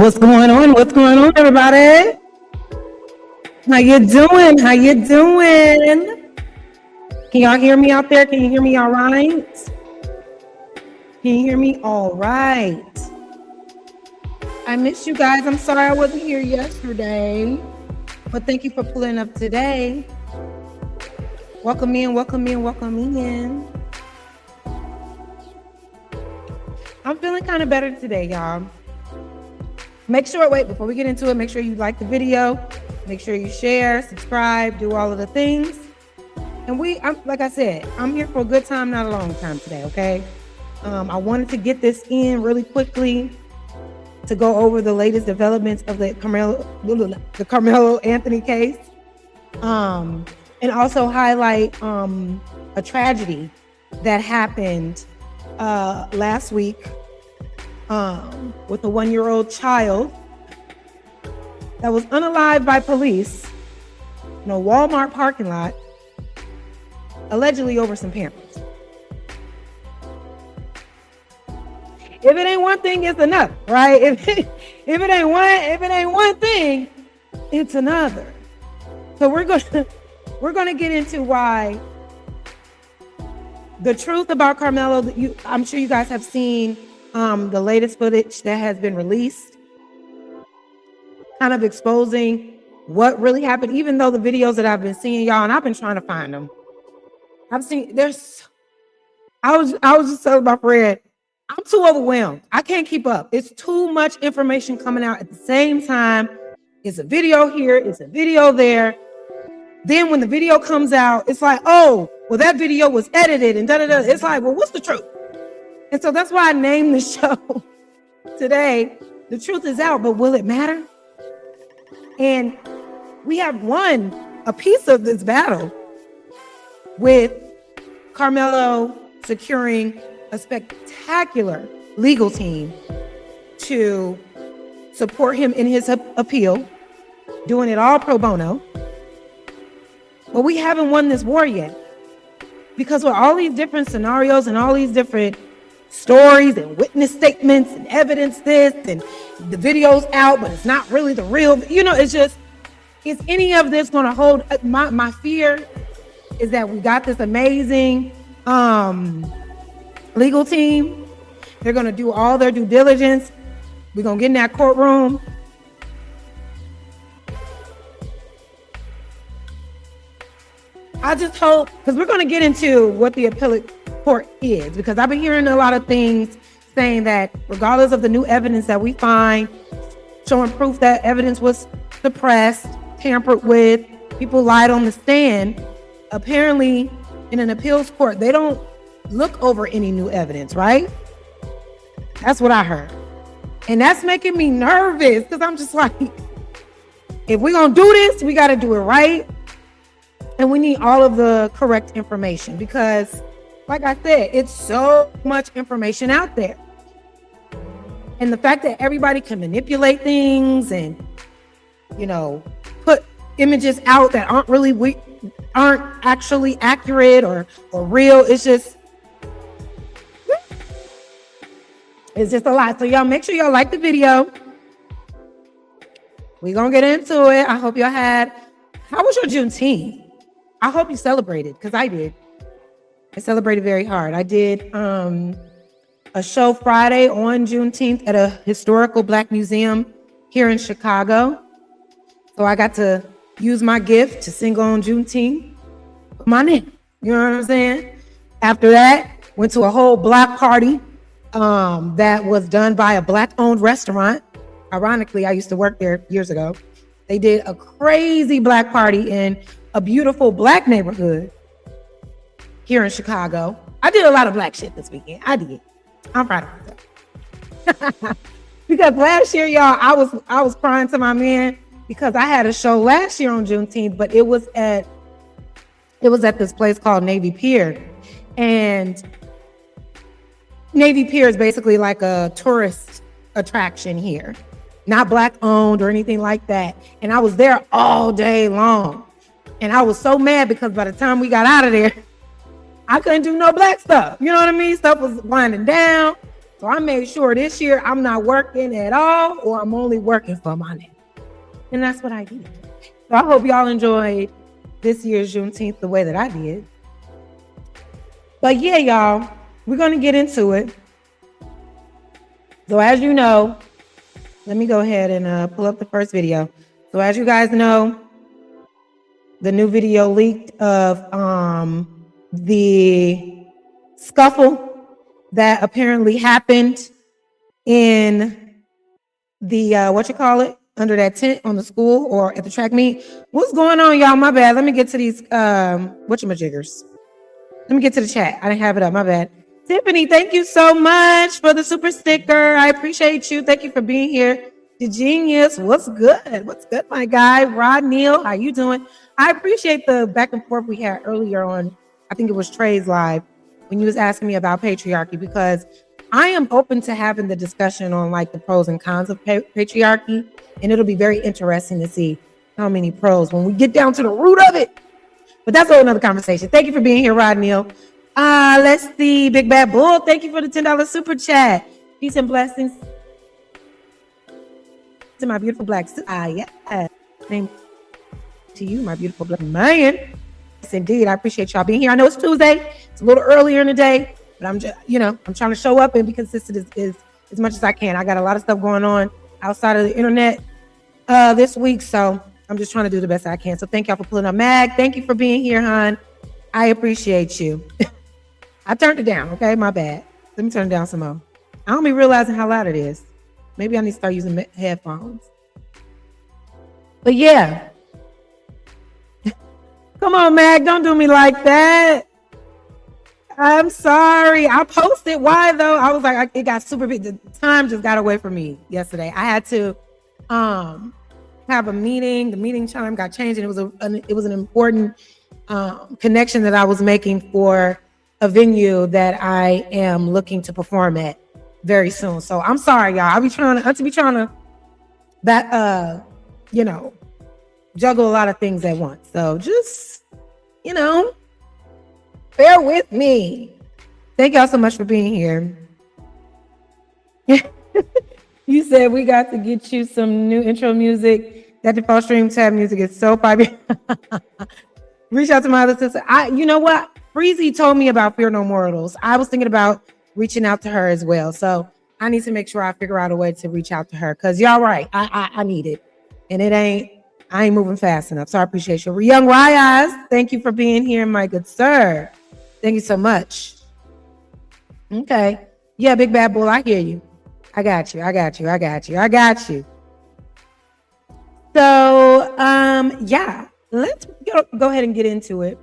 What's going on? What's going on, everybody? How you doing? How you doing? Can y'all hear me out there? Can you hear me all right? Can you hear me all right? I missed you guys. I'm sorry I wasn't here yesterday, but thank you for pulling up today. Welcome in, welcome in, welcome in. I'm feeling kind of better today, y'all. Make sure, before we get into it, make sure you like the video, make sure you share, subscribe, do all of the things. And like I said, I'm here for a good time, not a long time today, okay? I wanted to get this in really quickly to go over the latest developments of the Karmelo Anthony case. And also highlight a tragedy that happened last week with a 1-year-old child that was unalived by police in a Walmart parking lot, allegedly over some Pampers. If it ain't one thing, it's enough, right? If it ain't one thing, it's another. So we're gonna get into why the truth about Karmelo. I'm sure you guys have seen the latest footage that has been released, kind of exposing what really happened, even though the videos that I've been seeing, y'all, and I've been trying to find them. I was just telling my friend, I'm too overwhelmed. I can't keep up. It's too much information coming out at the same time. It's a video here, it's a video there. Then when the video comes out, it's like, oh, well, that video was edited and da-da-da. It's like, well, what's the truth? And so that's why I named the show today, The Truth Is Out, but will it matter? And we have won a piece of this battle with Karmelo securing a spectacular legal team to support him in his appeal, doing it all pro bono. But we haven't won this war yet, because with all these different scenarios and all these different stories and witness statements and evidence this and the video's out, but it's not really the real, is any of this going to hold? My fear is that we got this amazing legal team. They're going to do all their due diligence. We're going to get in that courtroom. I just hope, because we're going to get into what the appellate court is, because I've been hearing a lot of things saying that regardless of the new evidence that we find, showing proof that evidence was suppressed, tampered with, people lied on the stand, apparently in an appeals court, they don't look over any new evidence, right? That's what I heard. And that's making me nervous, because I'm just like, if we're going to do this, we got to do it right. And we need all of the correct information, because, like I said, it's so much information out there. And the fact that everybody can manipulate things and, put images out that aren't actually accurate or real, it's just a lot. So y'all make sure y'all like the video. We're going to get into it. I hope y'all how was your Juneteenth? I hope you celebrated, because I did. I celebrated very hard. I did a show Friday on Juneteenth at a historical Black museum here in Chicago. So I got to use my gift to sing on Juneteenth. My name, you know what I'm saying? After that, went to a whole block party that was done by a Black-owned restaurant. Ironically, I used to work there years ago. They did a crazy Black party in a beautiful Black neighborhood here in Chicago. I did a lot of Black shit this weekend. I did. I'm proud of myself. Because last year, y'all, I was crying to my man because I had a show last year on Juneteenth, but it was at this place called Navy Pier. And Navy Pier is basically like a tourist attraction here, not Black owned or anything like that. And I was there all day long. And I was so mad because by the time we got out of there, I couldn't do no Black stuff. You know what I mean? Stuff was winding down. So I made sure this year I'm not working at all, or I'm only working for my name. And that's what I did. So I hope y'all enjoyed this year's Juneteenth the way that I did. But yeah, y'all, we're going to get into it. So as you know, let me go ahead and pull up the first video. So as you guys know, the new video leaked of the scuffle that apparently happened in the under that tent on the school or at the track meet. What's going on, y'all? My bad. Let me get to these whatchamajiggers. Let me get to the chat. I didn't have it up. My bad. Tiffany, thank you so much for the super sticker. I appreciate you. Thank you for being here. The Genius, what's good? What's good, my guy? Rod Neal, how you doing? I appreciate the back and forth we had earlier on, I think it was Trey's live, when you was asking me about patriarchy, because I am open to having the discussion on like the pros and cons of patriarchy, and it'll be very interesting to see how many pros when we get down to the root of it. But that's a whole nother conversation. Thank you for being here, Rod Neal. Let's see. Big Bad Bull, thank you for the $10 super chat. Peace and blessings to my beautiful black yeah. Name to you, my beautiful black man. Yes, indeed. I appreciate y'all being here. I know it's Tuesday. It's a little earlier in the day, but I'm just, I'm trying to show up and be consistent as much as I can. I got a lot of stuff going on outside of the internet this week, so I'm just trying to do the best I can. So thank y'all for pulling up. Mag, thank you for being here, hon. I appreciate you. I turned it down, okay? My bad. Let me turn it down some more. I don't be realizing how loud it is. Maybe I need to start using headphones. But yeah. Come on, Mag, don't do me like that. I'm sorry. I posted. Why though? I was like, it got super big. The time just got away from me yesterday. I had to have a meeting. The meeting time got changed, and it was an important connection that I was making for a venue that I am looking to perform at very soon. So I'm sorry, y'all. I'll be trying to juggle a lot of things at once. So just, bear with me. Thank y'all so much for being here. You said we got to get you some new intro music. That default stream tab music is so popular. Reach out to my other sister. You know what? Breezy told me about Fear No Mortals. I was thinking about reaching out to her as well. So I need to make sure I figure out a way to reach out to her, because y'all right. I need it. And I ain't moving fast enough. So I appreciate you. Young Ryaz, thank you for being here, my good sir. Thank you so much. Okay. Yeah, Big Bad Bull, I hear you. I got you. So, yeah, let's go ahead and get into it.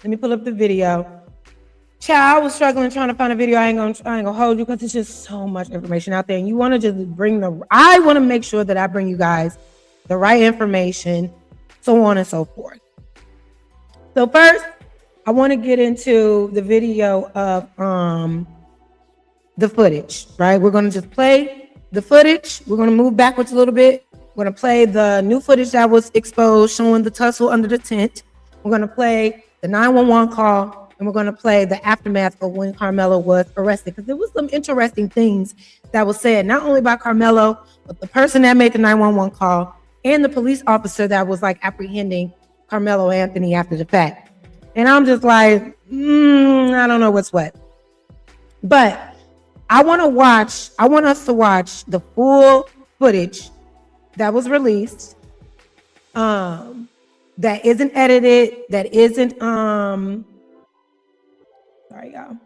Let me pull up the video. Child, I was struggling trying to find a video. I ain't gonna hold you, because it's just so much information out there. And you want to just I want to make sure that I bring you guys the right information, so on and so forth. So first, I want to get into the video of the footage, right? We're going to just play the footage. We're going to move backwards a little bit. We're going to play the new footage that was exposed showing the tussle under the tent. We're going to play the 911 call, and we're going to play the aftermath of when Karmelo was arrested, because there was some interesting things that was said, not only by Karmelo, but the person that made the 911 call and the police officer that was like apprehending Karmelo Anthony after the fact. And I'm just like, I don't know what's what. But I want us to watch the full footage that was released, that isn't edited, that isn't, sorry, y'all.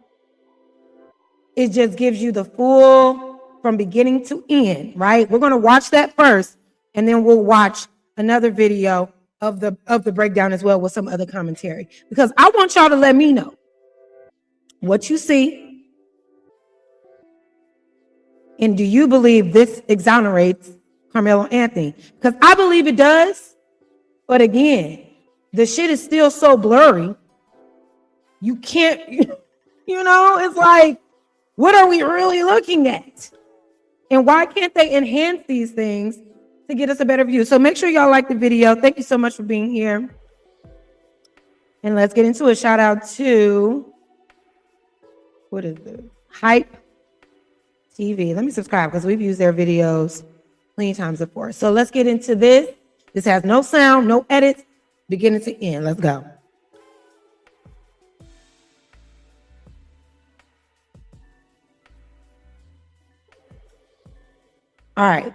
It just gives you the full from beginning to end, right? We're going to watch that first, and then we'll watch another video of the breakdown as well with some other commentary, because I want y'all to let me know what you see, and do you believe this exonerates Karmelo Anthony? Because I believe it does, but again, the shit is still so blurry. You can't, it's like, what are we really looking at? And why can't they enhance these things to get us a better view? So make sure y'all like the video. Thank you so much for being here. And let's get into it. Shout out to, what is it? Hype. TV. Let me subscribe because we've used their videos plenty times before. So let's get into this. This has no sound, no edits, beginning to end. Let's go. All right.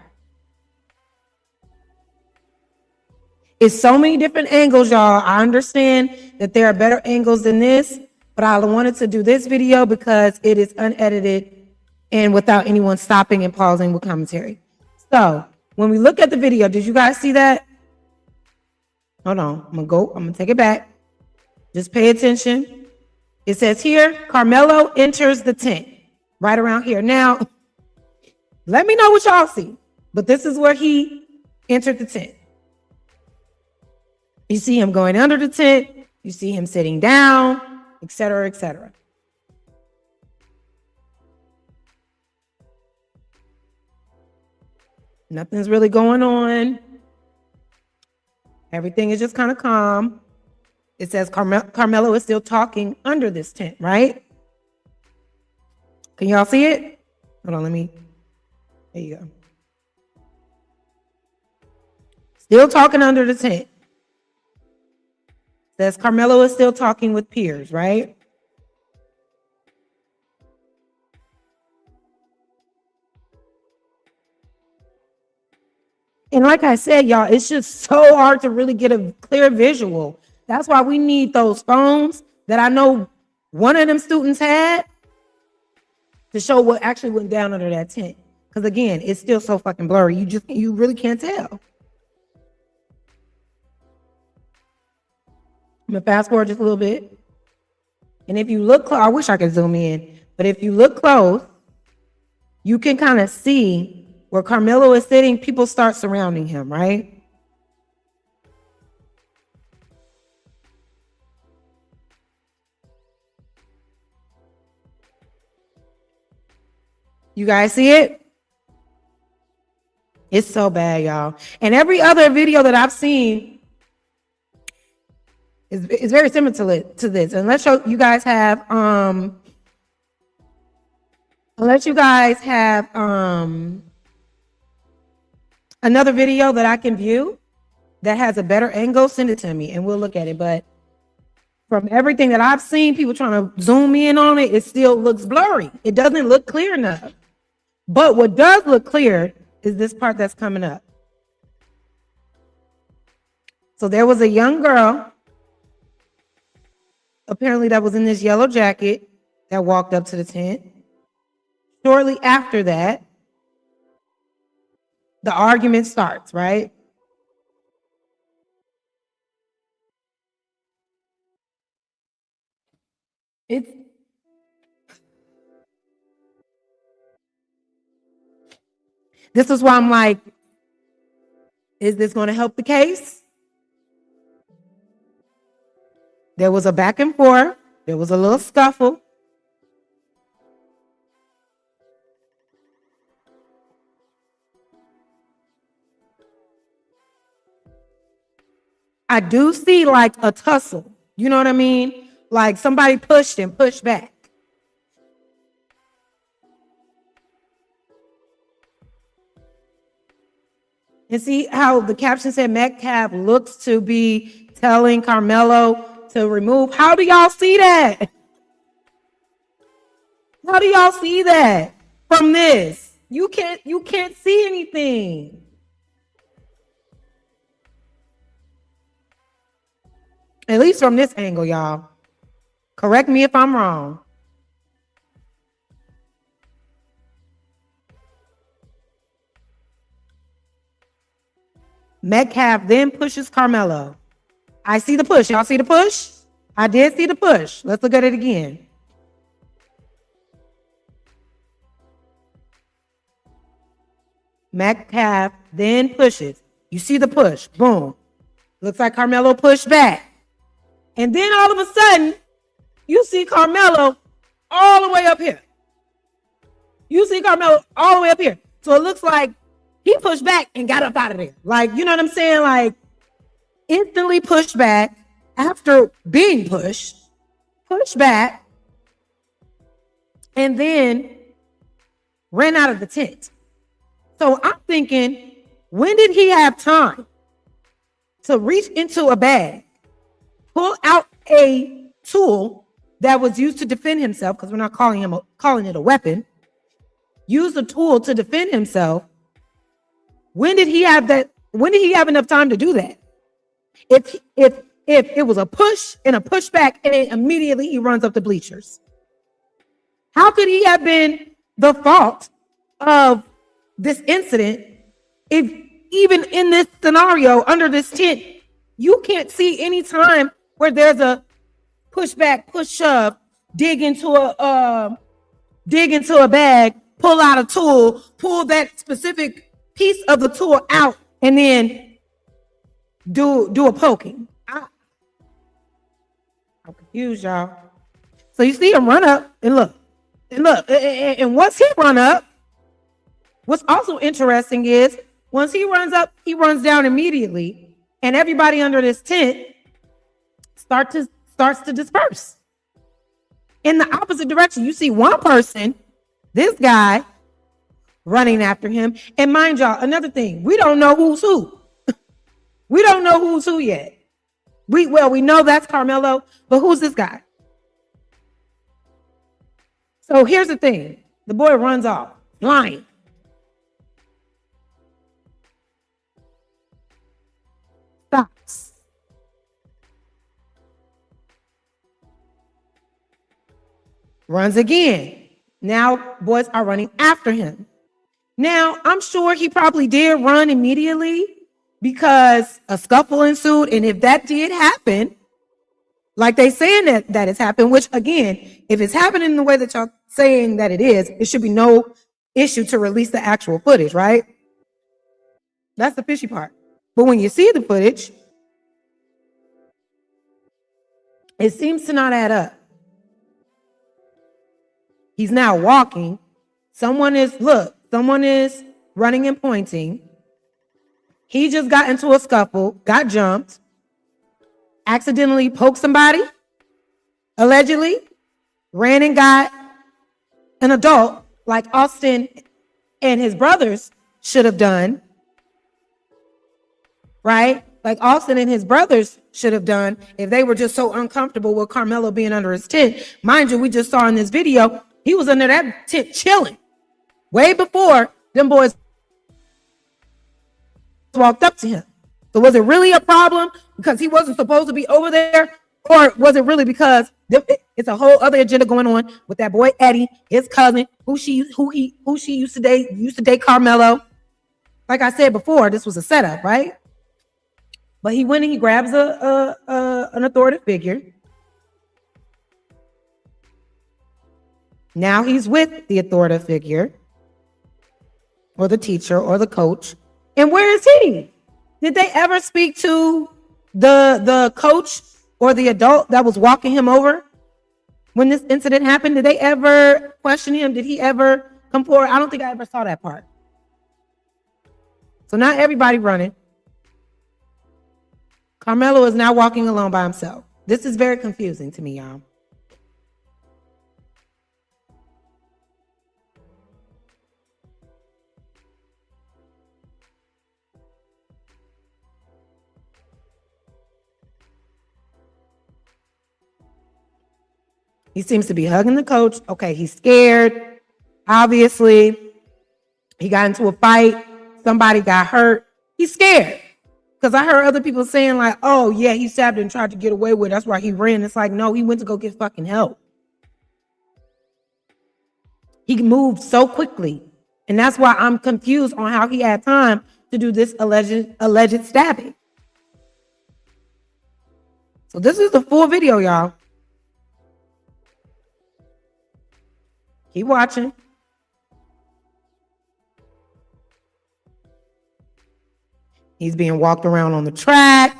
It's so many different angles, y'all. I understand that there are better angles than this, but I wanted to do this video because it is unedited and without anyone stopping and pausing with commentary. So when we look at the video, did you guys see that? Hold on, I'm gonna take it back. Just pay attention. It says here, Karmelo enters the tent right around here. Now, let me know what y'all see, but this is where he entered the tent. You see him going under the tent, you see him sitting down, etc., etc. Nothing's really going on. Everything is just kind of calm. It says Karmelo is still talking under this tent, right? Can y'all see it? Hold on, there you go. Still talking under the tent. Says Karmelo is still talking with peers, right? And like I said, y'all, it's just so hard to really get a clear visual. That's why we need those phones that I know one of them students had to show what actually went down under that tent. Because again, it's still so fucking blurry. You really can't tell. I'm gonna fast forward just a little bit. And if you look close, I wish I could zoom in, but if you look close, you can kind of see where Karmelo is sitting, people start surrounding him, right? You guys see it? It's so bad, y'all. And every other video that I've seen is very similar to this. Unless you guys have another video that I can view that has a better angle, send it to me and we'll look at it. But from everything that I've seen, people trying to zoom in on it, it still looks blurry. It doesn't look clear enough. But what does look clear is this part that's coming up. So there was a young girl, apparently that was in this yellow jacket, that walked up to the tent. Shortly after that, the argument starts, right? This is why I'm like, is this going to help the case? There was a back and forth. There was a little scuffle. I do see like a tussle. You know what I mean? Like somebody pushed and pushed back. And see how the caption said Metcalf looks to be telling Karmelo to remove. How do y'all see that? How do y'all see that from this? You can't see anything. At least from this angle, y'all. Correct me if I'm wrong. Metcalf then pushes Karmelo. I see the push. Y'all see the push? I did see the push. Let's look at it again. Metcalf then pushes. You see the push. Boom. Looks like Karmelo pushed back. And then all of a sudden, you see Karmelo all the way up here. You see Karmelo all the way up here. So it looks like he pushed back and got up out of there. Like, you know what I'm saying? Like, instantly pushed back after being pushed back. And then ran out of the tent. So I'm thinking, when did he have time to reach into a bag, pull out a tool that was used to defend himself, because we're not calling it a weapon, use a tool to defend himself? When did he have that? When did he have enough time to do that? If it was a push and a pushback, and then immediately he runs up the bleachers, how could he have been the fault of this incident if even in this scenario under this tent, you can't see any time where there's a pushback, push shove, dig into a bag, pull out a tool, pull that specific piece of the tool out, and then do a poking? I'm confused, y'all. So you see him run up and look, and once he run up, what's also interesting is once he runs up, he runs down immediately, and everybody under this tent starts to disperse in the opposite direction. You see one person, this guy, running after him. And mind y'all, another thing, we don't know who's who. We don't know who's who yet. We know that's Karmelo, but who's this guy? So here's the thing. The boy runs off, flying. Stops. Runs again. Now boys are running after him. Now, I'm sure he probably did run immediately because a scuffle ensued. And if that did happen, like they saying that it's happened, which again, if it's happening the way that y'all saying that it is, it should be no issue to release the actual footage, right? That's the fishy part. But when you see the footage, it seems to not add up. He's now walking. Someone is running and pointing. He just got into a scuffle, got jumped, accidentally poked somebody, allegedly, ran and got an adult like Austin and his brothers should have done, right? Like Austin and his brothers should have done if they were just so uncomfortable with Karmelo being under his tent. Mind you, we just saw in this video, he was under that tent chilling way before them boys walked up to him. So was it really a problem because he wasn't supposed to be over there? Or was it really because it's a whole other agenda going on with that boy Eddie, his cousin, who she used to date Karmelo? Like I said before, this was a setup, right? But he went and he grabs an authoritative figure. Now he's with the authoritative figure, or the teacher, or the coach. And where is he? Did they ever speak to the coach or the adult that was walking him over when this incident happened? Did they ever question him? Did he ever come forward? I don't think I ever saw that part. So not everybody running. Karmelo is now walking alone by himself. This is very confusing to me, y'all. He seems to be hugging the coach. Okay, he's scared. Obviously, he got into a fight. Somebody got hurt. He's scared. Because I heard other people saying like, oh, yeah, he stabbed and tried to get away with it. That's why he ran. It's like, no, he went to go get fucking help. He moved so quickly. And that's why I'm confused on how he had time to do this alleged stabbing. So this is the full video, y'all. Keep watching. He's being walked around on the track,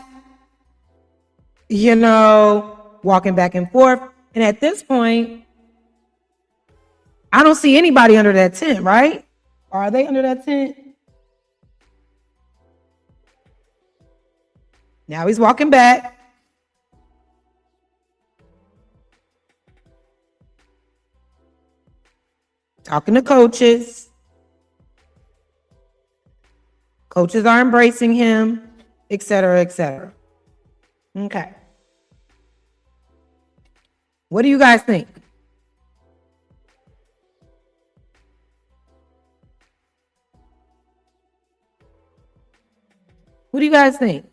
walking back and forth. And at this point, I don't see anybody under that tent, right? Are they under that tent? Now he's walking back. talking to coaches. Coaches are embracing him, et cetera, et cetera. Okay. What do you guys think? What do you guys think?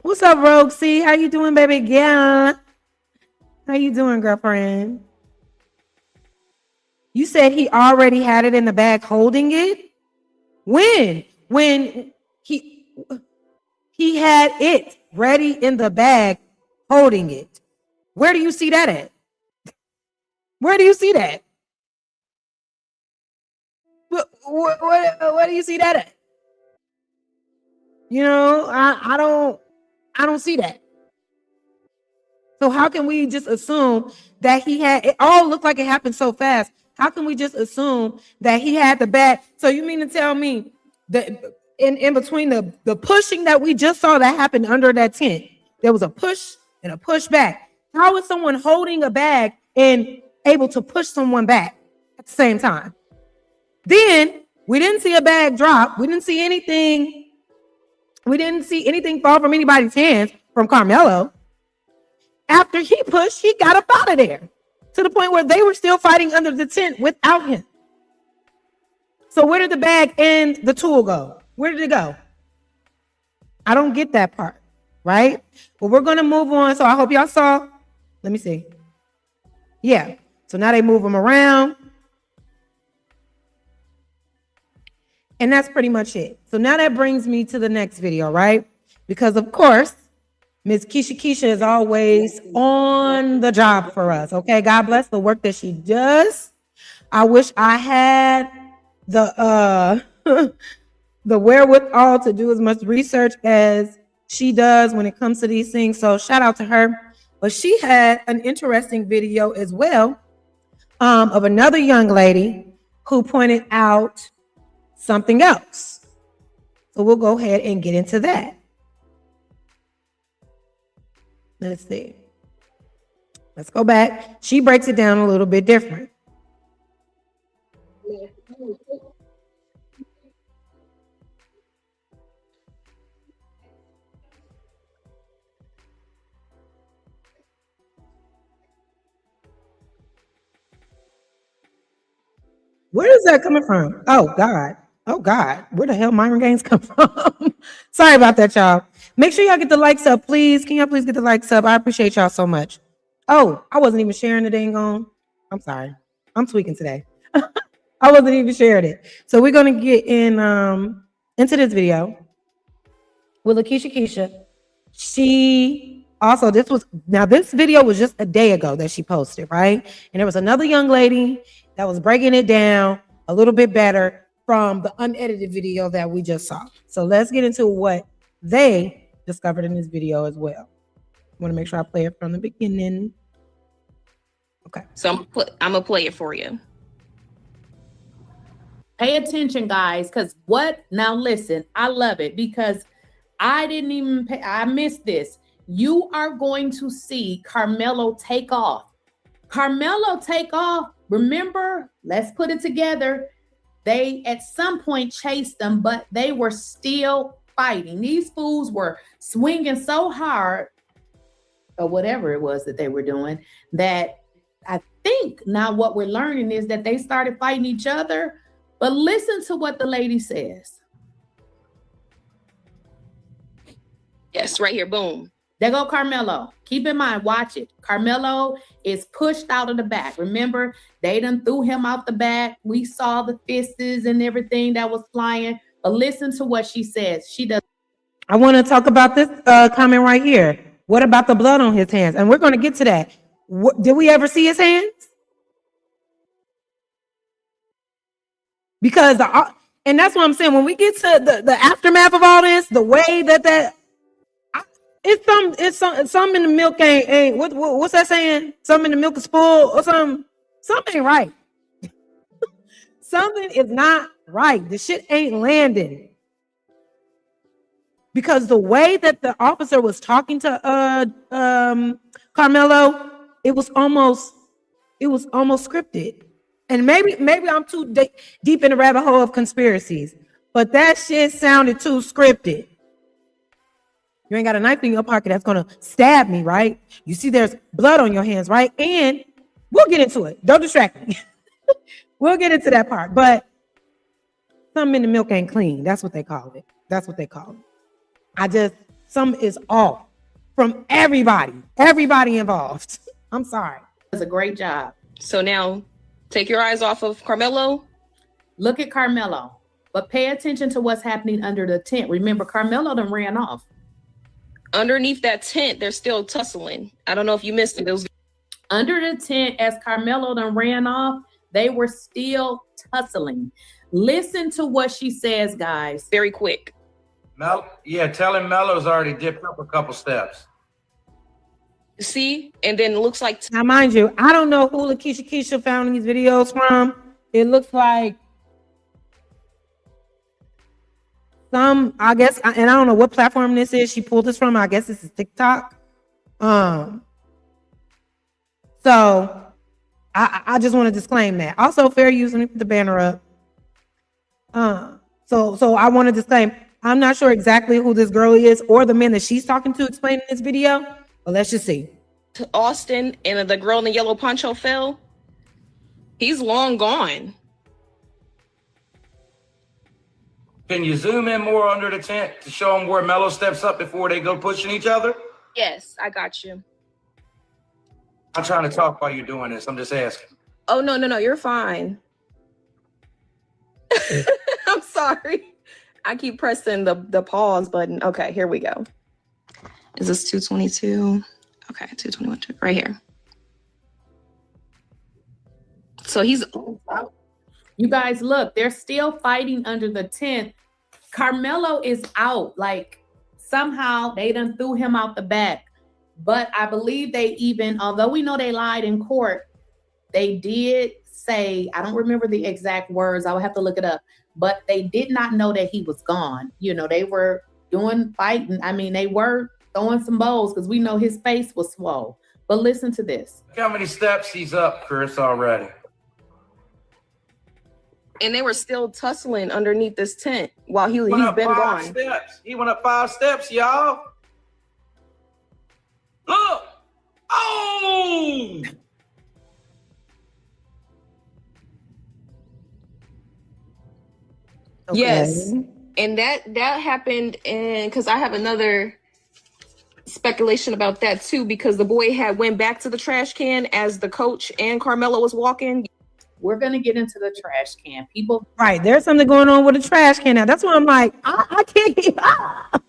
What's up, Rogue C? How you doing, baby? Yeah. How you doing, girlfriend? You said he already had it in the bag holding it? When? When he had it ready in the bag holding it. Where do you see that at? Where do you see that? Where do you see that at? You know, I don't see that. So how can we just assume that he had it? All looked like it happened so fast. How can we just assume that he had the bag? So you mean to tell me that in between the pushing that we just saw that happened under that tent, there was a push and a push back? How is someone holding a bag and able to push someone back at the same time? Then we didn't see a bag drop. We didn't see anything. We didn't see anything fall from anybody's hands from Karmelo. After he pushed, he got up out of there to the point where they were still fighting under the tent without him. So where did the bag and the tool go? Where did it go? I don't get that part, right? But we're going to move on. So I hope y'all saw. Let me see. Yeah. So now they move them around. And that's pretty much it. So now that brings me to the next video, right? Because of course, Ms. Keisha is always on the job for us. Okay, God bless the work that she does. I wish I had the the wherewithal to do as much research as she does when it comes to these things. So shout out to her. But she had an interesting video as well of another young lady who pointed out something else. So we'll go ahead and get into that. Let's see. Let's go back. She breaks it down a little bit different. Where is that coming from? Oh, God. Oh, God. Where the hell Myron Gaines come from? Sorry about that, y'all. Make sure y'all get the likes up, please. Can y'all please get the likes up? I appreciate y'all so much. Oh, I wasn't even sharing the dang on. I'm sorry. I'm tweaking today. I wasn't even sharing it. So we're going to get in into this video with Keisha. She also, this video was just a day ago that she posted, right? And there was another young lady that was breaking it down a little bit better from the unedited video that we just saw. So let's get into what they discovered in this video as well. I want to make sure I play it from the beginning. Okay. So I'm gonna play it for you. Pay attention, guys, because now listen, I love it because I didn't even I missed this. You are going to see Karmelo take off. Karmelo take off. Remember, let's put it together. They at some point chased them, but they were still fighting. These fools were swinging so hard, or whatever it was that they were doing, that I think now what we're learning is that they started fighting each other. But listen to what the lady says. Yes, right here. Boom. There go Karmelo. Keep in mind, watch it. Karmelo is pushed out of the back. Remember, they done threw him out the back. We saw the fists and everything that was flying. But listen to what she says. She does. I want to talk about this comment right here. What about the blood on his hands? And we're going to get to that. Did we ever see his hands? Because and that's what I'm saying. When we get to the aftermath of all this, the way that it's some in the milk ain't what's that saying? Some in the milk is full or something. Something ain't right. Something is not right. The shit ain't landing. Because the way that the officer was talking to Karmelo, it was almost scripted. And maybe I'm too deep in the rabbit hole of conspiracies, but that shit sounded too scripted. You ain't got a knife in your pocket that's gonna stab me, right? You see there's blood on your hands, right? And we'll get into it. Don't distract me. We'll get into that part. But something in the milk ain't clean. That's what they call it. That's what they call it. Something is off from everybody involved. I'm sorry. It was a great job. So now take your eyes off of Karmelo. Look at Karmelo, but pay attention to what's happening under the tent. Remember, Karmelo done ran off. Underneath that tent, they're still tussling. I don't know if you missed it. It was under the tent as Karmelo done ran off. They were still tussling. Listen to what she says, guys. Very quick. Tell him Melo's already dipped up a couple steps. See? And then it looks like... Now, mind you, I don't know who Keisha found these videos from. It looks like I guess, and I don't know what platform this is. She pulled this from. I guess this is TikTok. So I just want to disclaim that. Also, fair use. Let me put the banner up. So I want to disclaim, I'm not sure exactly who this girl is or the man that she's talking to explaining this video, but let's just see. To Austin and the girl in the yellow poncho fell. He's long gone. Can you zoom in more under the tent to show them where Melo steps up before they go pushing each other? Yes, I got you. I'm trying to talk while you're doing this. I'm just asking. Oh, no, you're fine. I'm sorry. I keep pressing the pause button. Okay, here we go. Is this 222? Okay, 221, right here. So he's... You guys, look, they're still fighting under the tent. Karmelo is out. Like, somehow they done threw him out the back. But I believe they even, although we know they lied in court, they did say, I don't remember the exact words, I would have to look it up, but they did not know that he was gone. You know, they were fighting. I mean, they were throwing some bowls because we know his face was swole. But listen to this. Look how many steps he's up, Chris, already. And they were still tussling underneath this tent while he's been gone. Steps. He went up 5 steps, y'all. Look. Oh! Okay. Yes. And that happened, and because I have another speculation about that too, because the boy had went back to the trash can as the coach and Karmelo was walking. We're going to get into the trash can. People. Right. There's something going on with the trash can now. That's why I'm like, I can't keep up.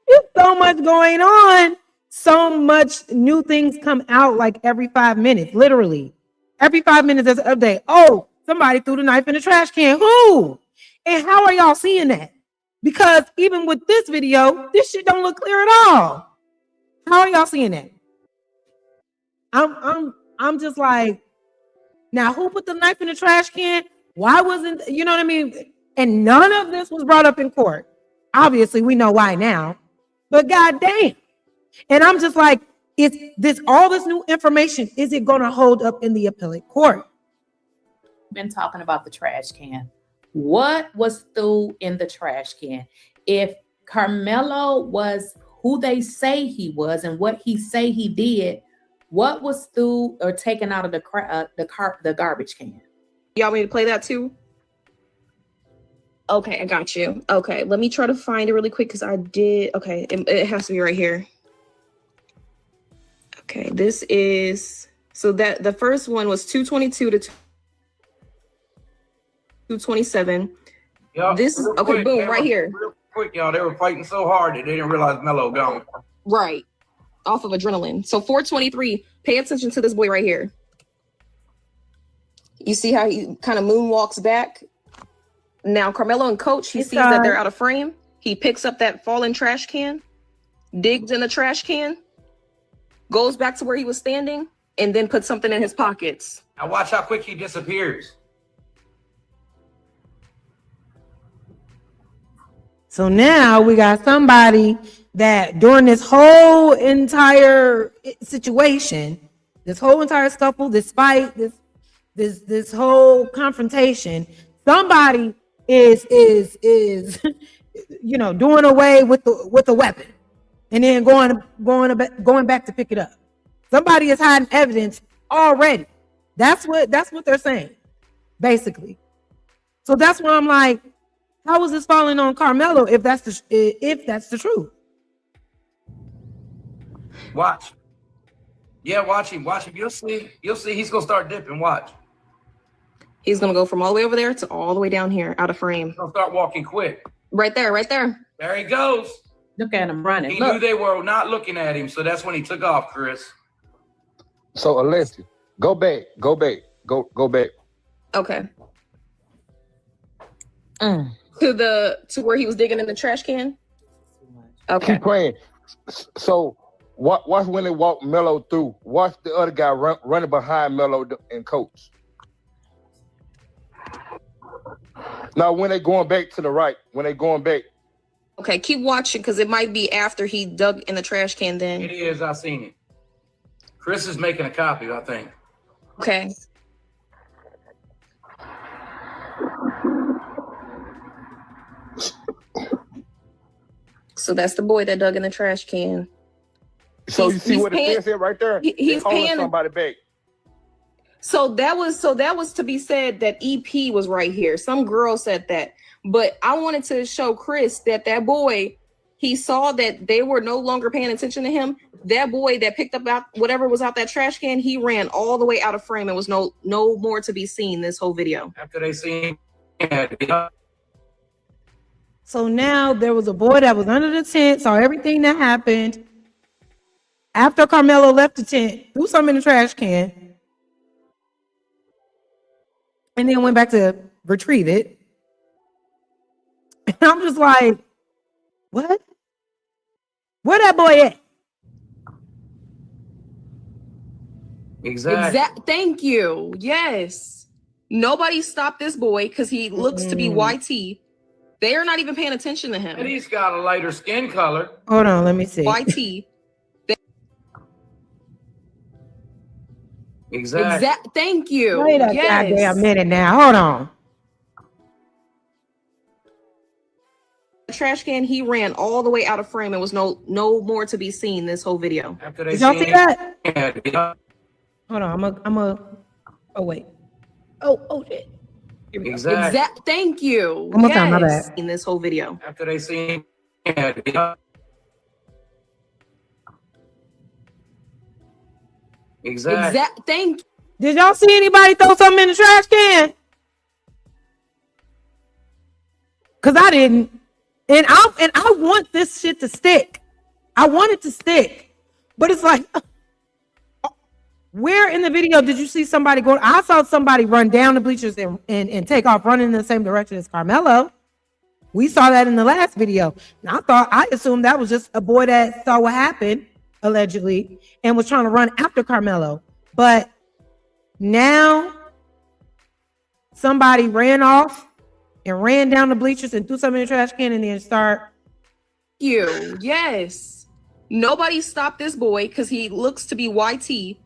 There's so much going on. So much new things come out like every 5 minutes, literally. Every 5 minutes there's an update. Oh, somebody threw the knife in the trash can. Who? And how are y'all seeing that? Because even with this video, this shit don't look clear at all. How are y'all seeing that? I'm just like, now who put the knife in the trash can? Why wasn't, you know what I mean? And none of this was brought up in court. Obviously, we know why now. But goddamn. And I'm just like, is this all this new information? Is it going to hold up in the appellate court? Been talking about the trash can. What was through in the trash can? If Karmelo was who they say he was and what he say he did, what was through or taken out of the garbage can? Y'all want me to play that too? Okay, I got you. Okay, let me try to find it really quick because I did. Okay, it has to be right here. Okay, this is, so that the first one was 222 to 227. Y'all, this, okay, quick, boom, right here. Real quick, y'all, they were fighting so hard that they didn't realize Melo gone. Right, off of adrenaline. So 423, pay attention to this boy right here. You see how he kind of moonwalks back? Now, Karmelo and Coach, he sees that they're out of frame. He picks up that fallen trash can, digs in the trash can, goes back to where he was standing, and then puts something in his pockets. Now watch how quick he disappears. So now we got somebody that during this whole entire situation, this whole entire scuffle, this fight, this whole confrontation, somebody is you know, doing away with the weapon and then going back to pick it up. Somebody is hiding evidence already. That's what they're saying, basically. So that's why I'm like, how is this falling on Karmelo if that's the truth? Watch. Yeah, watch him. Watch him. You'll see. He's gonna start dipping. Watch. He's gonna go from all the way over there to all the way down here, out of frame. He'll start walking quick. Right there, right there. There he goes. Look at him running. He Look. knew they were not looking at him, so that's when he took off, Chris. So Alessia, go back. Okay. To where he was digging in the trash can. Okay. Keep playing. So watch when they walk Melo through. Watch the other guy running behind Melo and Coach. Now when they going back to the right, Okay, keep watching because it might be after he dug in the trash can then. It is. I seen it. Chris is making a copy, I think. Okay. So that's the boy that dug in the trash can. So you see what it says here right there? He's holding paying somebody back. So that was to be said that EP was right here. Some girl said that, but I wanted to show Chris that boy, he saw that they were no longer paying attention to him. That boy that picked up out whatever was out that trash can, he ran all the way out of frame and was no more to be seen this whole video. After they seen him. So now there was a boy that was under the tent, saw everything that happened. After Karmelo left the tent, threw something in the trash can, and then went back to retrieve it. And I'm just like, what? Where that boy at? Exactly. Thank you. Yes. Nobody stopped this boy because he looks to be YT. They are not even paying attention to him. And he's got a lighter skin color. Hold on, let me see. YT. Exactly. Thank you. Wait a goddamn minute now. Hold on. The trash can, he ran all the way out of frame and was no more to be seen this whole video. After they Did y'all seen see that? him. Hold on, I'm a. Oh wait. Oh shit. Here we go. Exactly. Thank you. One more time, my bad. In this whole video. After they seen him. Exactly. Thank you. Did y'all see anybody throw something in the trash can? Cause I didn't, and I want this shit to stick. I want it to stick, but it's like, where in the video did you see somebody go? I saw somebody run down the bleachers and take off running in the same direction as Karmelo. We saw that in the last video. And I assumed that was just a boy that saw what happened, allegedly, and was trying to run after Karmelo. But now somebody ran off and ran down the bleachers and threw something in the trash can and then start. Yes. Nobody stopped this boy because he looks to be YT.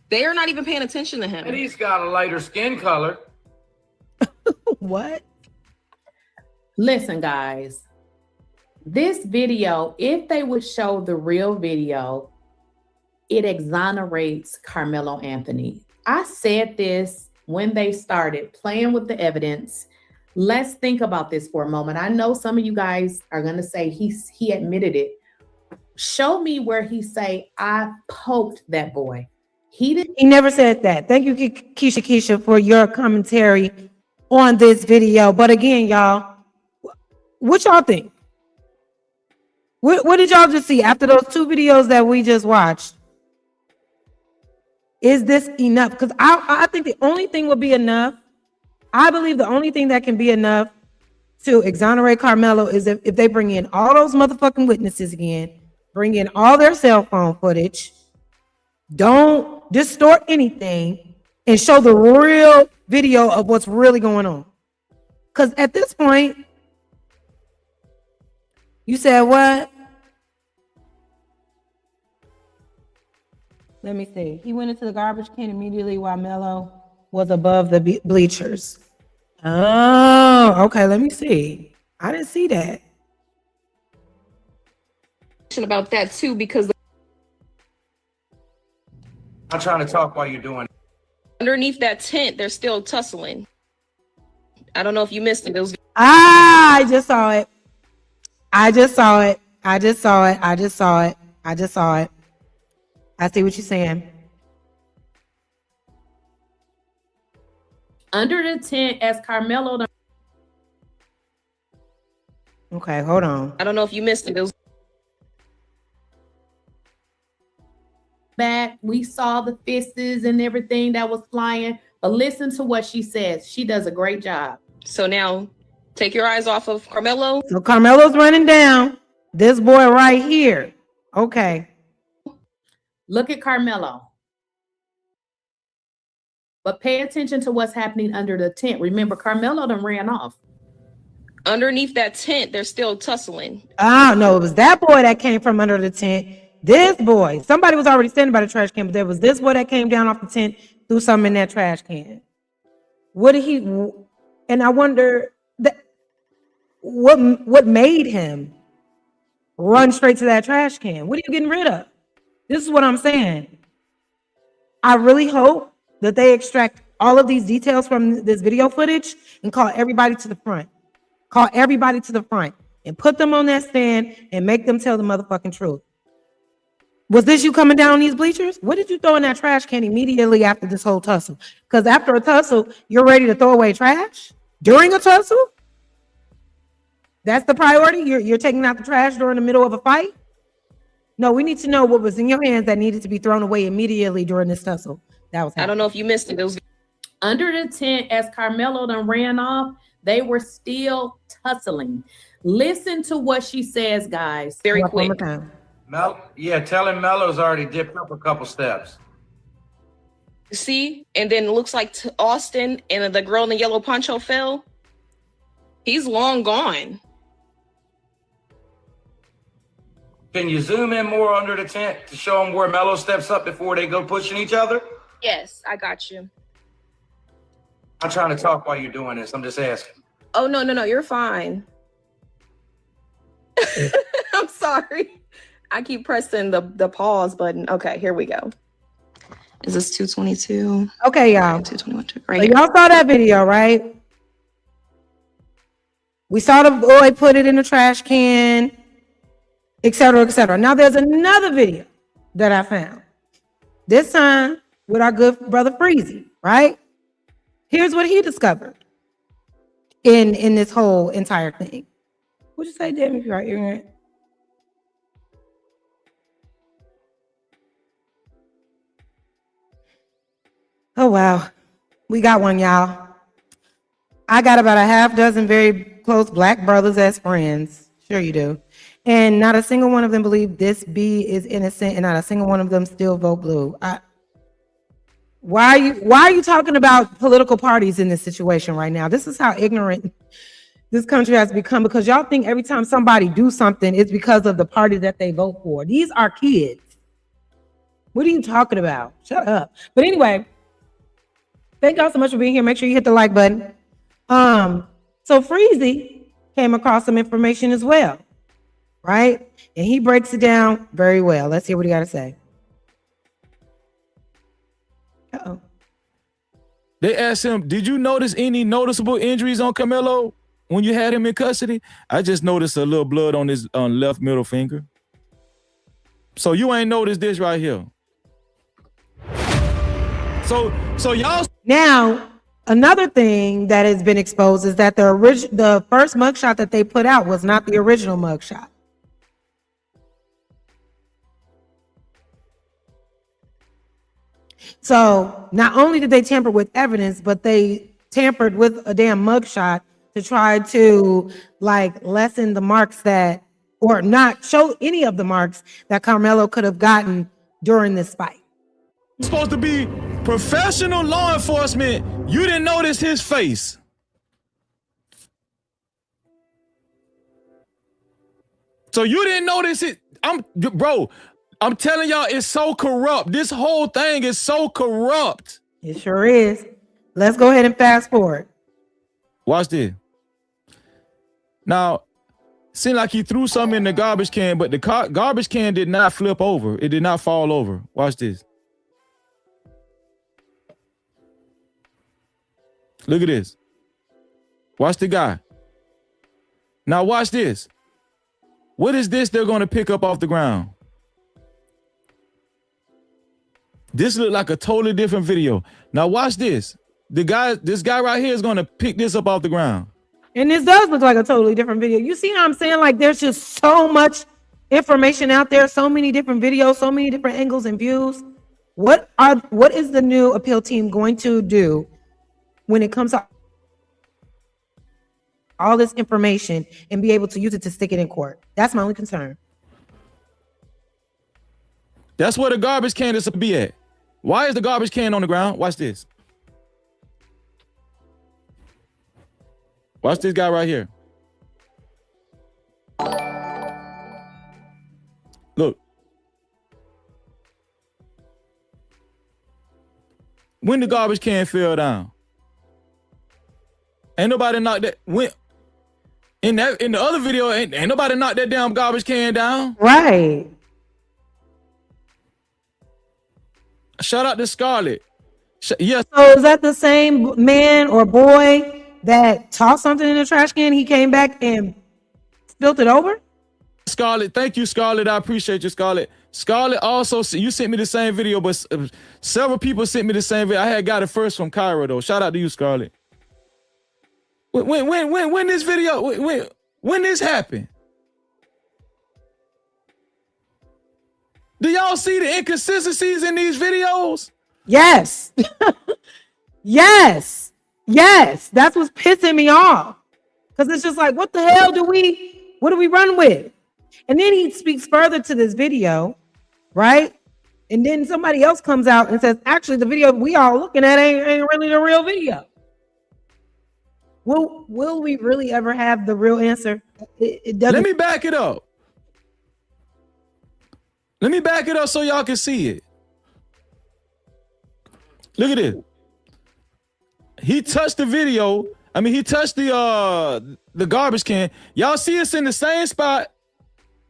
They are not even paying attention to him. And he's got a lighter skin color. What? Listen, guys, this video, if they would show the real video, it exonerates Karmelo Anthony. I said this when they started playing with the evidence. Let's think about this for a moment. I know some of you guys are going to say he admitted it. Show me where he say, I poked that boy. He never said that. Thank you, Keisha, for your commentary on this video. But again, y'all, what y'all think? What did y'all just see after those two videos that we just watched? Is this enough? Because I think the only thing would be enough. I believe the only thing that can be enough to exonerate Karmelo is if they bring in all those motherfucking witnesses again, bring in all their cell phone footage, don't distort anything, and show the real video of what's really going on. Because at this point, you said what? Let me see. He went into the garbage can immediately while Melo was above the bleachers. Oh, okay. Let me see. I didn't see that. About that too, because I'm trying to talk while you're doing it. underneath that tent, they're still tussling. I don't know if you missed it. It was I just saw it. I just saw it. I just saw it. I just saw it. I just saw it. I see what you're saying. Under the tent as Karmelo. Okay, hold on. I don't know if you missed it. It was Back, we saw the fists and everything that was flying, but listen to what she says. She does a great job. so now take your eyes off of Karmelo. So Carmelo's running down. This boy right here. Okay. Look at Karmelo. But pay attention to what's happening under the tent. Remember, Karmelo done ran off. Underneath that tent, they're still tussling. Oh, no, it was that boy that came from under the tent. This boy. Somebody was already standing by the trash can, but there was this boy that came down off the tent, threw something in that trash can. What did he... And I wonder what made him run straight to that trash can? What are you getting rid of? This is what I'm saying. I really hope that they extract all of these details from this video footage and call everybody to the front. Call everybody to the front and put them on that stand and make them tell the motherfucking truth. Was this you coming down these bleachers? What did you throw in that trash can immediately after this whole tussle? Because after a tussle, you're ready to throw away trash? During a tussle? That's the priority? You're taking out the trash during the middle of a fight? No, we need to know what was in your hands that needed to be thrown away immediately during this tussle. That was happening. I don't know if you missed it. It was Under the tent as Karmelo done ran off, they were still tussling. Listen to what she says, guys. very One more quick. time. Yeah, tell him Melo's already dipped up a couple steps. See? And then it looks like Austin and the girl in the yellow poncho fell. He's long gone. Can you zoom in more under the tent to show them where Melo steps up before they go pushing each other? Yes, I got you. I'm trying to talk while you're doing this. I'm just asking. Oh, no, you're fine. I'm sorry. I keep pressing the pause button. Okay, here we go. Is this 222? Okay, y'all. 221, So right here. y'all saw that video, right? We saw the boy put it in the trash can, et cetera, et cetera. Now there's another video that I found. This time with our good brother Freezy, right? Here's what he discovered in this whole entire thing. What'd you say, Deb, if you're ignorant? Oh, wow. We got one, y'all. I got about a half dozen very close Black brothers as friends. Sure you do. And not a single one of them believe this B is innocent, and not a single one of them still vote blue. Why are you talking about political parties in this situation right now? This is how ignorant this country has become, because y'all think every time somebody do something, it's because of the party that they vote for. These are kids. What are you talking about? Shut up. But anyway, thank y'all so much for being here. Make sure you hit the like button. So Freezy came across some information as well, right? And he breaks it down very well. Let's hear what he got to say. Uh-oh. They asked him, did you notice any noticeable injuries on Karmelo when you had him in custody? I just noticed a little blood on his left middle finger. So you ain't noticed this right here. So y'all. Now, another thing that has been exposed is that the first mugshot that they put out was not the original mugshot. So not only did they tamper with evidence, but they tampered with a damn mugshot to try to like lessen the marks that, or not show any of the marks that Karmelo could have gotten during this fight. Supposed to be professional law enforcement. You didn't notice his face. So you didn't notice it. Bro, I'm telling y'all, it's so corrupt. This whole thing is so corrupt. It sure is. Let's go ahead and fast forward. Watch this. Now, seemed like he threw something in the garbage can, but the garbage can did not flip over. It did not fall over. Watch this. Look at this. Watch the guy. Now watch this. What is this they're going to pick up off the ground? This looked like a totally different video. Now watch this. This guy right here is going to pick this up off the ground. And this does look like a totally different video. You see what I'm saying? Like there's just so much information out there, so many different videos, so many different angles and views. What is the new appeal team going to do when it comes to all this information and be able to use it to stick it in court? That's my only concern. That's where the garbage can is to be at. Why is the garbage can on the ground? Watch this. Watch this guy right here. Look. When the garbage can fell down. Ain't nobody knocked that. In the other video, ain't nobody knocked that damn garbage can down. Right. Shout out to Scarlett. Yes. So is that the same man or boy that tossed something in the trash can? He came back and spilled it over? Scarlett, thank you, Scarlett. I appreciate you, Scarlett. Scarlett also, you sent me the same video, but several people sent me the same video. I had got it first from Cairo, though. Shout out to you, Scarlett. When this video, when this happened? Do y'all see the inconsistencies in these videos? Yes. Yes. That's what's pissing me off. Because it's just like, what the hell do we run with? And then he speaks further to this video, right? And then somebody else comes out and says, actually, the video we all looking at ain't really the real video. Will we really ever have the real answer? It doesn't. Let me back it up. Let me back it up so y'all can see it. Look at it. He touched the video. I mean, he touched the garbage can. Y'all see us in the same spot.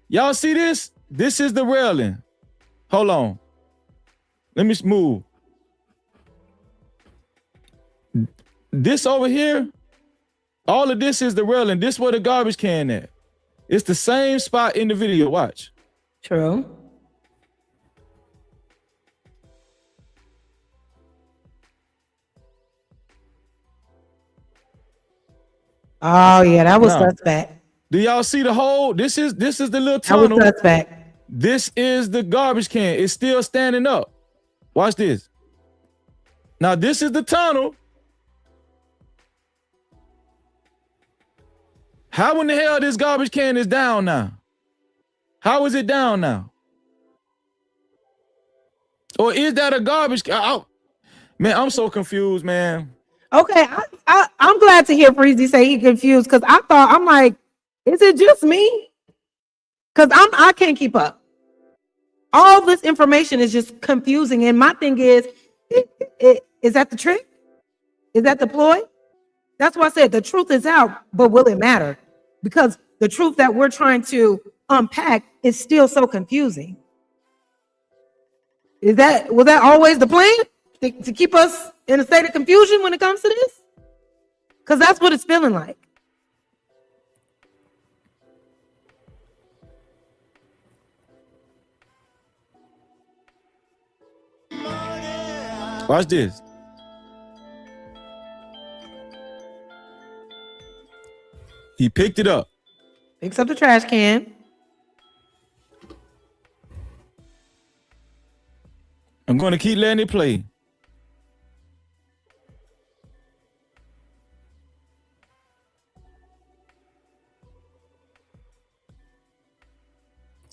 Y'all see this? This is the railing. Hold on. Let me move. This over here, all of this is the railing. This where the garbage can at. It's the same spot in the video. Watch. True. Oh yeah, that was suspect. Do y'all see the hole? This is the little That tunnel. was suspect. This is the garbage can. It's still standing up. Watch this. Now this is the tunnel. How in the hell this garbage can is down now? How is it down now? Or is that a garbage can? Man, I'm so confused, man. Okay, I'm glad to hear Freezy say he confused, because I'm like, is it just me? Because I can't keep up. All this information is just confusing, and my thing is that the trick? Is that the ploy? That's why I said the truth is out, but will it matter? Because the truth that we're trying to unpack is still so confusing. Was that always the plan? To keep us in a state of confusion when it comes to this? Because that's what it's feeling like. Watch this. He picked it up. Picks up the trash can. I'm going to keep letting it play.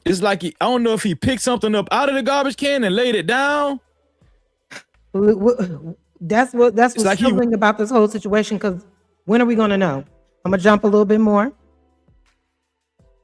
It's like I don't know if he picked something up out of the garbage can and laid it down. That's what's like troubling about this whole situation, because when are we going to know? I'm going to jump a little bit more.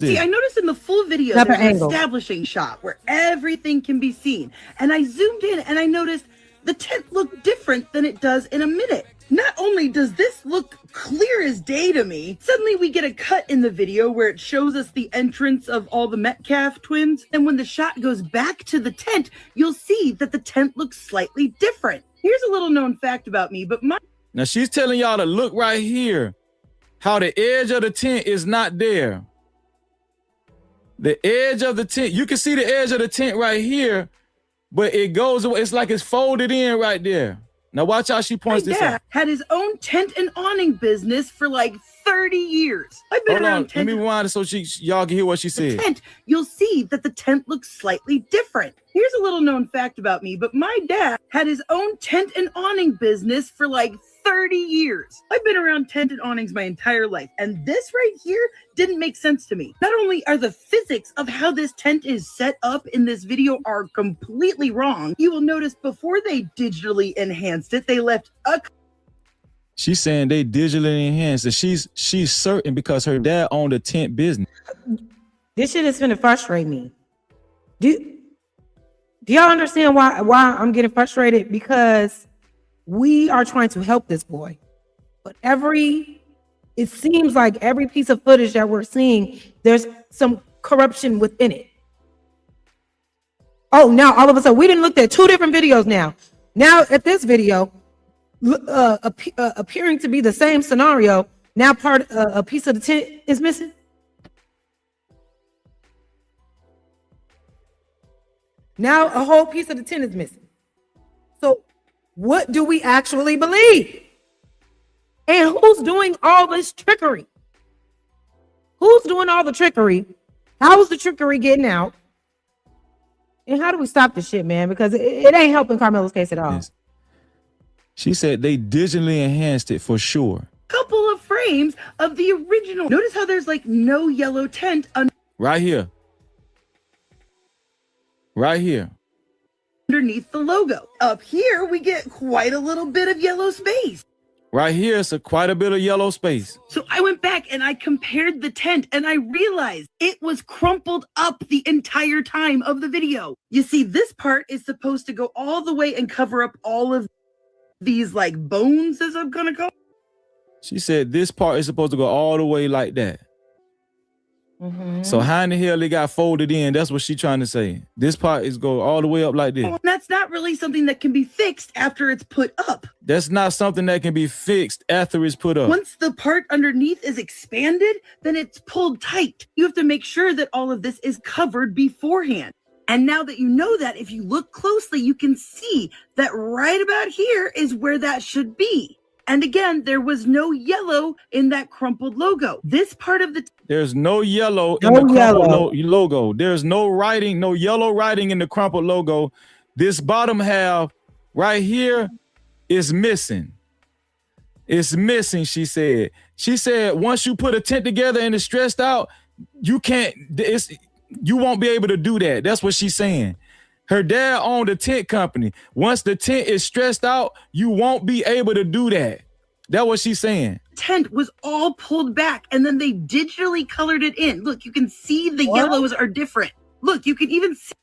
this. See, I noticed in the full video Another there's an angle. establishing shot where everything can be seen. And I zoomed in and I noticed the tent looked different than it does in a minute. Not only does this look clear as day to me, suddenly we get a cut in the video where it shows us the entrance of all the Metcalf twins. And when the shot goes back to the tent, you'll see that the tent looks slightly different. Here's a little known fact about me, but Now she's telling y'all to look right here, how the edge of the tent is not there. The edge of the tent, you can see the edge of the tent right here, but it goes away. It's like it's folded in right there. Now watch how she points my this dad out. had his own tent and awning business for like 30 years. I've been Hold around on, let tent me rewind it so y'all can hear what she the said. tent, you'll see that the tent looks slightly different. Here's a little known fact about me, but my dad had his own tent and awning business for like 30 years. I've been around tent and awnings my entire life, and this right here didn't make sense to me. Not only are the physics of how this tent is set up in this video are completely wrong, you will notice before they digitally enhanced it, they left a She's saying they digitally enhanced it. She's certain because her dad owned a tent business. This shit is finna frustrate me. Do y'all understand why I'm getting frustrated? Because we are trying to help this boy, but it seems like every piece of footage that we're seeing, there's some corruption within it. Oh, now all of a sudden we didn't look at two different videos now. Now at this video, appearing to be the same scenario, now a piece of the tent is missing. Now a whole piece of the tent is missing. So what do we actually believe? And who's doing all this trickery? Who's doing all the trickery? How is the trickery getting out? And how do we stop this shit, man? Because it ain't helping Karmelo's case at all. Yes. She said they digitally enhanced it for sure. couple of frames of the original. Notice how there's like no yellow tent Right here. Right here. underneath the logo. Up here, we get quite a little bit of yellow space. Right here, it's quite a bit of yellow space. So I went back and I compared the tent and I realized it was crumpled up the entire time of the video. You see, this part is supposed to go all the way and cover up all of these like bones, as I'm gonna call. She said this part is supposed to go all the way like that. So how in the hell it got folded in? That's what she's trying to say. This part is go all the way up like this. And that's not really something that can be fixed after it's put up. That's not something that can be fixed after it's put up. Once the part underneath is expanded, then it's pulled tight. You have to make sure that all of this is covered beforehand. And now that you know that, if you look closely, you can see that right about here is where that should be. And again, there was no yellow in that crumpled logo. This part of the There's no yellow in the crumpled logo. There's no writing, no yellow writing in the crumpled logo. This bottom half right here is missing. It's missing, she said. She said once you put a tent together and it's stressed out, you won't be able to do that. That's what she's saying. Her dad owned a tent company. Once the tent is stressed out, you won't be able to do that. That's what she's saying. tent was all pulled back and then they digitally colored it in. Look, you can see the yellows are different. Look, you can even see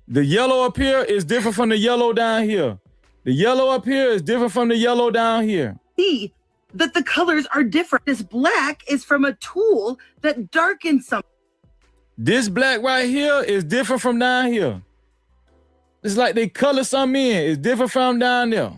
the yellow up here is different from the yellow down here. The yellow up here is different from the yellow down here. that the colors are different. This black is from a tool that darkens something. This black right here is different from down here. It's like they color something in. It's different from down there.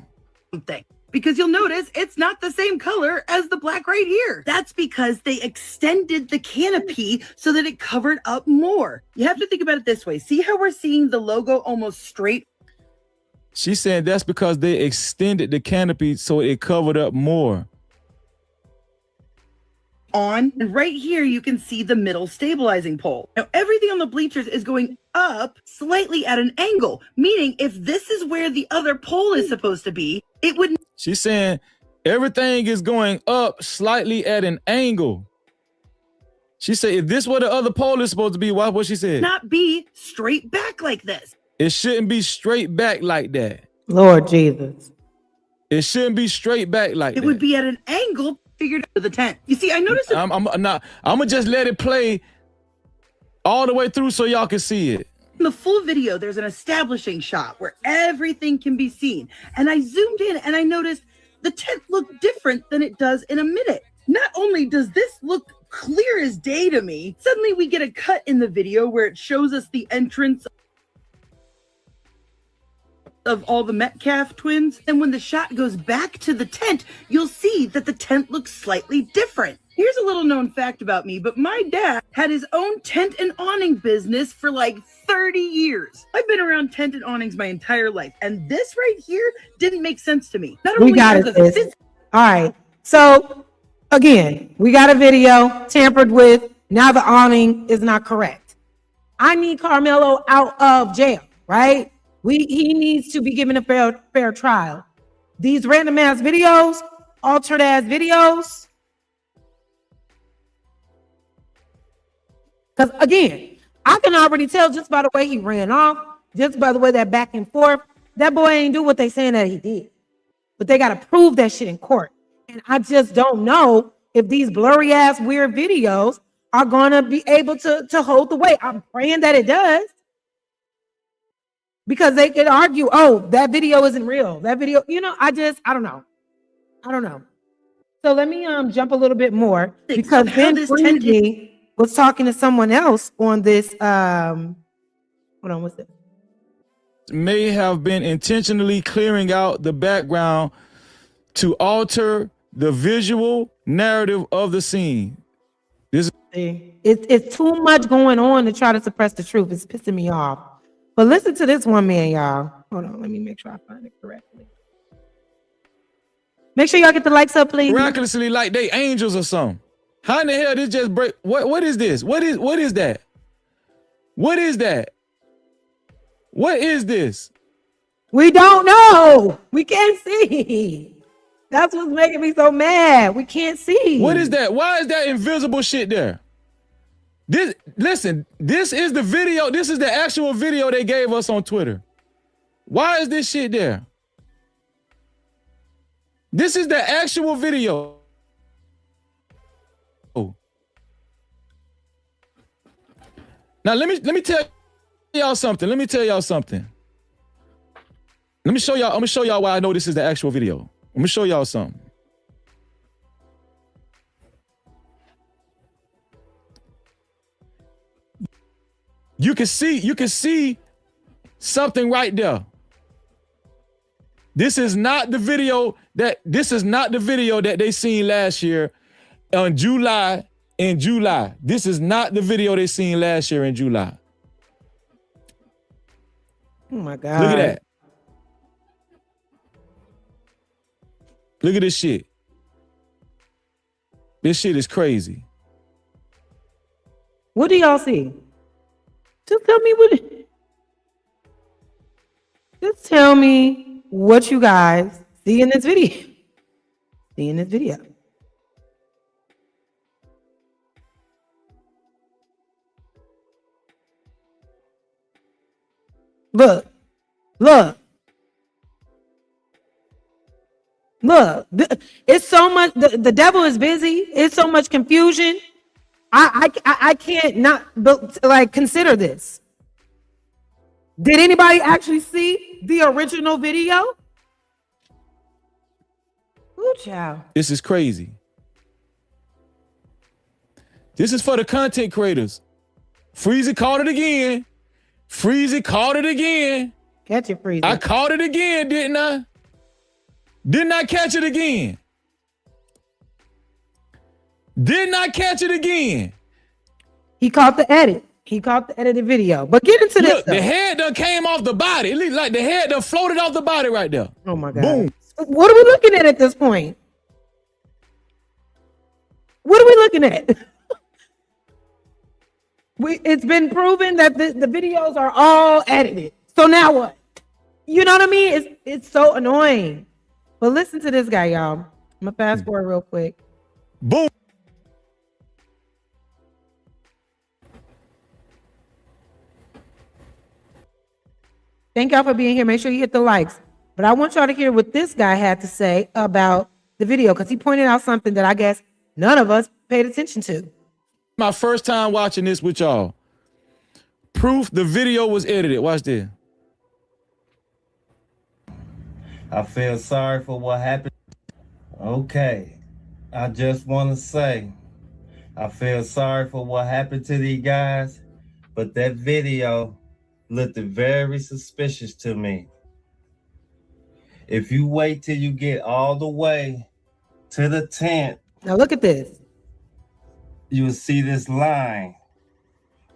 Because you'll notice it's not the same color as the black right here. That's because they extended the canopy so that it covered up more. You have to think about it this way. See how we're seeing the logo almost straight? She said that's because they extended the canopy so it covered up more. On and right here you can see the middle stabilizing pole. Now everything on the bleachers is going up slightly at an angle, meaning if this is where the other pole is supposed to be, it would. She's saying everything is going up slightly at an angle. She said if this where the other pole is supposed to be, why what she said? Not be straight back like this. It shouldn't be straight back like that. Lord Jesus. It shouldn't be straight back like that. It would be at an angle figured out of the tent. You see, I noticed I'm gonna just let it play all the way through so y'all can see it. In the full video, there's an establishing shot where everything can be seen. And I zoomed in and I noticed the tent looked different than it does in a minute. Not only does this look clear as day to me, suddenly we get a cut in the video where it shows us the entrance of all the Metcalf twins. And when the shot goes back to the tent, you'll see that the tent looks slightly different. Here's a little known fact about me, but my dad had his own tent and awning business for like 30 years. I've been around tent and awnings my entire life, and this right here didn't make sense to me. Not We only got are it, the sis. All right. So again, we got a video tampered with. Now the awning is not correct. I need Karmelo out of jail, right? He needs to be given a fair trial. These random ass videos, altered ass videos. Because again, I can already tell just by the way he ran off, just by the way that back and forth, that boy ain't do what they saying that he did. But they got to prove that shit in court. And I just don't know if these blurry ass weird videos are going to be able to hold the weight. I'm praying that it does. Because they could argue, oh, that video isn't real. That video, I don't know. So let me jump a little bit more because Ben Freezy was talking to someone else on this. Hold on, what's it? May have been intentionally clearing out the background to alter the visual narrative of the scene. It's too much going on to try to suppress the truth. It's pissing me off. But listen to this one man, y'all. Hold on, let me make sure I find it correctly. Make sure y'all get the likes up, please. Miraculously like they angels or something. How in the hell this just break? What is this? What is that? What is that? What is this? We don't know. We can't see. That's what's making me so mad. We can't see. What is that? Why is that invisible shit there? This is the video. This is the actual video they gave us on Twitter. Why is this shit there? This is the actual video. Oh. Now let me tell y'all something. Let me show y'all. I'm gonna show y'all why I know this is the actual video. I'm gonna show y'all something. You can see something right there. This is not the video that they seen last year in July. This is not the video they seen last year in July. Oh my God. Look at that. Look at this shit. This shit is crazy. What do y'all see? Just tell me what you guys see in this video. Look. It's so much. The devil is busy. It's so much confusion. I can't not consider this. Did anybody actually see the original video? Ooh, child. This is crazy. This is for the content creators. Freezy caught it again. Catch it, Freezy. I caught it again, didn't I? Didn't I catch it again? He caught the edit. He caught the edited video. But get into this. Look, the head done came off the body. It looked like the head done floated off the body right there. Oh my God. Boom. What are we looking at this point? What are we looking at? It's been proven that the videos are all edited. So now what? You know what I mean? It's so annoying. But listen to this guy, y'all. I'm gonna fast forward real quick. Boom. Thank y'all for being here. Make sure you hit the likes. But I want y'all to hear what this guy had to say about the video, because he pointed out something that I guess none of us paid attention to. My first time watching this with y'all. proof the video was edited. Watch this. I feel sorry for what happened. Okay, I just want to say, I feel sorry for what happened to these guys, but that video looked very suspicious to me. If you wait till you get all the way to the tent, Now look at this. you'll see this line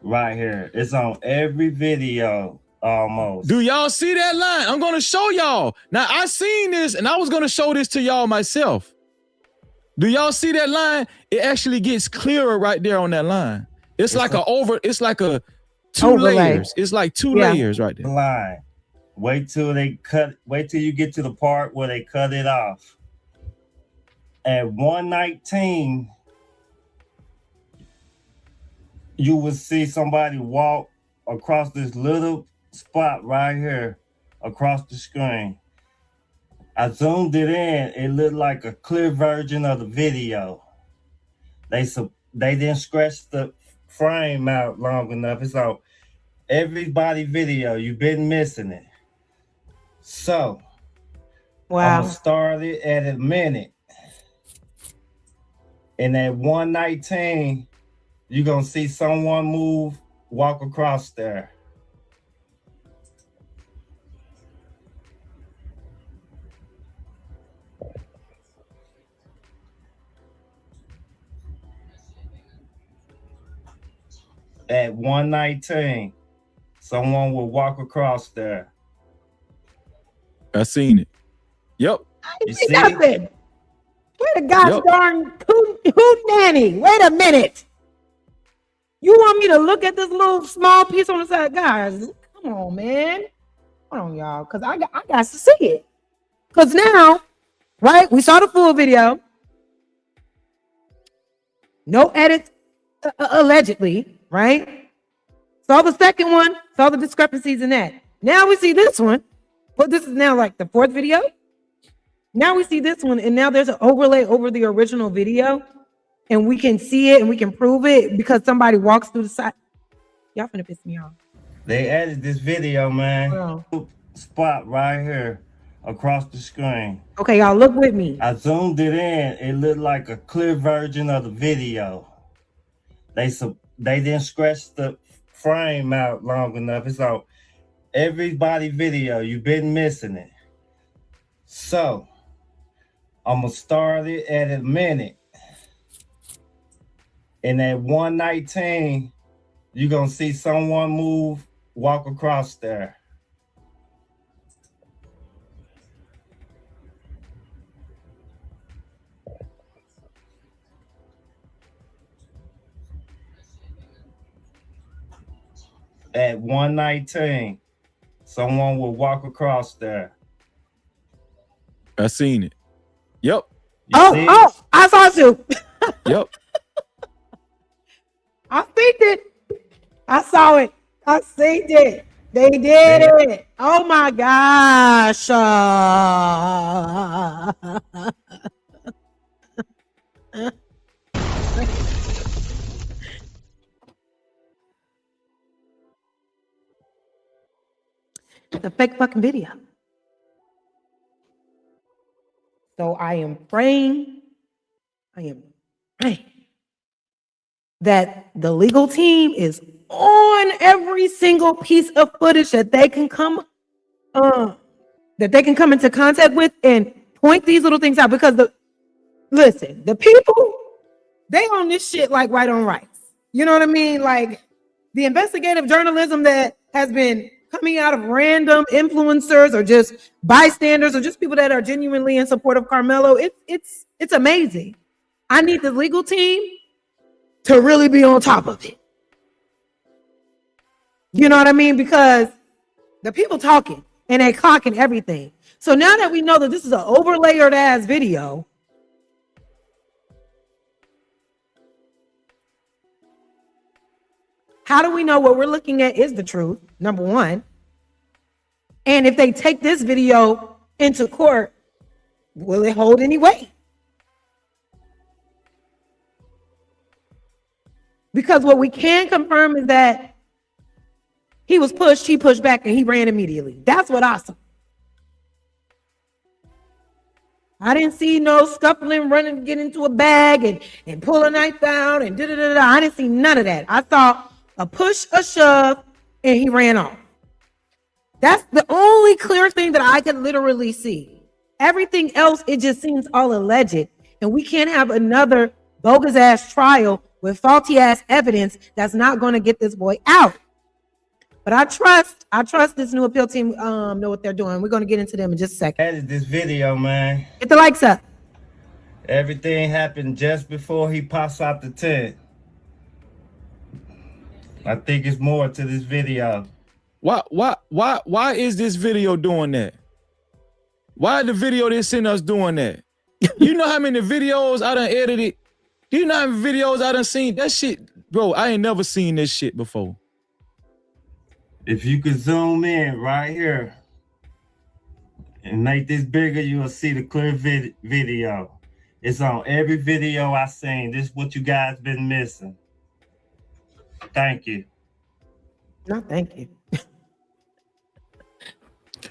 right here. It's on every video almost. Do y'all see that line? I'm gonna show y'all. Now I seen this and I was gonna show this to y'all myself. Do y'all see that line? It actually gets clearer right there on that line. It's like a two Overlay. layers. It's like two layers right there. Line. Wait till you get to the part where they cut it off. At 119, you will see somebody walk across this little spot right here across the screen. I zoomed it in. It looked like a clear version of the video. They didn't scratch the frame out long enough. It's on everybody video. You've been missing it. So, Wow. I'm gonna start it at a minute. And at 119, you're gonna see someone walk across there. At 119, someone will walk across there. I seen it. Yep. You See see? nothing. Wait a gosh Yep. darn who nanny. Wait a minute. You want me to look at this little small piece on the side? Guys, come on, man. Hold on, y'all, because I got to see it. Because now, right, we saw the full video. No edits, allegedly, right? Saw the second one, saw the discrepancies in that. Now we see this one. Well, this is now like the fourth video. Now we see this one, and now there's an overlay over the original video, and we can see it and we can prove it because somebody walks through the side. Y'all finna piss me off. They added this video, man. Wow. Spot right here across the screen. Okay, y'all look with me. I zoomed it in. It looked like a clear version of the video. They didn't scratch the frame out long enough. It's on everybody video. You've been missing it. So, I'm gonna start it at a minute. And at 119, you're gonna see someone walk across there. At 119, someone will walk across there. I seen it. Yep. You see? I saw it too. Yep. I seen it. I saw it. I seen it. They did it. Oh my gosh. It's a fake fucking video. So I am praying that the legal team is on every single piece of footage that they can come into contact with and point these little things out, because the people, they own this shit like right on rights. You know what I mean? Like the investigative journalism that has been coming out of random influencers or just bystanders or just people that are genuinely in support of Karmelo, it's amazing. I need the legal team to really be on top of it. You know what I mean? Because the people talking and they clocking everything. So now that we know that this is an overlayered ass video, how do we know what we're looking at is the truth? Number one. And if they take this video into court, will it hold any weight? Because what we can confirm is that He was pushed, he pushed back, and he ran immediately. That's what I saw. I didn't see no scuffling, running, get into a bag and pull a knife out and da-da-da-da. I didn't see none of that. I saw a push, a shove, and he ran off. That's the only clear thing that I can literally see. Everything else, it just seems all alleged. And we can't have another bogus ass trial with faulty ass evidence that's not going to get this boy out. But I trust this new appeal team know what they're doing. We're going to get into them in just a second. That is this video, man. Get the likes up. Everything happened just before he pops out the tent. I think it's more to this video. Why is this video doing that? Why the video they sent us doing that? You know how many videos I done edited? Do you know how many videos I done seen? That shit, bro, I ain't never seen this shit before. If you could zoom in right here and make this bigger, you'll see the clear video. It's on every video I seen. This is what you guys been missing. Thank you. No, thank you.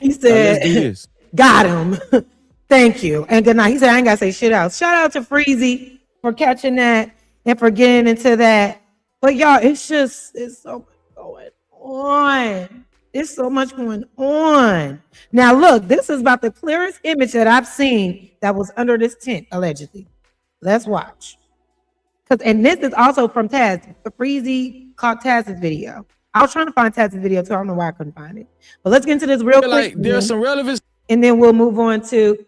He said, got him. Thank you. And good night. He said, I ain't got to say shit else. Shout out to Freezy for catching that and for getting into that. But y'all, it's so much going on. It's so much going on. Now, look, this is about the clearest image that I've seen that was under this tent, allegedly. Let's watch. And this is also from Taz. Freezy caught Taz's video. I was trying to find Taz's video too. I don't know why I couldn't find it. But let's get into this real quick. Like, there's some relevance. And then we'll move on to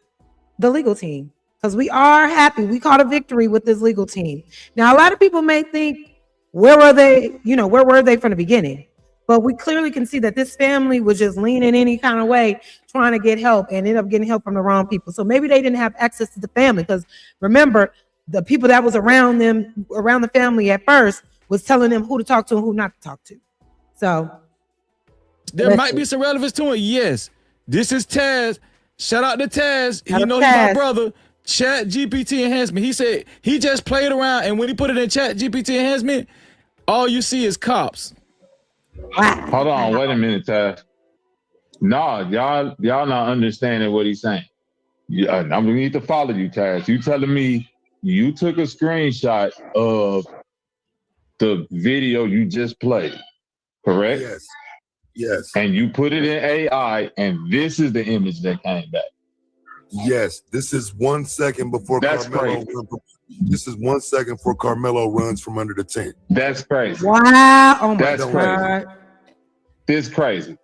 the legal team. Because we are happy. We caught a victory with this legal team. Now, a lot of people may think, where were they? You know, where were they from the beginning? But we clearly can see that this family was just leaning any kind of way, trying to get help and ended up getting help from the wrong people. So maybe they didn't have access to the family. Because remember, the people that was around them, around the family at first, was telling them who to talk to and who not to talk to. So there might be some relevance to it. Yes. This is Taz. Shout out to Taz. You know, he's my brother. Chat GPT enhancement. He said he just played around, and when he put it in Chat GPT enhancement, all you see is cops. Wow. Hold on, wait a minute, Taz. No, y'all not understanding what he's saying. I'm gonna need to follow you, Taz. You telling me you took a screenshot of the video you just played, correct? Yes. Yes. And you put it in AI, and this is the image that came back. Yes. This is 1 second before That's Karmelo. This is 1 second before Karmelo runs from under the tent. That's crazy. Wow. Oh my That's God. crazy. This is crazy.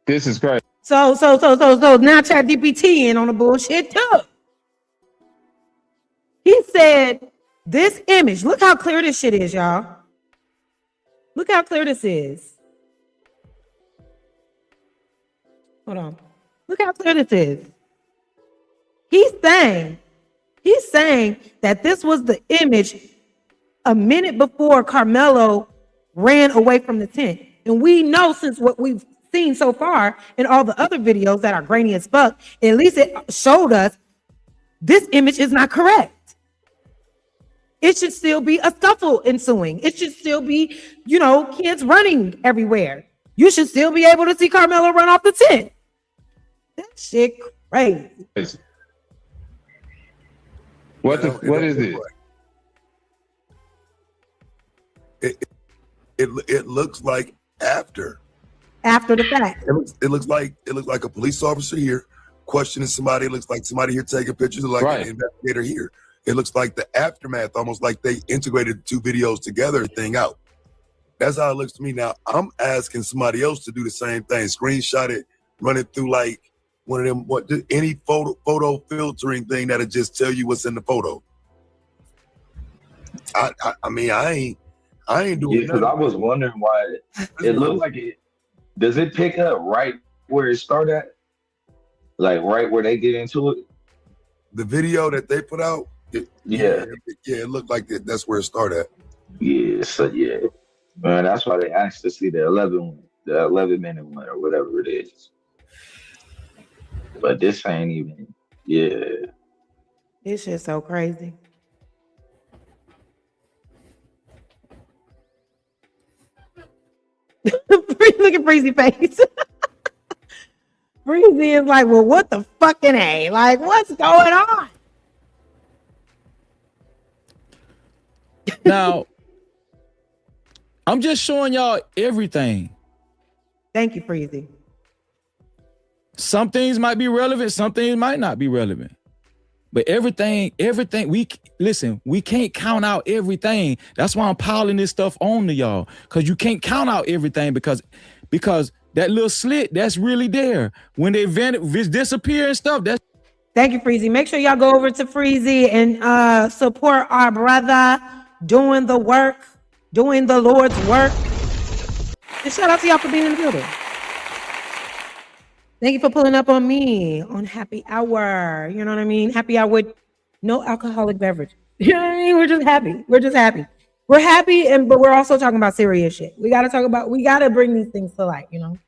This is crazy. So now Chat GPT in on the bullshit too. He said this image, look how clear this shit is, y'all. Look how clear this is. Hold on. Look how clear this is. He's saying that this was the image a minute before Karmelo ran away from the tent. And we know, since what we've seen so far in all the other videos that are grainy as fuck, at least it showed us this image is not correct. It should still be a scuffle ensuing. It should still be, kids running everywhere. You should still be able to see Karmelo run off the tent. That shit crazy. What is this? It looks like after the fact. It looks like a police officer here questioning somebody. It looks like somebody here taking pictures, like an investigator here. It looks like the aftermath, almost like they integrated the two videos together, thing out. That's how it looks to me. Now I'm asking somebody else to do the same thing, screenshot it, run it through like one of them, any photo filtering thing that'll just tell you what's in the photo. I mean, I ain't doing because I was wondering why it looked like it. Does it pick up right where it started at? Like right where they get into it? The video that they put out, it looked like that's where it started at. Yeah, so yeah. Man, that's why they asked to see the 11-minute one or whatever it is. But this ain't even, This shit's so crazy. Look at Breezy face. Breezy is like, well, what the fucking A? Like, what's going on? Now, I'm just showing y'all everything. Thank you, Breezy. Some things might be relevant, some things might not be relevant. But everything, we can't count out everything. That's why I'm piling this stuff on to y'all. Because you can't count out everything because that little slit, that's really there. When they disappear and stuff, that's. Thank you, Freezy. Make sure y'all go over to Freezy and support our brother doing the work, doing the Lord's work. And shout out to y'all for being in the building. Thank you for pulling up on me on happy hour. You know what I mean? Happy hour with no alcoholic beverage. You know what I mean? We're just happy. We're happy, but we're also talking about serious shit. We got to bring these things to light, you know?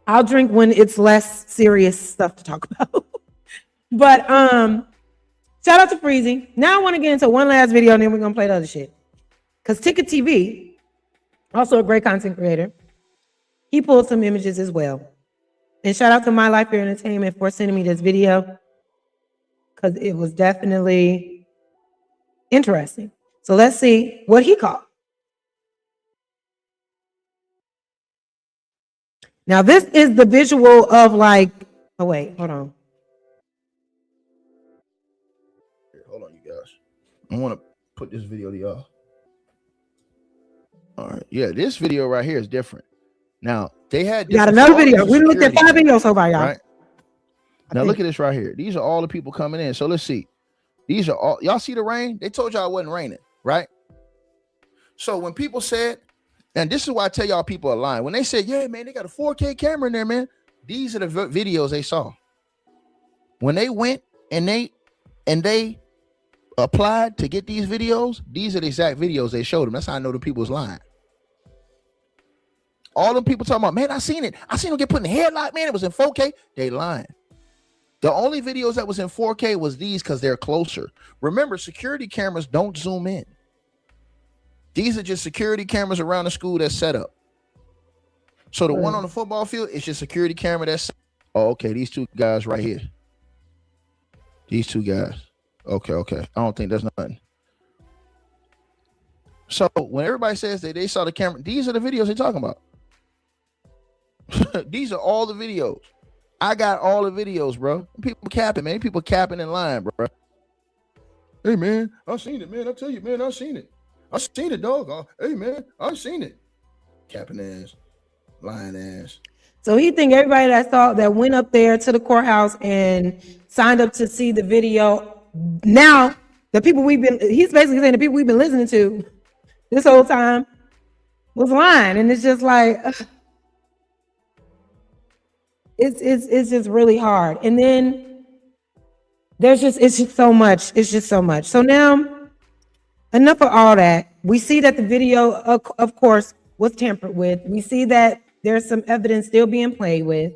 I'll drink when it's less serious stuff to talk about. But shout out to Freezy. Now I want to get into one last video and then we're going to play the other shit. Because Ticket TV, also a great content creator, he pulled some images as well. And shout out to My Life Here Entertainment for sending me this video because it was definitely interesting. So let's see what he caught. Now this is the visual of like, oh wait, hold on. Hold on, you guys. I want to put this video to y'all. All right. Yeah, this video right here is different. Now, they had got another video. We looked at 5 videos so far, y'all. Right? Now, look at this right here. These are all the people coming in. So let's see. These are all, y'all see the rain? They told y'all it wasn't raining, right? So when people said, and this is why I tell y'all people are lying. When they said, yeah, man, they got a 4K camera in there, man. These are the videos they saw. When they went and they applied to get these videos, these are the exact videos they showed them. That's how I know the people was lying. All them people talking about, man, I seen it. I seen them get put in the headlock, man. It was in 4K. They lying. The only videos that was in 4K was these because they're closer. Remember, security cameras don't zoom in. These are just security cameras around the school that's set up. So the one on the football field is just security camera that's. Oh, okay. These two guys right here. These two guys. Okay. I don't think there's nothing. So when everybody says that they saw the camera, these are the videos they're talking about. These are all the videos. I got all the videos, bro. People capping, man. People capping and lying, bro. Hey, man, I seen it, man. I tell you, man, I seen it. I seen it, dog. Hey, man, I seen it. Capping ass, lying ass. So he think everybody that went up there to the courthouse and signed up to see the video. Now, he's basically saying the people we've been listening to this whole time was lying. And it's just like, it's just really hard. And then it's just so much. It's just so much. So now, enough of all that. We see that the video, of course, was tampered with. We see that there's some evidence still being played with,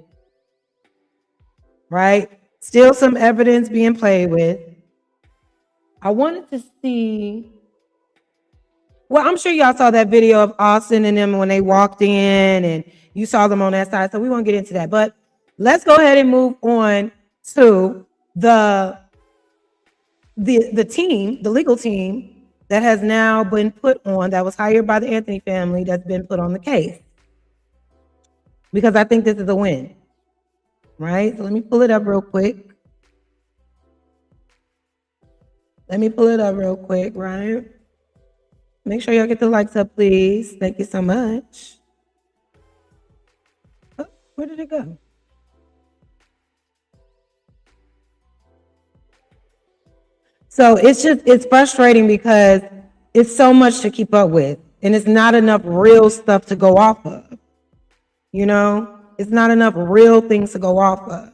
right? Still some evidence being played with. I wanted to see, well, I'm sure y'all saw that video of Austin and them when they walked in and you saw them on that side. So we won't get into that, but let's go ahead and move on to the team, the legal team that has now been put on, that was hired by the Anthony family, that's been put on the case. Because I think this is a win, right? So let me pull it up real quick. Right? Make sure y'all get the likes up, please. Thank you so much. Oh, where did it go? So it's frustrating because it's so much to keep up with and it's not enough real stuff to go off of. You know, it's not enough real things to go off of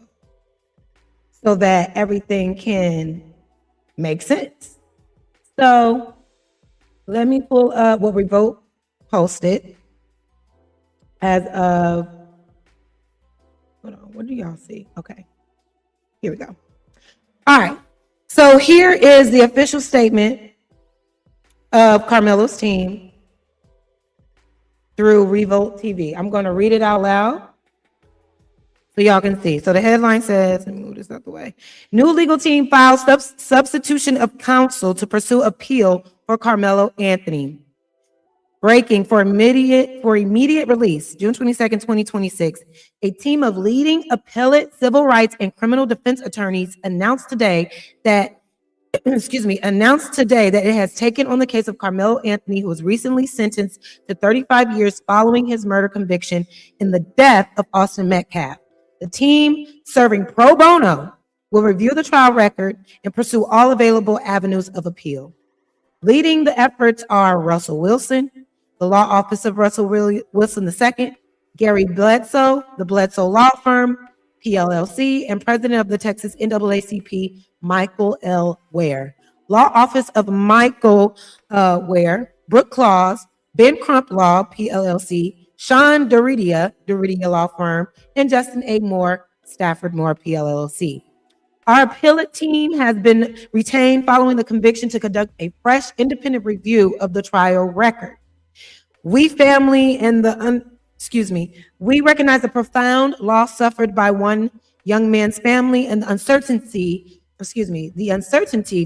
so that everything can make sense. So let me pull up what Revolt posted as of, hold on, what do y'all see? Okay, here we go. All right. So here is the official statement of Karmelo's team. through Revolt TV. I'm going to read it out loud so y'all can see. So the headline says, let me move this out the way. New legal team files substitution of counsel to pursue appeal for Karmelo Anthony. Breaking for immediate release, June 22nd, 2026. A team of leading appellate civil rights and criminal defense attorneys announced today that it has taken on the case of Karmelo Anthony, who was recently sentenced to 35 years following his murder conviction in the death of Austin Metcalf. The team, serving pro bono, will review the trial record and pursue all available avenues of appeal. Leading the efforts are Russell Wilson, the law office of Russell Wilson II, Gary Bledsoe, the Bledsoe Law Firm, PLLC, and president of the Texas NAACP, Michael L. Ware. Law office of Michael Ware, Brooke Claus, Ben Crump Law, PLLC, Sean Duridia Law Firm, and Justin A. Moore, Stafford Moore, PLLC. Our appellate team has been retained following the conviction to conduct a fresh independent review of the trial record. We recognize the profound loss suffered by one young man's family and the uncertainty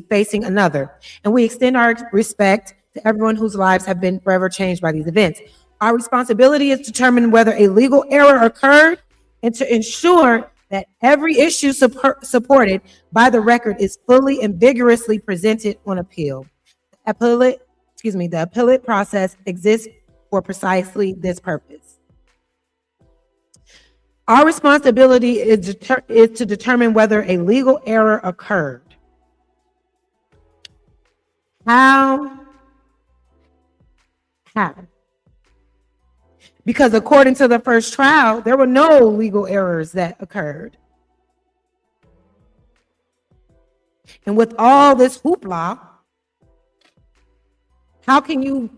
facing another. And we extend our respect to everyone whose lives have been forever changed by these events. Our responsibility is to determine whether a legal error occurred and to ensure that every issue supported by the record is fully and vigorously presented on appeal. The appellate process exists for precisely this purpose. Our responsibility is to determine whether a legal error occurred. How? Because according to the first trial, there were no legal errors that occurred. And with all this hoopla, how can you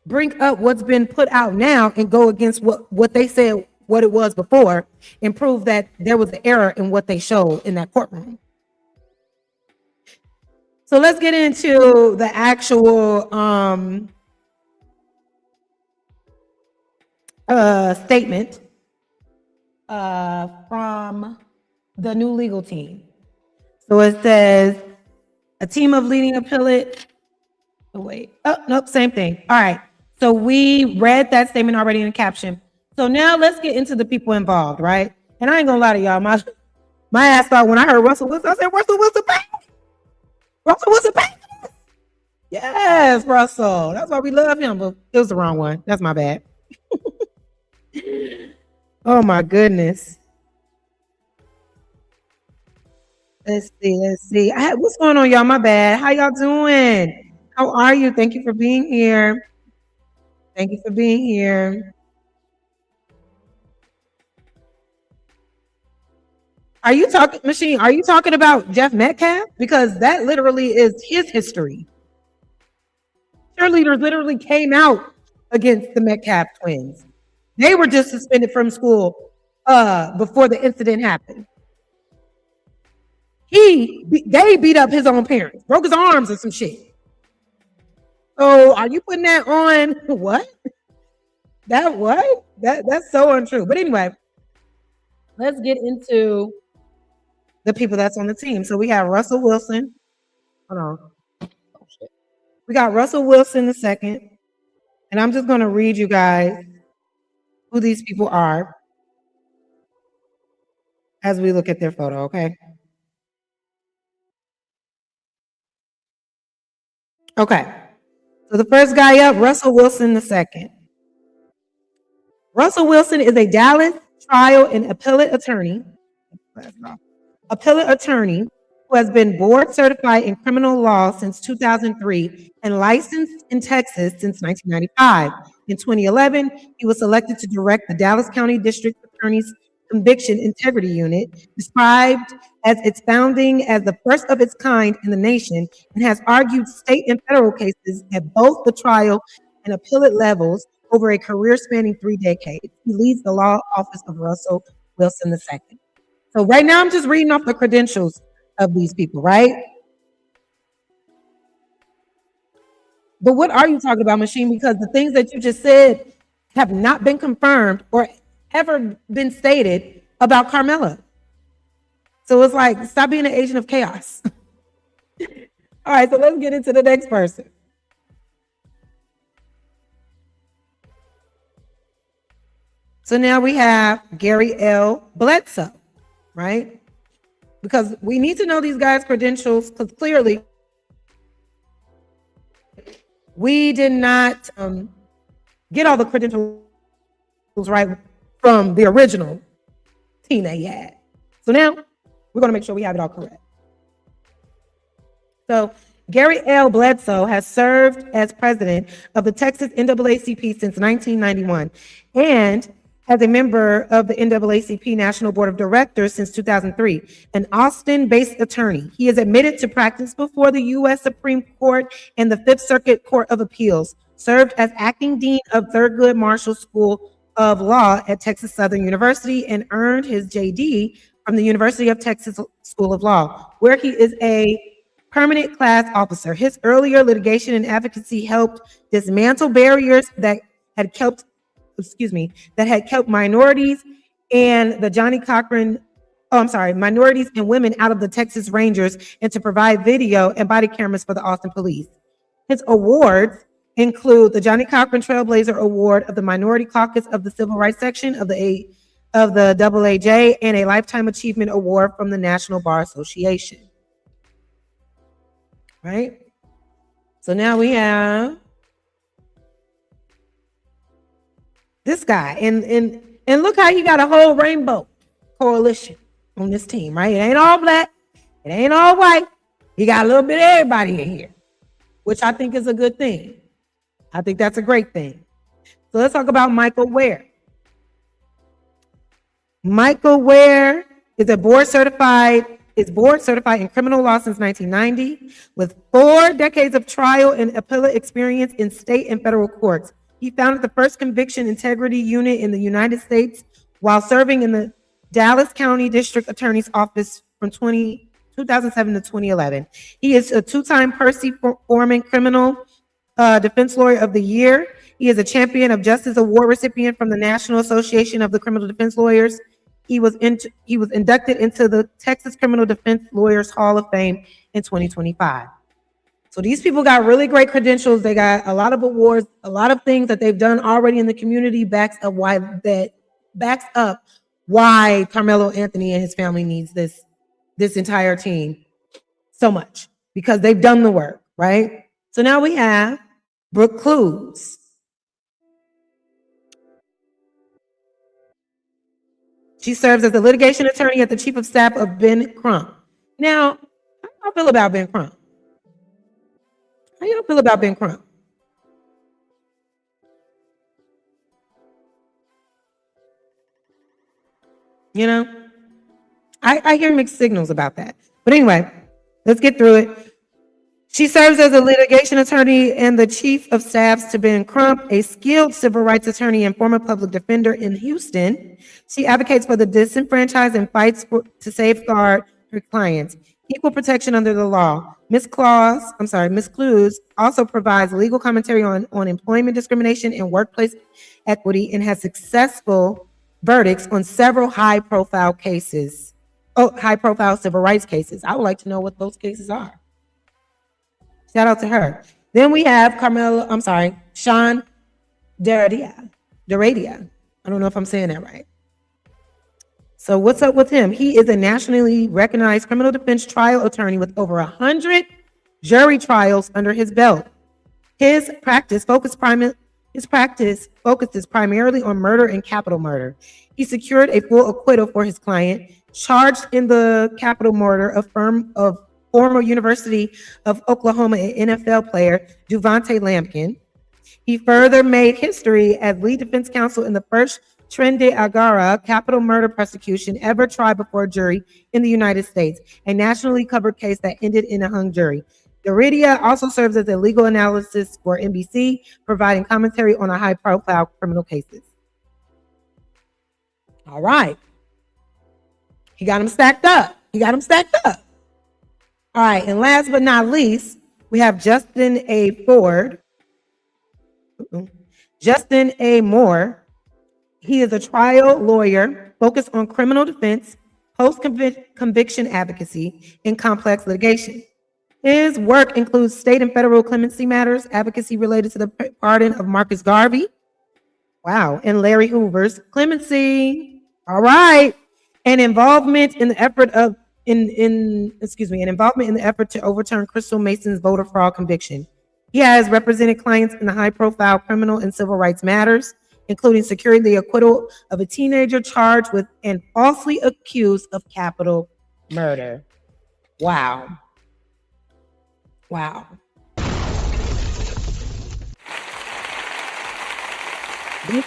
bring up what's been put out now and go against what they said, what it was before, and prove that there was an error in what they showed in that courtroom? So let's get into the actual statement from the new legal team. So it says, a team of leading appellate. Oh, wait. Oh, nope, same thing. All right. So we read that statement already in the caption. So now let's get into the people involved, right? And I ain't gonna lie to y'all. My ass thought when I heard Russell Wilson, I said, Russell Wilson back? Russell Wilson back? Yes, Russell. That's why we love him, but it was the wrong one. That's my bad. Oh my goodness. Let's see. What's going on, y'all? My bad. How y'all doing? How are you? Thank you for being here. Thank you for being here. Are you talking, Machine? Are you talking about Jeff Metcalf? Because that literally is his history. Cheerleaders literally came out against the Metcalf twins. They were just suspended from school before the incident happened. They beat up his own parents, broke his arms or some shit. So are you putting that on what? That's so untrue. But anyway, let's get into the people that's on the team. So we have Russell Wilson. Hold on. Oh, shit. We got Russell Wilson II. And I'm just going to read you guys who these people are as we look at their photo, okay? Okay. So the first guy up, Russell Wilson II. Russell Wilson is a Dallas trial and appellate attorney who has been board certified in criminal law since 2003 and licensed in Texas since 1995. In 2011, he was selected to direct the Dallas County District Attorney's Conviction Integrity Unit, described as its founding as the first of its kind in the nation, and has argued state and federal cases at both the trial and appellate levels over a career spanning 3 decades. He leads the law office of Russell Wilson II. So right now, I'm just reading off the credentials of these people, right? But what are you talking about, Machine? Because the things that you just said, have not been confirmed or ever been stated about Karmelo. So it's like, stop being an agent of chaos. All right, so let's get into the next person. So now we have Gary L. Bledsoe, right? Because we need to know these guys' credentials, because clearly we did not get all the credentials right from the original team that he had. So now we're going to make sure we have it all correct. So Gary L. Bledsoe has served as president of the Texas NAACP since 1991 and as a member of the NAACP National Board of Directors since 2003, an Austin-based attorney. He is admitted to practice before the U.S. Supreme Court and the Fifth Circuit Court of Appeals, served as acting dean of Thurgood Marshall School of Law at Texas Southern University, and earned his JD from the University of Texas School of Law, where he is a permanent class officer. His earlier litigation and advocacy helped dismantle barriers that had kept minorities and the minorities and women out of the Texas Rangers, and to provide video and body cameras for the Austin police. His awards include the Johnny Cochran Trailblazer Award of the Minority Caucus of the Civil Rights Section of the AAJ, and a Lifetime Achievement Award from the National Bar Association. Right? So now we have this guy, and look how you got a whole rainbow coalition on this team, right? It ain't all black, it ain't all white. You got a little bit of everybody in here, which I think is a good thing. I think that's a great thing. So let's talk about Michael Ware. Michael Ware is board certified in criminal law since 1990, with 4 decades of trial and appellate experience in state and federal courts. He founded the first conviction integrity unit in the United States while serving in the Dallas County District Attorney's Office from 2007 to 2011. He is a 2-time Percy Foreman Criminal Defense Lawyer of the Year. He is a Champion of Justice Award recipient from the National Association of the Criminal Defense Lawyers. He was inducted into the Texas Criminal Defense Lawyers Hall of Fame in 2025. So these people got really great credentials. They got a lot of awards, a lot of things that they've done already in the community backs up why Karmelo Anthony and his family needs this entire team so much, because they've done the work, right? So now we have Brooke Clues. She serves as the litigation attorney at the chief of staff of Ben Crump. Now, how do y'all feel about Ben Crump? How y'all feel about Ben Crump? You know, I hear mixed signals about that. But anyway, let's get through it. She serves as a litigation attorney and the chief of staff to Ben Crump, a skilled civil rights attorney and former public defender in Houston. She advocates for the disenfranchised and fights to safeguard her clients. Equal protection under the law. Ms. Clues also provides legal commentary on employment discrimination and workplace equity, and has successful verdicts on several high-profile civil rights cases. I would like to know what those cases are. Shout out to her. Then we have Sean Daradia. I don't know if I'm saying that right. So what's up with him? He is a nationally recognized criminal defense trial attorney with over 100 jury trials under his belt. His practice focuses primarily on murder and capital murder. He secured a full acquittal for his client, charged in the capital murder of former University of Oklahoma and NFL player Devontae Lampkin. He further made history as lead defense counsel in the first Tren de Agara capital murder prosecution ever tried before a jury in the United States, a nationally covered case that ended in a hung jury. Daridia also serves as a legal analyst for NBC, providing commentary on high-profile criminal cases. All right. He got them stacked up. All right, and last but not least, we have Justin A. Ford. Justin A. Moore. He is a trial lawyer focused on criminal defense, post-conviction advocacy, and complex litigation. His work includes state and federal clemency matters, advocacy related to the pardon of Marcus Garvey, wow, and Larry Hoover's clemency, all right, and involvement in the effort of involvement in the effort to overturn Crystal Mason's voter fraud conviction. He has represented clients in the high-profile criminal and civil rights matters, including securing the acquittal of a teenager charged with and falsely accused of capital murder. Wow. Wow. This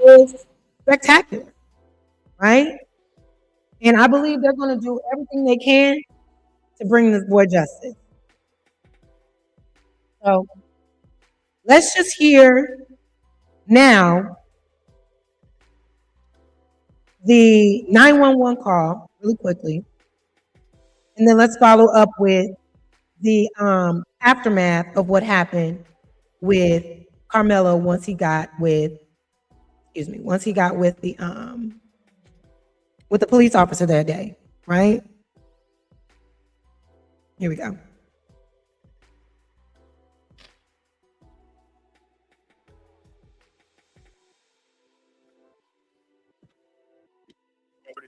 is spectacular, right? And I believe they're going to do everything they can to bring this boy justice. So let's just hear now the 911 call really quickly, and then let's follow up with the aftermath of what happened with Karmelo once he got with the police officer that day, right? Here we go.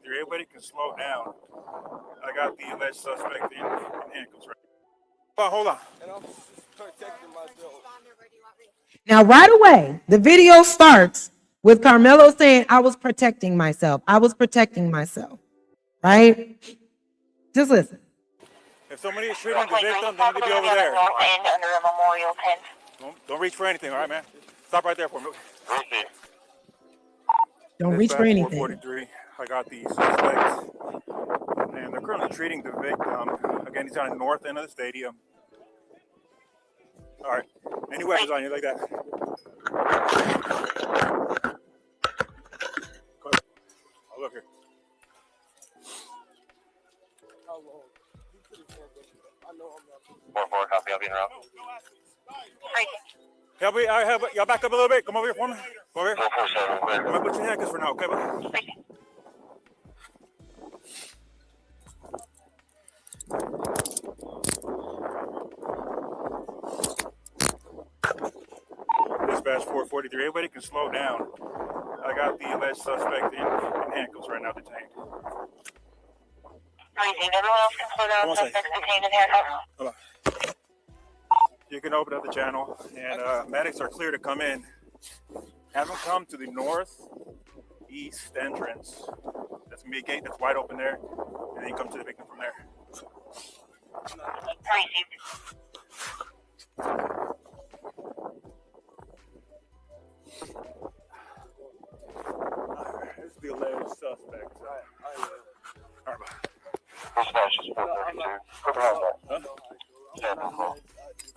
Everybody can slow down. I got the alleged suspect in handcuffs right. Hold on. And I'm protecting myself. Now, right away, the video starts with Karmelo saying, I was protecting myself. I was protecting myself. Right? Just listen. If somebody is treating the victim, they need to be over there. Don't reach for anything, all right, man? Stop right there for me. Don't reach for anything. 443. I got the suspect, and they're currently treating the victim. Again, he's on the north end of the stadium. All right. Any weapons on you like that? I'll look here. Copy, I'll be around. Help me, y'all back up a little bit. Come over here for me. Come over here. I'm gonna put your handcuffs for now, okay? Dispatch 443. Everybody can slow down. I got the alleged suspect in handcuffs right now, detained. Everyone else can slow down. Suspect detained in handcuffs. Hold on. You can open up the channel, and medics are clear to come in. Have them come to the northeast entrance. That's gonna be a gate that's wide open there, and then you come to the victim from there. This is the alleged suspect. All right,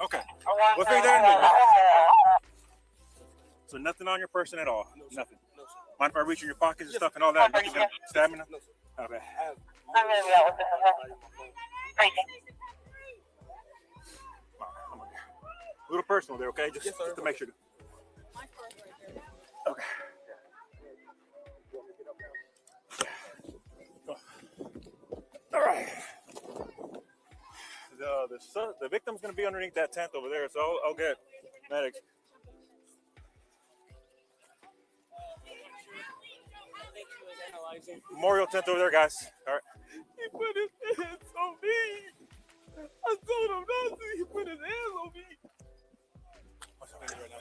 okay. We'll figure that out. So nothing on your person at all? Nothing? Mind if I reach in your pockets and stuff and all that? You can stab me? Not bad. A little personal there, okay? Just to make sure. Okay. All right. The victim's going to be underneath that tent over there, so I'll get medics. Memorial tent over there, guys. All right. He put his hands on me. I told him not to. He put his hands on me. What's happening right now?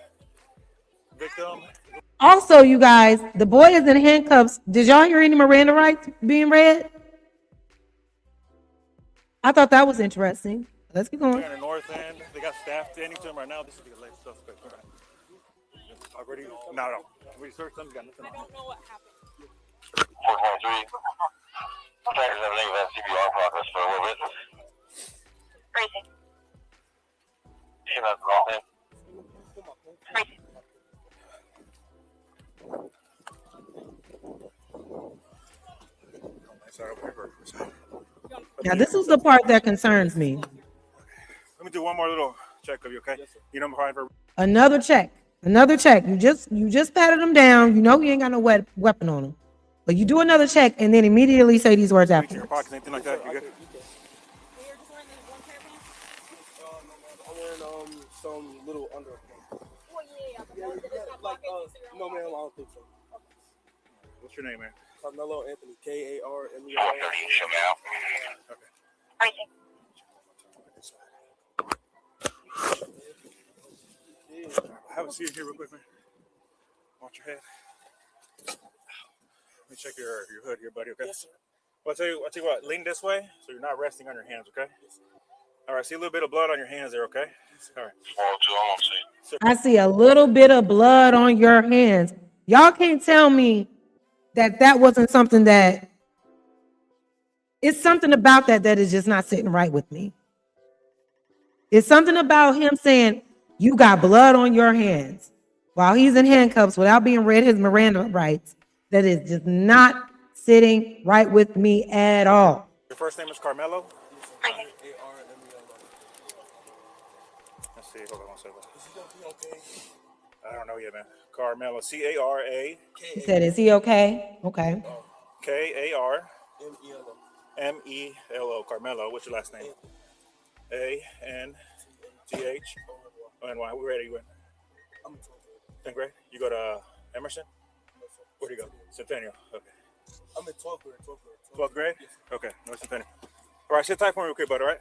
Victim. Also, you guys, the boy is in handcuffs. Did y'all hear any Miranda rights being read? I thought that was interesting. Let's keep going. On the north end, they got staff standing to him right now. This is the alleged suspect. All right. Already? No. We searched them. Got nothing on. I don't know what happened. 423. Trackers have leave CPR progress for a witness. Crazy. That's the wrong thing. Crazy. Now, this is the part that concerns me. Let me do one more little check of you, okay? Yes, you know, I'm for Another check. Another check. You just patted him down. You know he ain't got no weapon on him. But you do another check and then immediately say these words after. Your pockets, anything like that? You good? Some little under. No, man, I don't think so. What's your name, man? Karmelo Anthony, Karmelo. Have a seat here real quick, man. Watch your head. Let me check your hood here, buddy, okay? Yes, sir. Well, I'll tell you what, lean this way so you're not resting on your hands, okay? All right, see a little bit of blood on your hands there, okay? All right. I see a little bit of blood on your hands. Y'all can't tell me that wasn't something that, it's something about that is just not sitting right with me. It's something about him saying, you got blood on your hands while he's in handcuffs without being read his Miranda rights. That is just not sitting right with me at all. Your first name is Karmelo? Let's see, hold on one second. Is he gonna be okay? I don't know yet, man. Karmelo, C-A-R-A. He said, is he okay? Okay. K-A-R-M-E-L-O, Karmelo. What's your last name? A-N-T-H. N-Y. Where are you in? I'm in 10th grade? You go to Emerson? Where do you go? Centennial. Okay. I'm in 12th grade. 12th grade? Okay. No, Centennial. All right, sit tight for me real quick, bud, all right?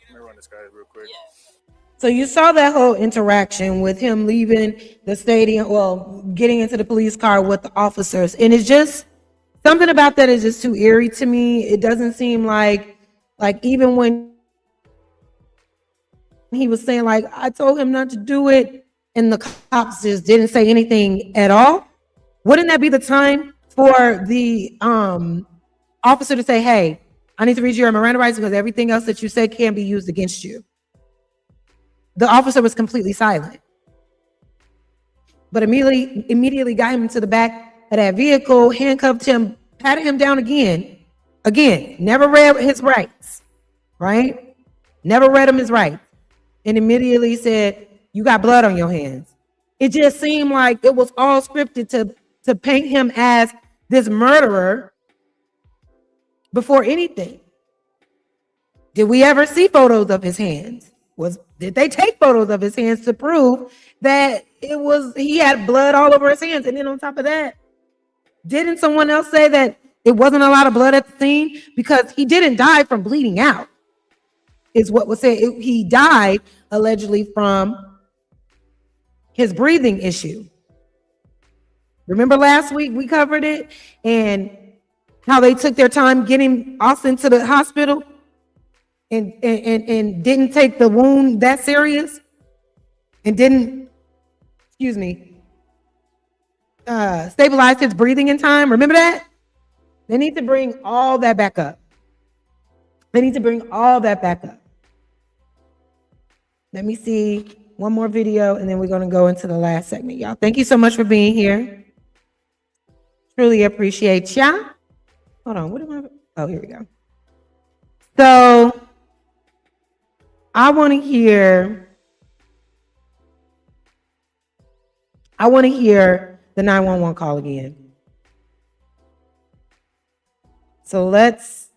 Let me run this guy real quick. So you saw that whole interaction with him leaving the stadium, well, getting into the police car with the officers. And it's just, something about that is just too eerie to me. It doesn't seem like even when he was saying like, I told him not to do it, and the cops just didn't say anything at all. Wouldn't that be the time for the officer to say, hey, I need to read your Miranda rights because everything else that you said can be used against you? The officer was completely silent, but immediately got him into the back of that vehicle, handcuffed him, patted him down again, never read his rights, right? Never read him his rights, and immediately said, you got blood on your hands. It just seemed like it was all scripted to paint him as this murderer before anything. Did we ever see photos of his hands? Did they take photos of his hands to prove that he had blood all over his hands? And then on top of that, didn't someone else say that it wasn't a lot of blood at the scene? Because he didn't die from bleeding out, is what was said. He died allegedly from his breathing issue. Remember last week we covered it and how they took their time getting Austin to the hospital and didn't take the wound that serious and didn't, stabilize his breathing in time. Remember that? They need to bring all that back up. Let me see one more video and then we're going to go into the last segment, y'all. Thank you so much for being here. Truly appreciate ya. Hold on. Oh, here we go. So I want to hear the 911 call again. So let's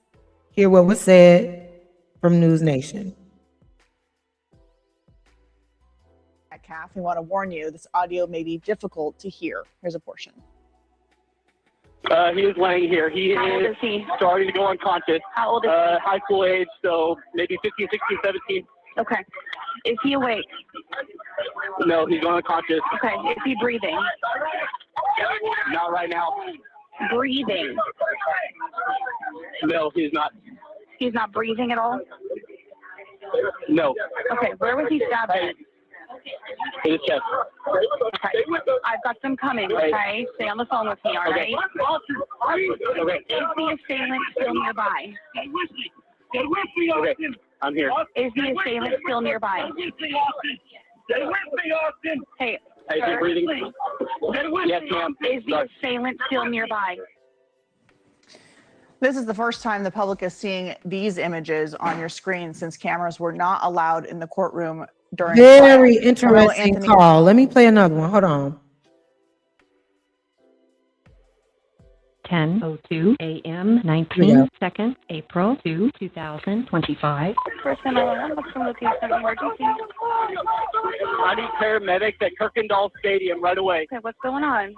hear what was said from News Nation. Calf, we want to warn you, this audio may be difficult to hear. Here's a portion. He is laying here. He is starting to go unconscious. How old is he? High school age, so maybe 15, 16, 17. Okay. Is he awake? No, he's going unconscious. Okay. Is he breathing? Not right now. Breathing? No, he's not. He's not breathing at all? No. Okay. Where was he stabbed at? In his chest. Okay. I've got them coming, okay? Stay on the phone with me, all right? Okay. Is the assailant still nearby? Okay. I'm here. Is the assailant still nearby? Hey, is he breathing? Yes, ma'am. Is the assailant still nearby? This is the first time the public is seeing these images on your screen since cameras were not allowed in the courtroom during Very trial. Carmelo interesting Anthony- call. Let me play another one. Hold on. 10:02 a.m. Yeah. 19th, April 2, 2025. First 911, what's the location of the emergency? I need paramedics at Kirkendall Stadium right away. Okay, what's going on?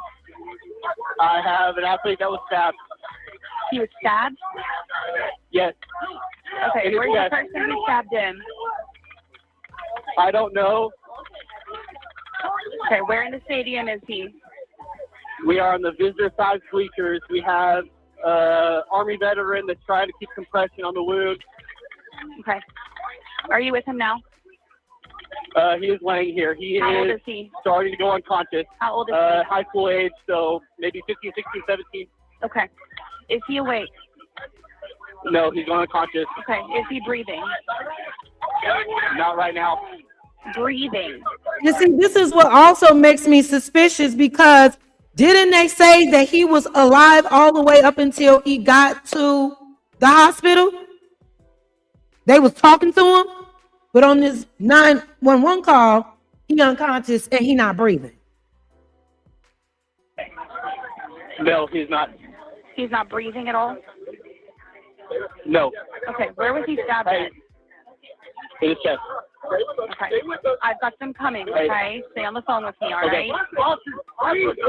I have an athlete that was stabbed. He was stabbed? Yes. Okay, In his where's the chest. person who stabbed him? I don't know. Okay, where in the stadium is he? We are on the visitor side bleachers. We have Army veteran that's trying to keep compression on the wound. Okay. Are you with him now? He is laying here. He How old is is he? starting to go unconscious. How old is he? High school age, so maybe 15, 16, 17. Okay. Is he awake? No, he's going unconscious. Okay. Is he breathing? Not right now. Breathing. You see, this is what also makes me suspicious because didn't they say that he was alive all the way up until he got to the hospital? They was talking to him, but on this 911 call, he unconscious and he not breathing. No, he's not. He's not breathing at all? No. Okay. Where was he stabbed at? In his chest. Okay. I've got them coming, okay? Stay on the phone with me, all Okay. right?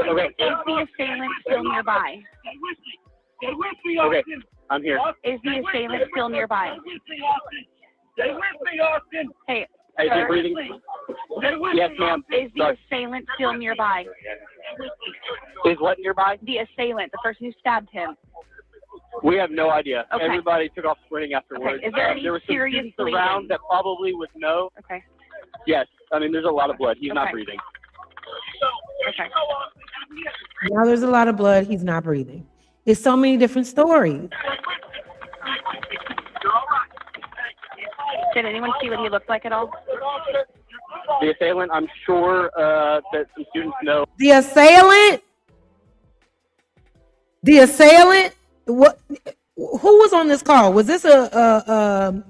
Okay. Is the assailant still nearby? Okay. I'm here. Is the assailant still nearby? Hey, Is he sir? breathing? Yes, ma'am. Is the Sorry. assailant still nearby? Is what nearby? The assailant, the person who stabbed him. We have no idea. Okay. Everybody took off sprinting afterwards. Okay. Is there any there were some serious students around bleeding? that probably would know. Okay. Yes. I mean, there's a lot of blood. He's not Okay. breathing. Okay. Now there's a lot of blood. He's not breathing. It's so many different stories. Did anyone see what he looked like at all? The assailant, I'm sure that some students know. The assailant? The assailant? What? Who was on this call? Was this a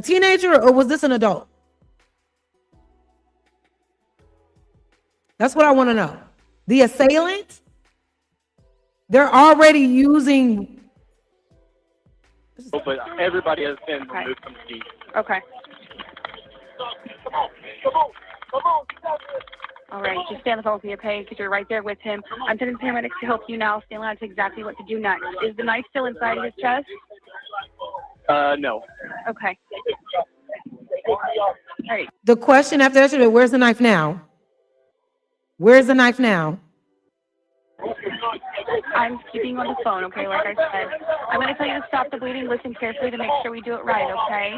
teenager or was this an adult? That's what I want to know. The assailant? They're already using. But everybody has been removed from the scene. Okay. All right, just stay on the phone with me, okay? Because you're right there with him. I'm sending paramedics to help you now. Stay on line to exactly what to do next. Is the knife still inside of his chest? No. Okay. All right. The question after that should be, where's the knife now? Where's the knife now? I'm keeping you on the phone, okay? Like I said, I'm going to tell you to stop the bleeding. Listen carefully to make sure we do it right, okay?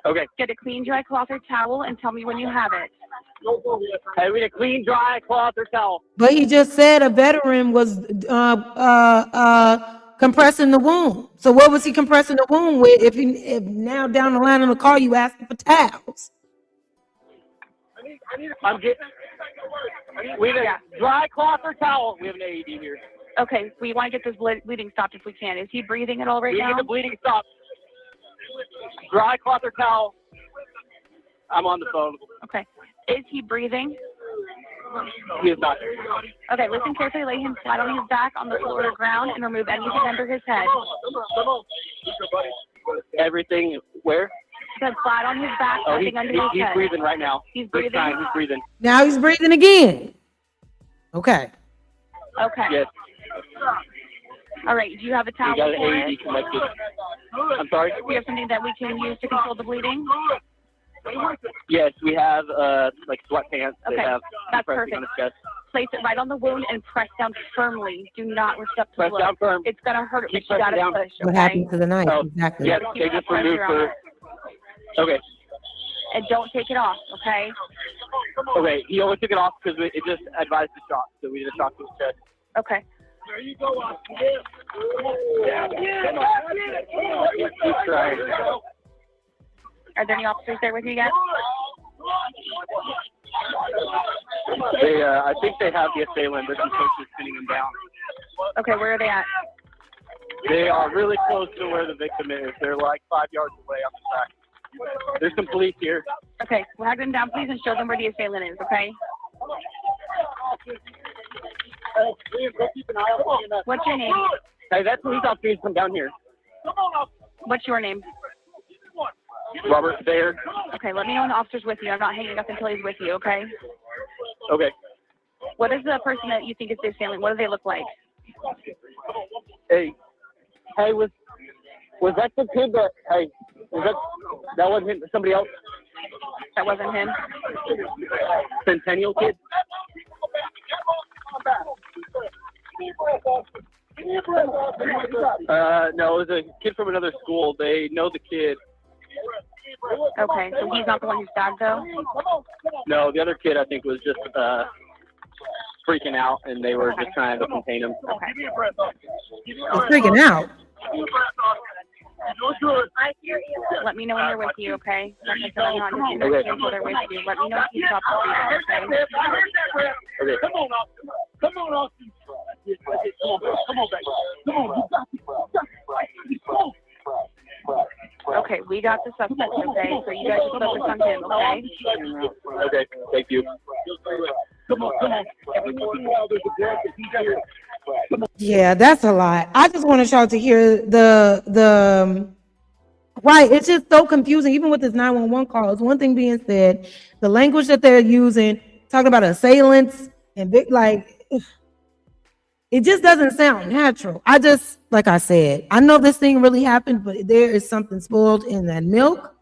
Okay. Get a clean, dry cloth or towel and tell me when you have it. Hey, we need a clean, dry cloth or towel. But he just said a veteran was compressing the wound. So what was he compressing the wound with? If now down the line on the call you asking for towels? I'm getting. We need a dry cloth or towel. We have an AED here. Okay, we want to get this bleeding stopped if we can. Is he breathing at all right We now? need the bleeding stopped. Dry cloth or towel. I'm on the phone. Okay. Is he breathing? He is not. Okay, listen carefully. Lay him flat on his back on the floor or ground and remove anything under his head. Everything where? Said flat on his back, Oh, nothing under his he's head. breathing right now. He's Good breathing? sign, he's breathing. Now he's breathing again. Okay. Okay. Yes. All right. Do you have a towel We got an for AED it? connected. I'm sorry? Do you have something that we can use to control the bleeding? Yes, we have like sweatpants that Okay, have that's compressing perfect. on his chest. Place it right on the wound and press down firmly. Do not rush up to Press blood. down firm. It's gonna hurt it, Keep but you pressing gotta down. push. What Okay? happened to the knife? Oh, Exactly. yeah, Keep they that just removed pressure on for. Okay. And don't take it off. Okay. Okay, he only took it off because it just advised the shock, so we did a shock to his chest. Okay. There you go. He's trying. Are there any officers there with you yet? They, I think they have the assailant. There's some coaches pinning him down. Okay, where are they at? They are really close to where the victim is. They're like 5 yards away on the track. There's some police here. Okay, flag them down, please, and show them where the assailant is, okay? What's your name? Hey, that police officer needs to come down here. What's your name? Robert there. Okay, let me know when the officer's with you. I'm not hanging up until he's with you, okay? Okay. What is the person that you think is the assailant? What do they look like? Hey, was that the kid that? Hey, that wasn't him? Somebody else? That wasn't him? Centennial kid? No, it was a kid from another school. They know the kid. Okay, so he's not the one who stabbed, though? No, the other kid I think was just freaking out, and they were just trying to contain him. Okay. He's freaking out. Let me know when they're with you, okay? Like I said, I'm not going to until they're with you. Let me know if you stop breathing, okay? Okay. Come on, officer. Come on, back. Come on, you got Okay, we got the suspect, okay? So you guys just focus on him, okay? Okay, thank you. Come on. Yeah, that's a lot. I just wanted y'all to hear the right. It's just so confusing, even with this 911 call. It's one thing being said, the language that they're using, talking about assailants and big, like, it just doesn't sound natural. Like I said, I know this thing really happened, but there is something spoiled in that milk.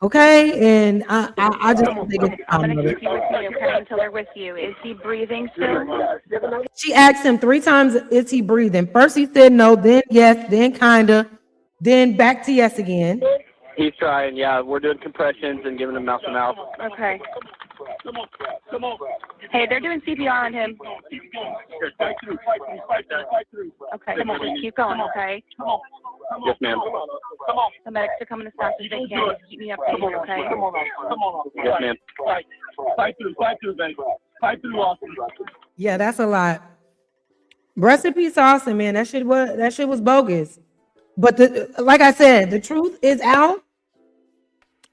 Okay, and I just think it's I'm going to keep you with me, okay, until they're with you. Is he breathing still? She asked him 3 times, is he breathing? First he said no, then yes, then kinda, then back to yes again. He's trying, yeah. We're doing compressions and giving him mouth to mouth. Okay. Hey, they're doing CPR on him. Okay, just keep going, okay? Yes, ma'am. The medics are coming as fast as they can. Just keep me updated, okay? Yes, ma'am. Fight through, baby. Fight through, Austin. Yeah, that's a lot. Rest in peace, Austin, man. That shit was bogus. But like I said, the truth is out,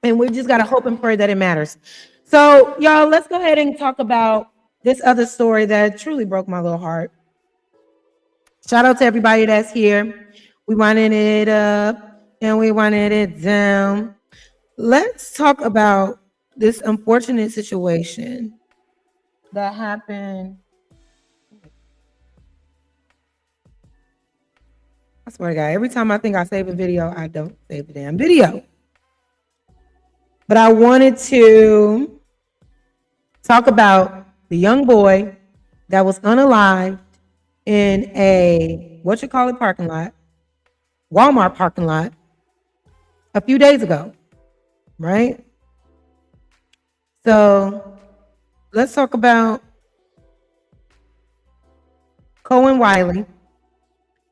and we just gotta hope and pray that it matters. So, y'all, let's go ahead and talk about this other story that truly broke my little heart. Shout out to everybody that's here. We wanted it up and we wanted it down. Let's talk about this unfortunate situation that happened. I swear to God, every time I think I save a video, I don't save the damn video. But I wanted to talk about the young boy that was unalived in a, parking lot, Walmart parking lot, a few days ago, right? So let's talk about Cohen Wiley.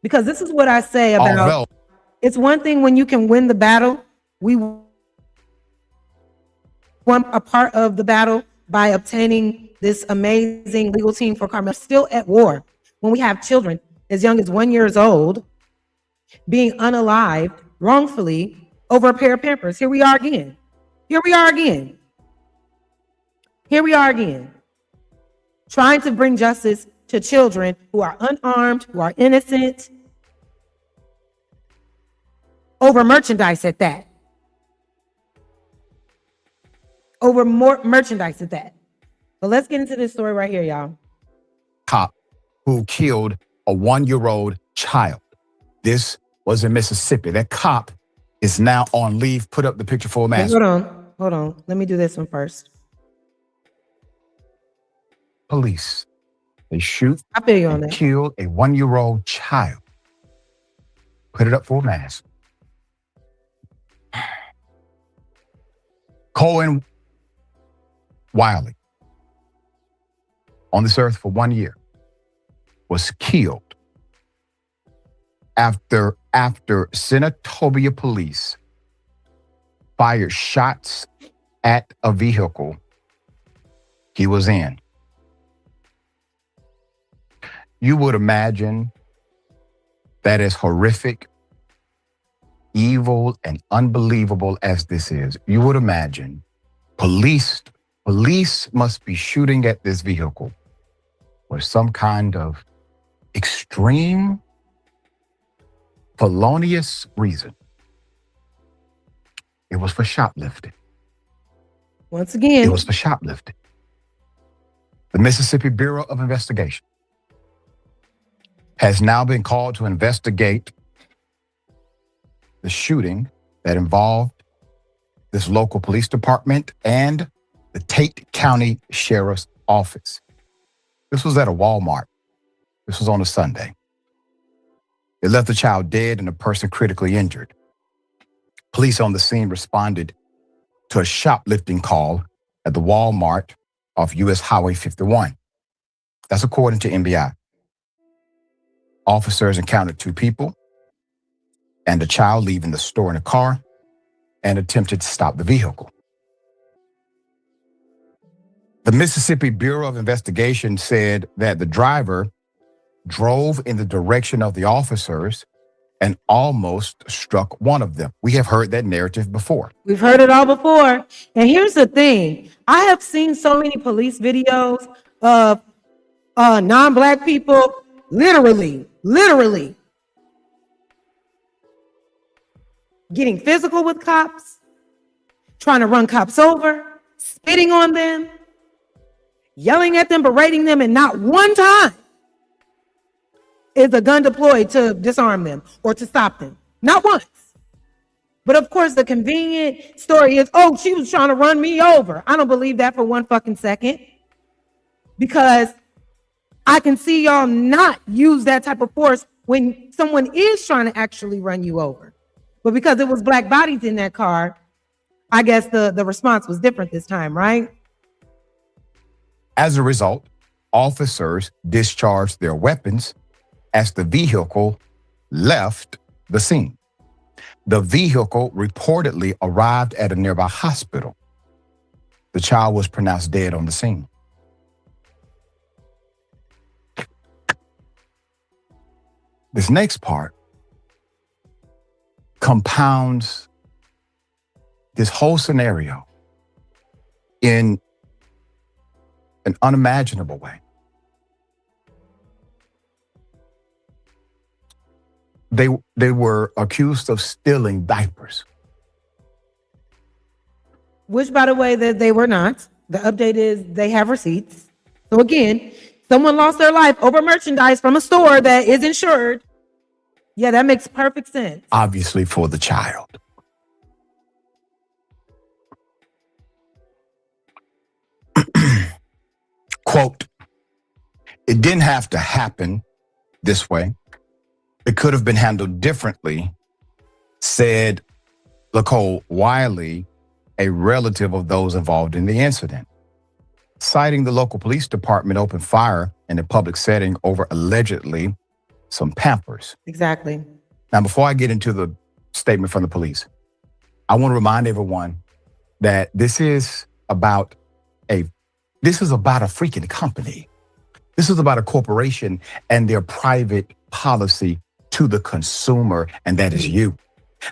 Because this is what I say about, it's one thing when you can win the battle. We won a part of the battle by obtaining this amazing legal team for Karmelo. Still at war when we have children as young as 1 year old being unalived wrongfully over a pair of Pampers. Here we are again. Trying to bring justice to children who are unarmed, who are innocent, over merchandise at that. Over more merchandise at that. But let's get into this story right here, y'all. Cop who killed a 1-year-old child. This was in Mississippi. That cop is now on leave. Put up the picture for a man. Hold on. Let me do this one first. Police. They shoot I feel you on and that. killed a 1-year-old child. Put it up for a mask. Cohen Wiley, on this earth for 1 year, was killed after Senatobia police fired shots at a vehicle he was in. You would imagine that is horrific, evil and unbelievable as this is, you would imagine police must be shooting at this vehicle for some kind of extreme felonious reason. It was for shoplifting. Once again, it was for shoplifting. The Mississippi Bureau of Investigation has now been called to investigate the shooting that involved this local police department and the Tate County Sheriff's Office. This was at a Walmart. This was on a Sunday. It left the child dead and a person critically injured. Police on the scene responded to a shoplifting call at the Walmart off US Highway 51. That's according to NBI. Officers encountered two people and a child leaving the store in a car and attempted to stop the vehicle. The Mississippi Bureau of Investigation said that the driver drove in the direction of the officers and almost struck one of them. We have heard that narrative before. We've heard it all before. And here's the thing. I have seen so many police videos of non-Black people literally getting physical with cops, trying to run cops over, spitting on them, yelling at them, berating them, and not one time is a gun deployed to disarm them or to stop them. Not once. But of course, the convenient story is, oh, she was trying to run me over. I don't believe that for one fucking second. Because I can see y'all not use that type of force when someone is trying to actually run you over. But because it was Black bodies in that car, I guess the response was different this time, right? As a result, officers discharged their weapons as the vehicle left the scene. The vehicle reportedly arrived at a nearby hospital. The child was pronounced dead on the scene. This next part compounds this whole scenario in an unimaginable way. They were accused of stealing diapers. Which, by the way, that they were not. The update is they have receipts. So again, someone lost their life over merchandise from a store that is insured. Yeah, that makes perfect sense. Obviously for the child. Quote, it didn't have to happen this way. It could have been handled differently, said Nicole Wiley, a relative of those involved in the incident. Citing the local police department opened fire in a public setting over allegedly some Pampers. Exactly. Now, before I get into the statement from the police, I want to remind everyone that this is about a freaking company. This is about a corporation and their private policy to the consumer, and that is you.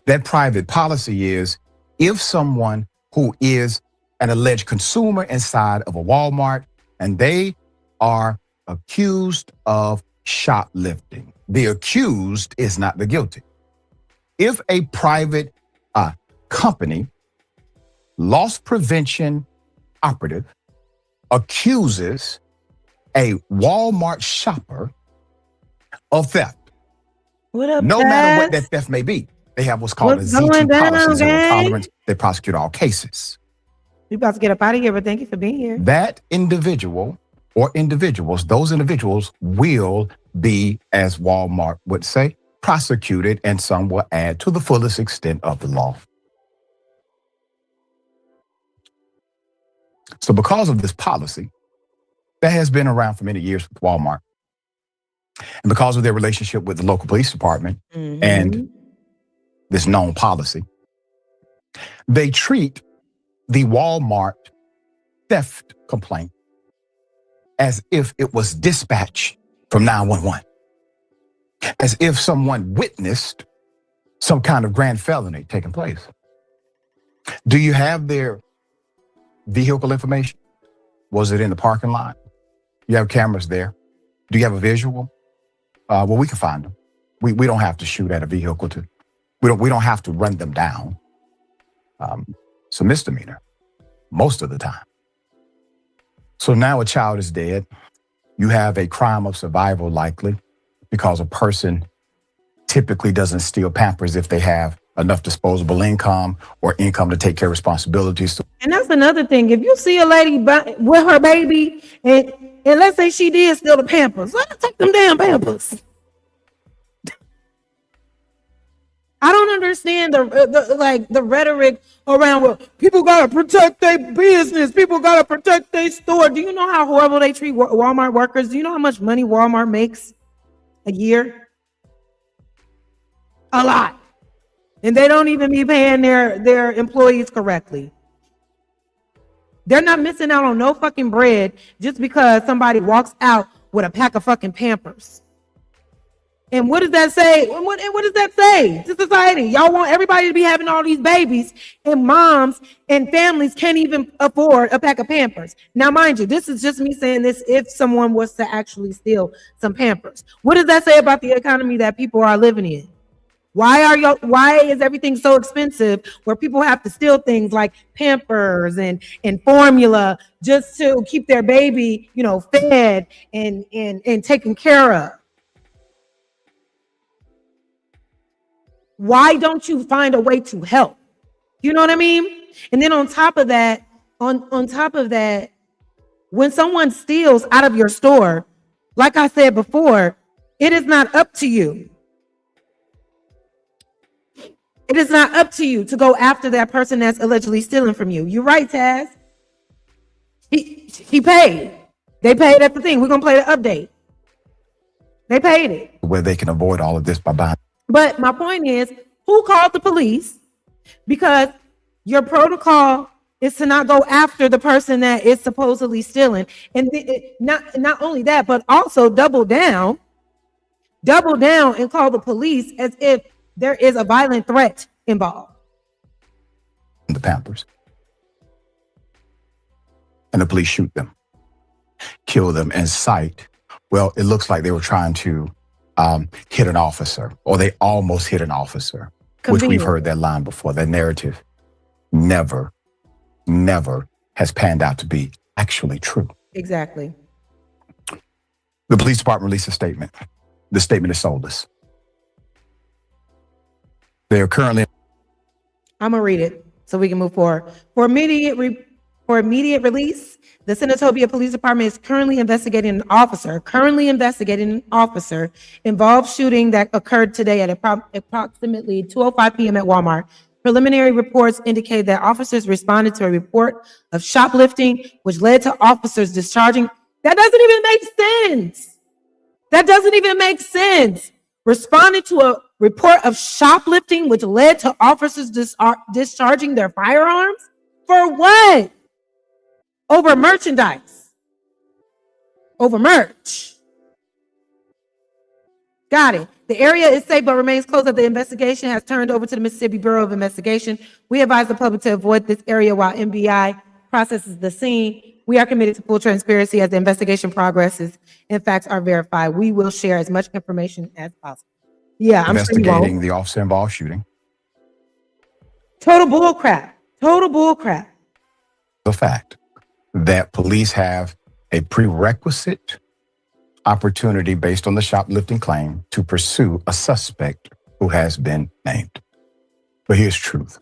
That private policy is if someone who is an alleged consumer inside of a Walmart and they are accused of shoplifting, the accused is not the guilty. If a private company, loss prevention operative, accuses a Walmart shopper of theft, what up, no matter what that theft may be, they have what's called a Z2 policy, zero tolerance. They prosecute all cases. We about to get up out of here, but thank you for being here. That individual or individuals, those individuals will be, as Walmart would say, prosecuted, and some will add to the fullest extent of the law. So because of this policy that has been around for many years with Walmart, and because of their relationship with the local police department and this known policy, they treat the Walmart theft complaint as if it was dispatched from 911, as if someone witnessed some kind of grand felony taking place. Do you have their vehicle information? Was it in the parking lot? You have cameras there. Do you have a visual? Well, we can find them. We don't have to shoot at a vehicle we don't have to run them down. It's a misdemeanor most of the time. So now a child is dead. You have a crime of survival likely because a person typically doesn't steal Pampers if they have enough disposable income or income to take care of responsibilities. And that's another thing. If you see a lady with her baby, and let's say she did steal the Pampers, let her take them damn Pampers. I don't understand the rhetoric around, well, people gotta protect their business, people gotta protect their store. Do you know how horrible they treat Walmart workers? Do you know how much money Walmart makes a year? A lot. And they don't even be paying their employees correctly. They're not missing out on no fucking bread just because somebody walks out with a pack of fucking Pampers. And what does that say? What does that say to society? Y'all want everybody to be having all these babies, and moms and families can't even afford a pack of Pampers. Now, mind you, this is just me saying this if someone was to actually steal some Pampers. What does that say about the economy that people are living in? Why is everything so expensive where people have to steal things like Pampers and formula just to keep their baby, fed and taken care of? Why don't you find a way to help? You know what I mean? And then on top of that, when someone steals out of your store, like I said before, it is not up to you. It is not up to you to go after that person that's allegedly stealing from you. You're right, Taz. He paid. They paid at the thing. We're going to play the update. They paid it. Where they can avoid all of this by buying. But my point is, who called the police? Because your protocol is to not go after the person that is supposedly stealing. And not only that, but also double down and call the police as if there is a violent threat involved. The Pampers. And the police shoot them, kill them in sight. Well, it looks like they were trying to hit an officer, or they almost hit an officer, which we've heard that line before. That narrative never has panned out to be actually true. Exactly. The police department released a statement. The statement is soulless. They are currently... I'm going to read it so we can move forward. For immediate release, the Senatobia Police Department is currently investigating an officer involved shooting that occurred today at approximately 2:05 p.m. at Walmart. Preliminary reports indicate that officers responded to a report of shoplifting, which led to officers discharging. That doesn't even make sense. Responded to a report of shoplifting, which led to officers discharging their firearms? For what? Over merchandise. Over merch. Got it. The area is safe but remains closed as the investigation has turned over to the Mississippi Bureau of Investigation. We advise the public to avoid this area while MBI processes the scene. We are committed to full transparency as the investigation progresses and facts are verified. We will share as much information as possible. Yeah, I'm investigating the officer involved shooting. Total bull crap. The fact that police have a prerequisite opportunity based on the shoplifting claim to pursue a suspect who has been named. But here's truth.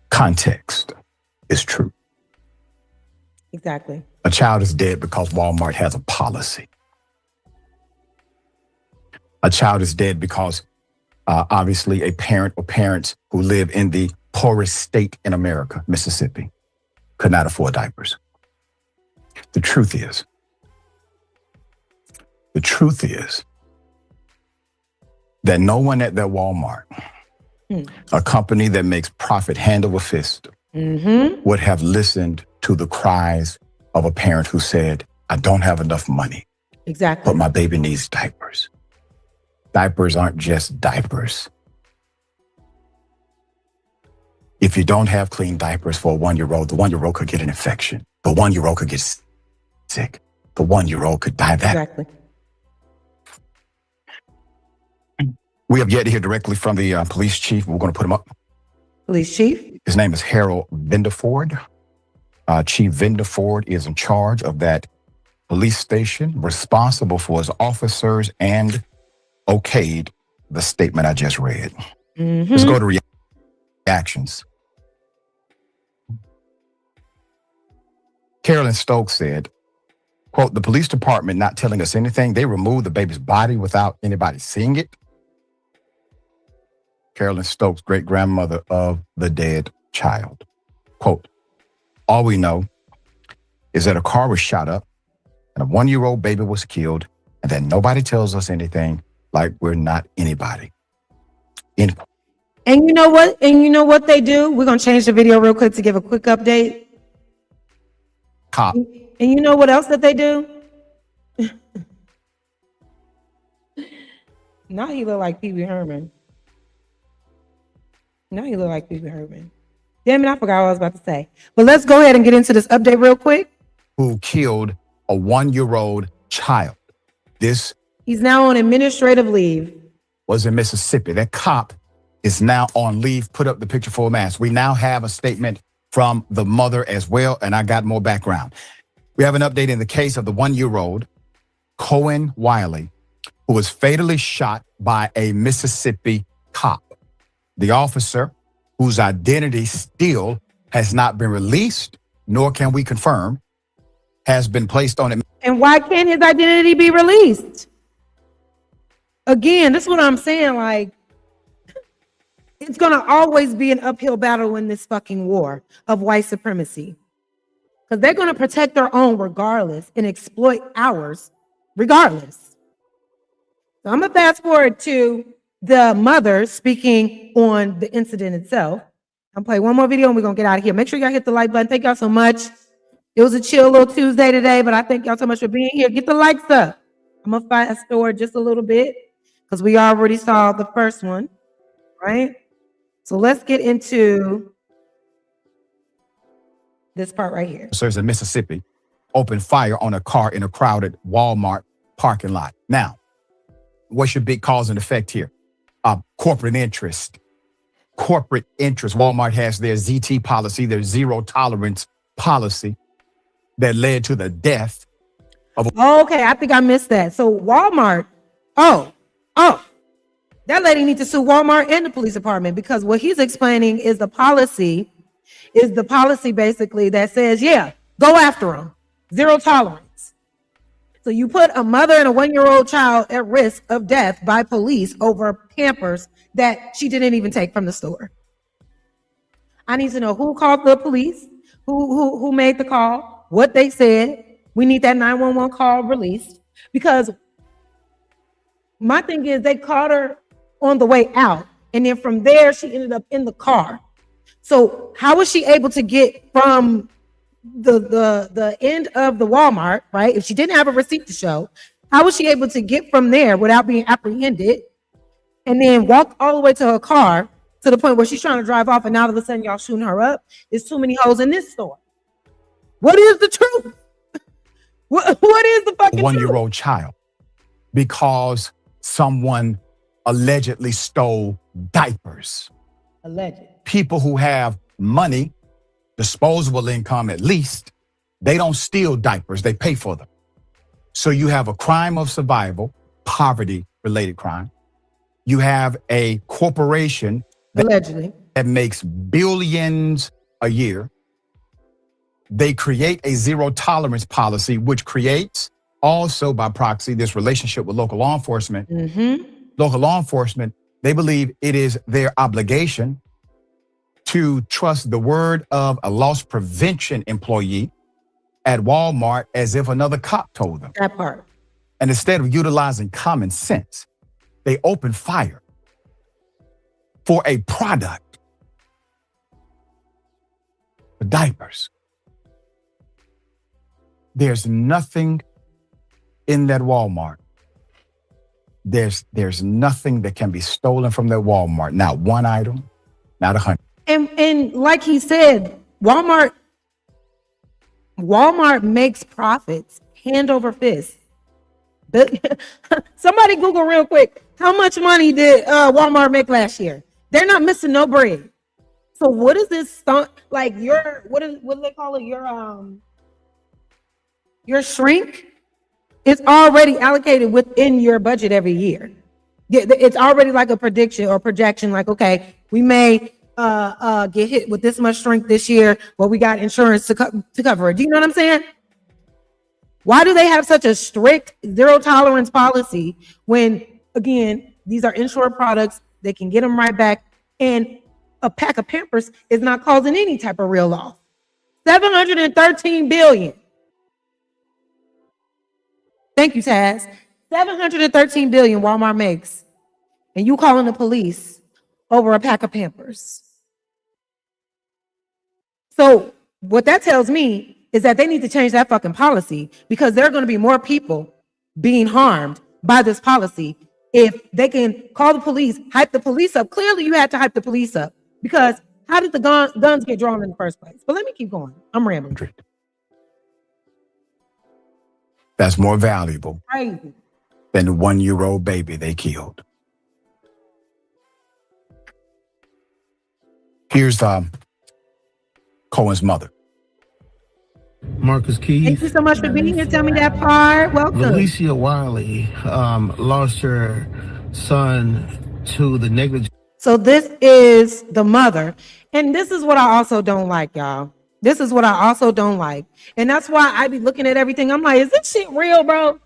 Context is true. Exactly. A child is dead because Walmart has a policy. A child is dead because obviously a parent or parents who live in the poorest state in America, Mississippi, could not afford diapers. The truth is that no one at that Walmart, a company that makes profit hand over fist, would have listened to the cries of a parent who said, I don't have enough money, exactly, but my baby needs diapers. Diapers aren't just diapers. If you don't have clean diapers for a 1-year-old, the 1-year-old could get an infection. The 1-year-old could get sick. The 1-year-old could die. Exactly. We have yet to hear directly from the police chief. We're going to put him up. Police chief? His name is Harold Vendeford. Chief Vendeford is in charge of that police station, responsible for his officers, and okayed the statement I just read. Mm-hmm. Let's go to reactions. Carolyn Stokes said, quote, the police department not telling us anything. They removed the baby's body without anybody seeing it. Carolyn Stokes, great-grandmother of the dead child. Quote, all we know is that a car was shot up and a 1-year-old baby was killed, and that nobody tells us anything, like we're not anybody. End quote. And you know what? And you know what they do? We're going to change the video real quick to give a quick update. Cop. And you know what else that they do? Now he look like Pee Wee Herman. Now he look like Pee Wee Herman. Damn it, I forgot what I was about to say. But let's go ahead and get into this update real quick. Who killed a 1-year-old child. This He's now on administrative leave. Was in Mississippi. That cop is now on leave. Put up the picture for a mask. We now have a statement from the mother as well, and I got more background. We have an update in the case of the 1-year-old, Cohen Wiley, who was fatally shot by a Mississippi cop. The officer, whose identity still has not been released, nor can we confirm, has been placed on it. And why can't his identity be released? Again, this is what I'm saying. Like, it's going to always be an uphill battle in this fucking war of white supremacy. Because they're going to protect their own regardless and exploit ours regardless. So I'm going to fast forward to the mother speaking on the incident itself. I'll play one more video and we're going to get out of here. Make sure y'all hit the like button. Thank y'all so much. It was a chill little Tuesday today, but I thank y'all so much for being here. Get the likes up. I'm going to fast forward just a little bit because we already saw the first one, right? So let's get into this part right here. Officers in Mississippi opened fire on a car in a crowded Walmart parking lot. Now, what's your big cause and effect here? Corporate interest. Corporate interest. Walmart has their ZT policy, their zero tolerance policy that led to the death of okay, I think I missed that. So Walmart, that lady needs to sue Walmart and the police department because what he's explaining is the policy basically that says, yeah, go after them. Zero tolerance. So you put a mother and a 1-year-old child at risk of death by police over Pampers that she didn't even take from the store. I need to know who called the police, who made the call, what they said. We need that 911 call released because my thing is they caught her on the way out. And then from there, she ended up in the car. So how was she able to get from the end of the Walmart, right? If she didn't have a receipt to show, how was she able to get from there without being apprehended and then walk all the way to her car to the point where she's trying to drive off and now all of a sudden y'all shooting her up? There's too many holes in this store. What is the truth? What is the fucking 1-year-old child because someone allegedly stole diapers. Alleged. People who have money, disposable income at least, they don't steal diapers, they pay for them. So you have a crime of survival, poverty-related crime. You have a corporation allegedly that makes billions a year. They create a zero tolerance policy, which creates also by proxy this relationship with local law enforcement. Mm-hmm. Local law enforcement, they believe it is their obligation to trust the word of a loss prevention employee at Walmart as if another cop told them. That part. And instead of utilizing common sense, they open fire for a product, the diapers. There's nothing in that Walmart there's nothing that can be stolen from their Walmart. Not one item, not 100. And like he said, Walmart makes profits hand over fist. Somebody Google real quick. How much money did Walmart make last year? They're not missing no bread. So what is this like? What do they call it? Your shrink is already allocated within your budget every year. It's already like a prediction or projection. Like, okay, we may get hit with this much shrink this year, but we got insurance to cover it. Do you know what I'm saying? Why do they have such a strict zero tolerance policy when, again, these are insured products? They can get them right back, and a pack of Pampers is not causing any type of real loss. $713 billion. Thank you, Taz. $713 billion Walmart makes, and you calling the police over a pack of Pampers. So what that tells me is that they need to change that fucking policy, because there are going to be more people being harmed by this policy. If they can call the police, hype the police up. Clearly you had to hype the police up, because how did the guns get drawn in the first place? But let me keep going. I'm rambling. That's more valuable Crazy. than the 1-year-old baby they killed. Here's Cohen's mother. Marcus Keith. Thank you so much for being here. Tell me that part. Welcome. Alicia Wiley lost her son to the negligence. So this is the mother. And this is what I also don't like, y'all. This is what I also don't like. And that's why I be looking at everything. I'm like, is this shit real, bro?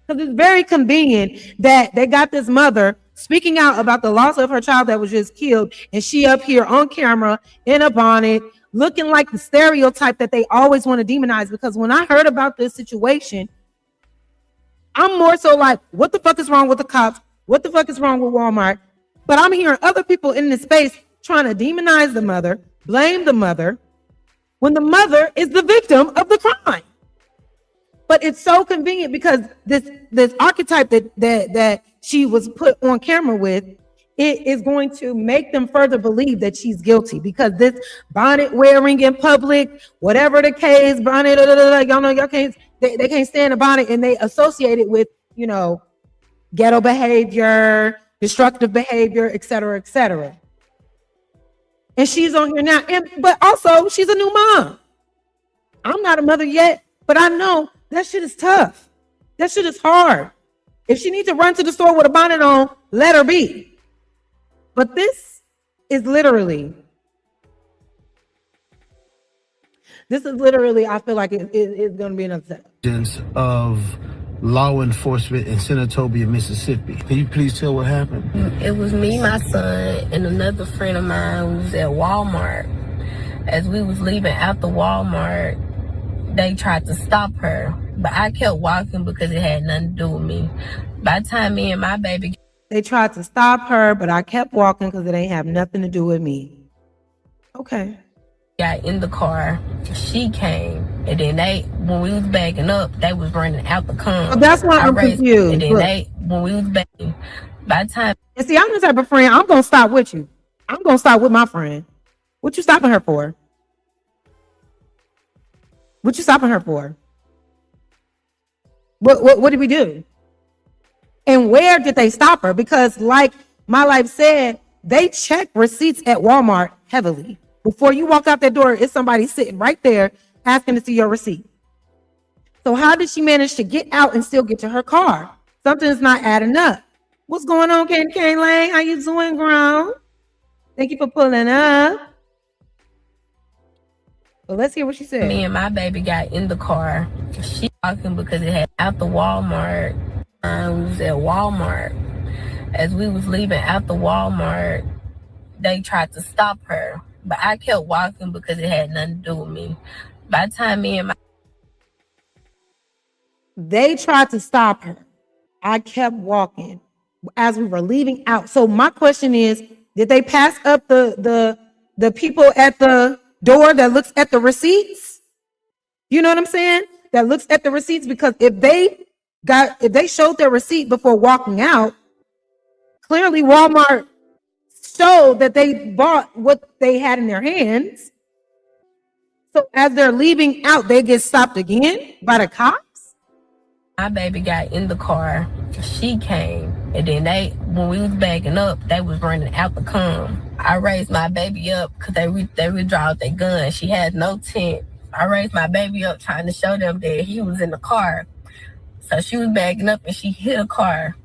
Because it's very convenient that they got this mother speaking out about the loss of her child that was just killed, and she up here on camera in a bonnet, looking like the stereotype that they always want to demonize. Because when I heard about this situation, I'm more so like, what the fuck is wrong with the cops? What the fuck is wrong with Walmart? But I'm hearing other people in this space trying to demonize the mother, blame the mother, when the mother is the victim of the crime. But it's so convenient, because this archetype that she was put on camera with, it is going to make them further believe that she's guilty, because this bonnet wearing in public, whatever the case, bonnet, y'all know, y'all can't, they can't stand a bonnet, and they associate it with, ghetto behavior, destructive behavior, et cetera, et cetera. And she's on here now, but also she's a new mom. I'm not a mother yet, but I know that shit is tough. That shit is hard. If she needs to run to the store with a bonnet on, let her be. But this is literally, I feel like it's going to be another setup. Of law enforcement in Senatobia, Mississippi. Can you please tell what happened? It was me, my son, and another friend of mine who was at Walmart. As we was leaving out the Walmart, they tried to stop her, but I kept walking because it had nothing to do with me. By the time me and my baby... They tried to stop her, but I kept walking because it ain't have nothing to do with me. Okay. Got in the car, she came, and then when we was backing up, they was running out the car. Oh, that's why I'm confused. And then when we was backing, by the time... And see, I'm the type of friend, I'm going to stop with you. I'm going to stop with my friend. What you stopping her for? What you stopping her for? What did we do? And where did they stop her? Because like My Life said, they check receipts at Walmart heavily. Before you walk out that door, it's somebody sitting right there asking to see your receipt. So how did she manage to get out and still get to her car? Something's not adding up. What's going on, Candy Cane Lane? How you doing, girl? Thank you for pulling up. Well, let's hear what she said. Me and my baby got in the car. She walking because it had out the Walmart. We was at Walmart. As we was leaving out the Walmart, they tried to stop her, but I kept walking because it had nothing to do with me. By the time they tried to stop her, I kept walking as we were leaving out. So my question is, did they pass up the people at the door that looks at the receipts? You know what I'm saying? That looks at the receipts, because if they showed their receipt before walking out, Clearly, Walmart showed that they bought what they had in their hands. So as they're leaving out, they get stopped again by the cops. My baby got in the car. She came, and then when we was backing up, they was running out the cum. I raised my baby up because they withdrew their gun. She had no tent. I raised my baby up trying to show them that he was in the car. So she was backing up and she hit a car.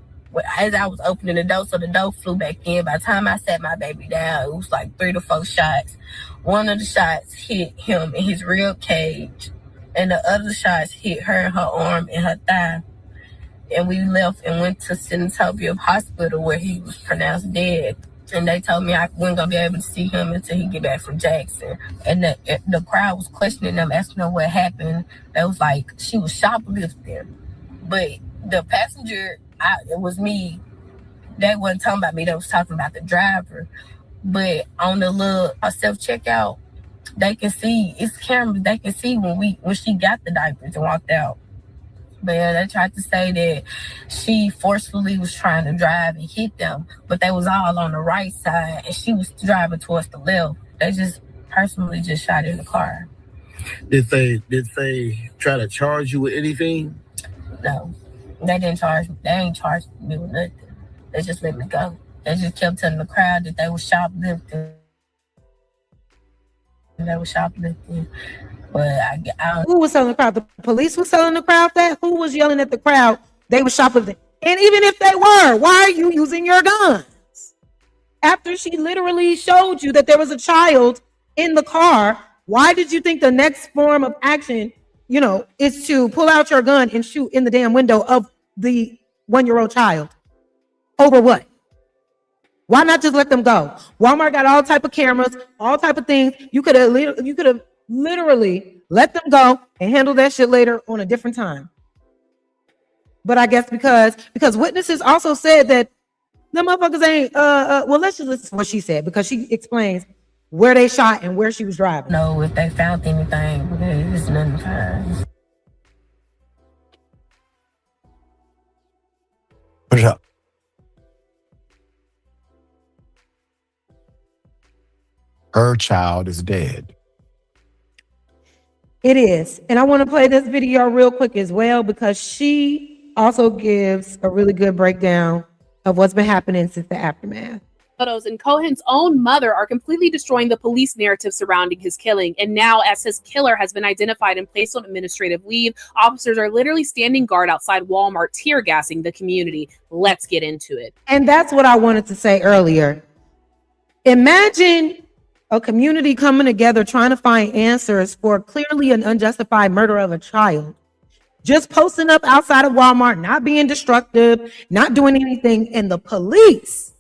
As I was opening the door, so the door flew back in. By the time I sat my baby down, it was like 3 to 4 shots. One of the shots hit him in his rib cage, and the other shots hit her in her arm and her thigh. And we left and went to Senatobia Hospital where he was pronounced dead. And they told me I wasn't going to be able to see him until he get back from Jackson. And the crowd was questioning them, asking them what happened. They was like, she was shoplifting. But the passenger, it was me. They wasn't talking about me. They was talking about the driver. But on the little self-checkout, they can see, it's cameras, they can see when she got the diapers and walked out. But yeah, they tried to say that she forcefully was trying to drive and hit them, but they was all on the right side and she was driving towards the left. They just personally just shot in the car. Did they try to charge you with anything? No, they didn't charge me. They ain't charged me with nothing. They just let me go. They just kept telling the crowd that they were shoplifting. But I don't. Who was telling the crowd? The police was telling the crowd that? Who was yelling at the crowd? They were shoplifting. And even if they were, why are you using your guns? After she literally showed you that there was a child in the car, why did you think the next form of action, is to pull out your gun and shoot in the damn window of the 1-year-old child? Over what? Why not just let them go? Walmart got all type of cameras, all type of things. You could have literally let them go and handle that shit later on a different time. But I guess because witnesses also said that the motherfuckers ain't well, let's just listen to what she said, because she explains where they shot and where she was driving. No, if they found anything, there's nothing to find. Put it up. Her child is dead. It is. And I want to play this video real quick as well, because she also gives a really good breakdown of what's been happening since the aftermath. Photos and Cohen's own mother are completely destroying the police narrative surrounding his killing. And now, as his killer has been identified and placed on administrative leave, officers are literally standing guard outside Walmart, tear gassing the community. Let's get into it. And that's what I wanted to say earlier. Imagine a community coming together trying to find answers for clearly an unjustified murder of a child. Just posting up outside of Walmart, not being destructive, not doing anything, and the police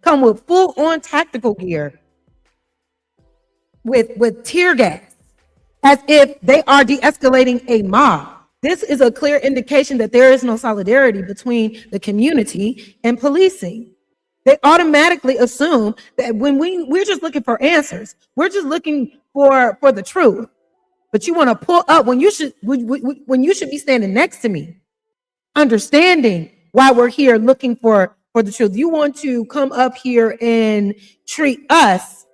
come with full-on tactical gear with tear gas, as if they are de-escalating a mob. This is a clear indication that there is no solidarity between the community and policing. They automatically assume that when we're just looking for answers, we're just looking for the truth. But you want to pull up when you should be standing next to me, understanding why we're here looking for the truth. You want to come up here and treat us,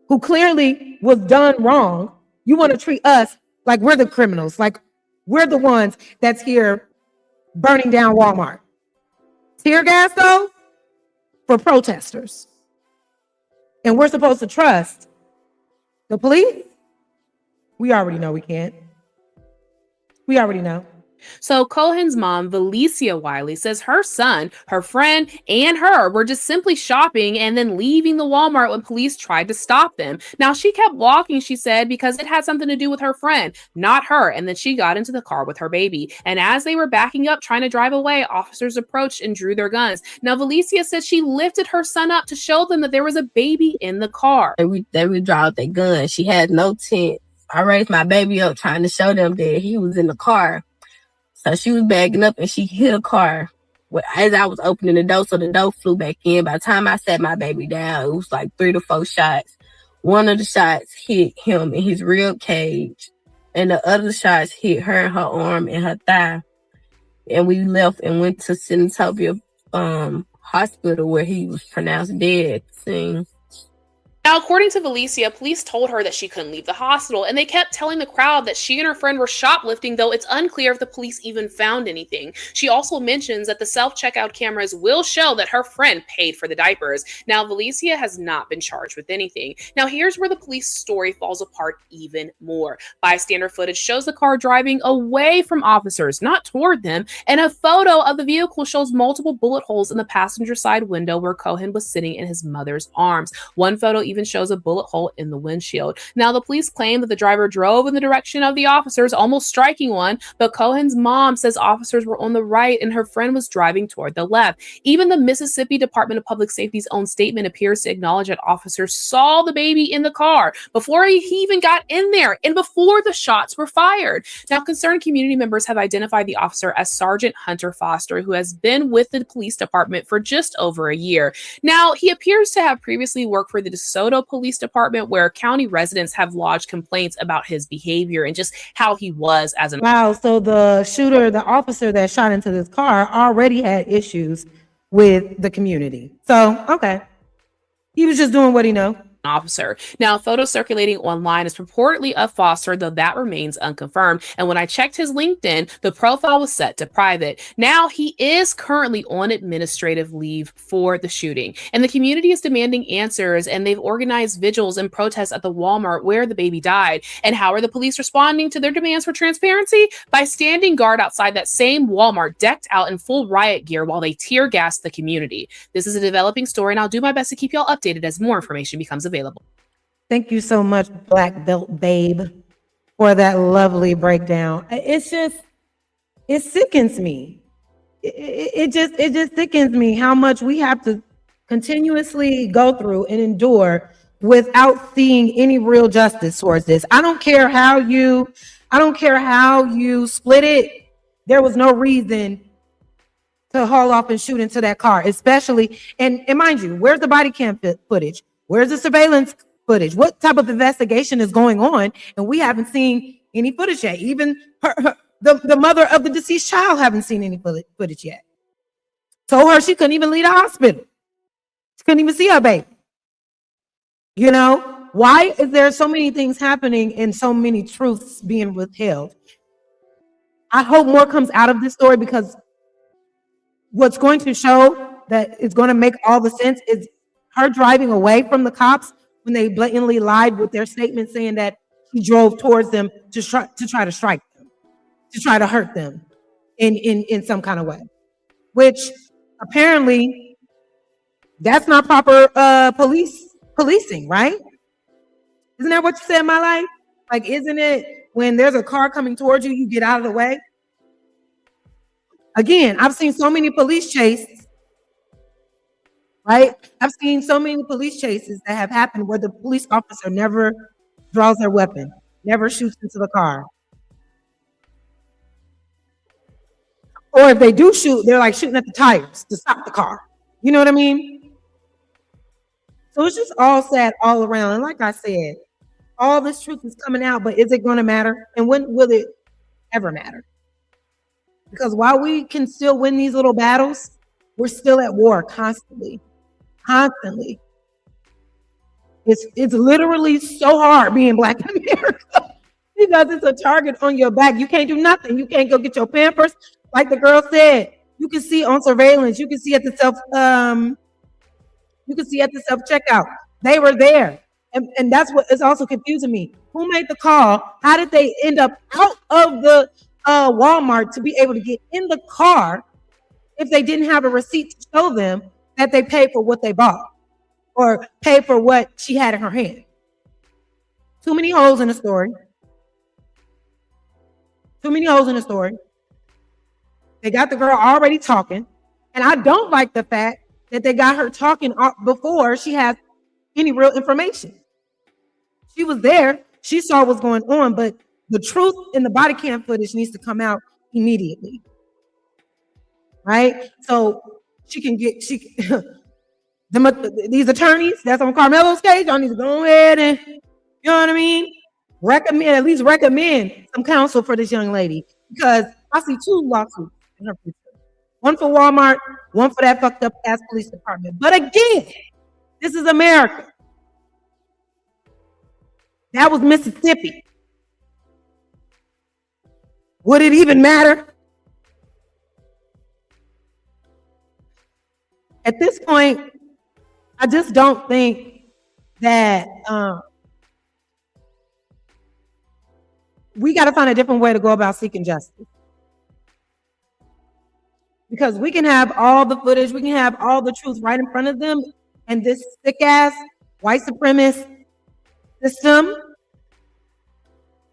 who clearly was done wrong. You want to treat us like we're the criminals, like we're the ones that's here burning down Walmart. Tear gas, though, for protesters. And we're supposed to trust the police? We already know we can't. We already know. So Cohen's mom, Valencia Wiley, says her son, her friend, and her were just simply shopping and then leaving the Walmart when police tried to stop them. Now, she kept walking, she said, because it had something to do with her friend, not her. And then she got into the car with her baby. And as they were backing up, trying to drive away, officers approached and drew their guns. Now, Valencia said she lifted her son up to show them that there was a baby in the car. They withdrew their gun. She had no tent. I raised my baby up trying to show them that he was in the car. So she was backing up and she hit a car. As I was opening the door, so the door flew back in. By the time I sat my baby down, it was like 3 to 4 shots. One of the shots hit him in his rib cage, and the other shots hit her in her arm and her thigh. And we left and went to Senatobia hospital where he was pronounced dead at the scene. Now, according to Valicia, police told her that she couldn't leave the hospital, and they kept telling the crowd that she and her friend were shoplifting, though it's unclear if the police even found anything. She also mentions that the self-checkout cameras will show that her friend paid for the diapers. Now, Valicia has not been charged with anything. Now, here's where the police story falls apart even more. Bystander footage shows the car driving away from officers, not toward them, and a photo of the vehicle shows multiple bullet holes in the passenger side window where Cohen was sitting in his mother's arms. One photo even shows a bullet hole in the windshield. Now, the police claim that the driver drove in the direction of the officers, almost striking one, but Cohen's mom says officers were on the right and her friend was driving toward the left. Even the Mississippi Department of Public Safety's own statement appears to acknowledge that officers saw the baby in the car before he even got in there and before the shots were fired. Now, concerned community members have identified the officer as Sergeant Hunter Foster, who has been with the police department for just over a year. Now, he appears to have previously worked for the DeSoto Police Department, where county residents have lodged complaints about his behavior and just how he was as an Wow, so the shooter, the officer that shot into this car already had issues with the community. So, okay. He was just doing what he know. officer. Now, photos circulating online is purportedly of Foster, though that remains unconfirmed. And when I checked his LinkedIn, the profile was set to private. Now, he is currently on administrative leave for the shooting. And the community is demanding answers, and they've organized vigils and protests at the Walmart where the baby died. And how are the police responding to their demands for transparency? By standing guard outside that same Walmart, decked out in full riot gear while they tear gas the community. This is a developing story, and I'll do my best to keep y'all updated as more information becomes available. Thank you so much, Black Belt Babe, for that lovely breakdown. It's just, it sickens me. It just sickens me how much we have to continuously go through and endure without seeing any real justice towards this. I don't care how you split it. There was no reason to haul off and shoot into that car, especially, and mind you, where's the body cam footage? Where's the surveillance footage? What type of investigation is going on? And we haven't seen any footage yet. Even the mother of the deceased child haven't seen any footage yet. Told her she couldn't even leave the hospital. She couldn't even see her baby. You know, why is there so many things happening and so many truths being withheld? I hope more comes out of this story, because what's going to show that it's going to make all the sense is her driving away from the cops when they blatantly lied with their statement saying that he drove towards them to try to strike them, to try to hurt them in some kind of way, which apparently that's not proper policing, right? Isn't that what you said, my life? Like, isn't it when there's a car coming towards you, you get out of the way? Again, I've seen so many police chases, right? I've seen so many police chases that have happened where the police officer never draws their weapon, never shoots into the car. Or if they do shoot, they're like shooting at the tires to stop the car. You know what I mean? So it's just all sad all around. And like I said, all this truth is coming out, but is it going to matter? And when will it ever matter? Because while we can still win these little battles, we're still at war constantly. Constantly. It's literally so hard being Black in America because it's a target on your back. You can't do nothing. You can't go get your Pampers. Like the girl said, you can see on surveillance, you can see at the self-checkout. They were there. And that's what is also confusing me. Who made the call? How did they end up out of the Walmart to be able to get in the car if they didn't have a receipt to show them that they paid for what they bought or paid for what she had in her hand? Too many holes in the story. Too many holes in the story. They got the girl already talking. And I don't like the fact that they got her talking before she has any real information. She was there. She saw what's going on, but the truth in the body cam footage needs to come out immediately. Right? So she can get, these attorneys that's on Karmelo's case, y'all need to go ahead and, you know what I mean? At least recommend some counsel for this young lady, because I see 2 lawsuits in her future. One for Walmart, one for that fucked up ass police department. But again, this is America. That was Mississippi. Would it even matter? At this point, I just don't think that we got to find a different way to go about seeking justice. Because we can have all the footage, we can have all the truth right in front of them, and this sick-ass white supremacist system,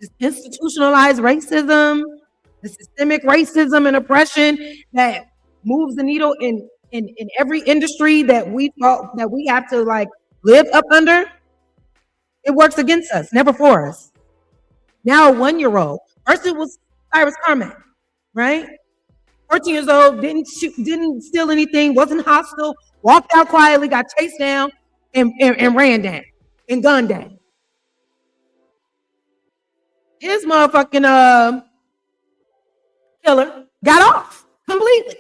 this institutionalized racism, the systemic racism and oppression that moves the needle in every industry that we have to like live up under, it works against us, never for us. Now a 1-year-old, first it was Cyrus Carmack, right? 14 years old, didn't steal anything, wasn't hostile, walked out quietly, got chased down, and ran down and gunned down. His motherfucking killer got off completely.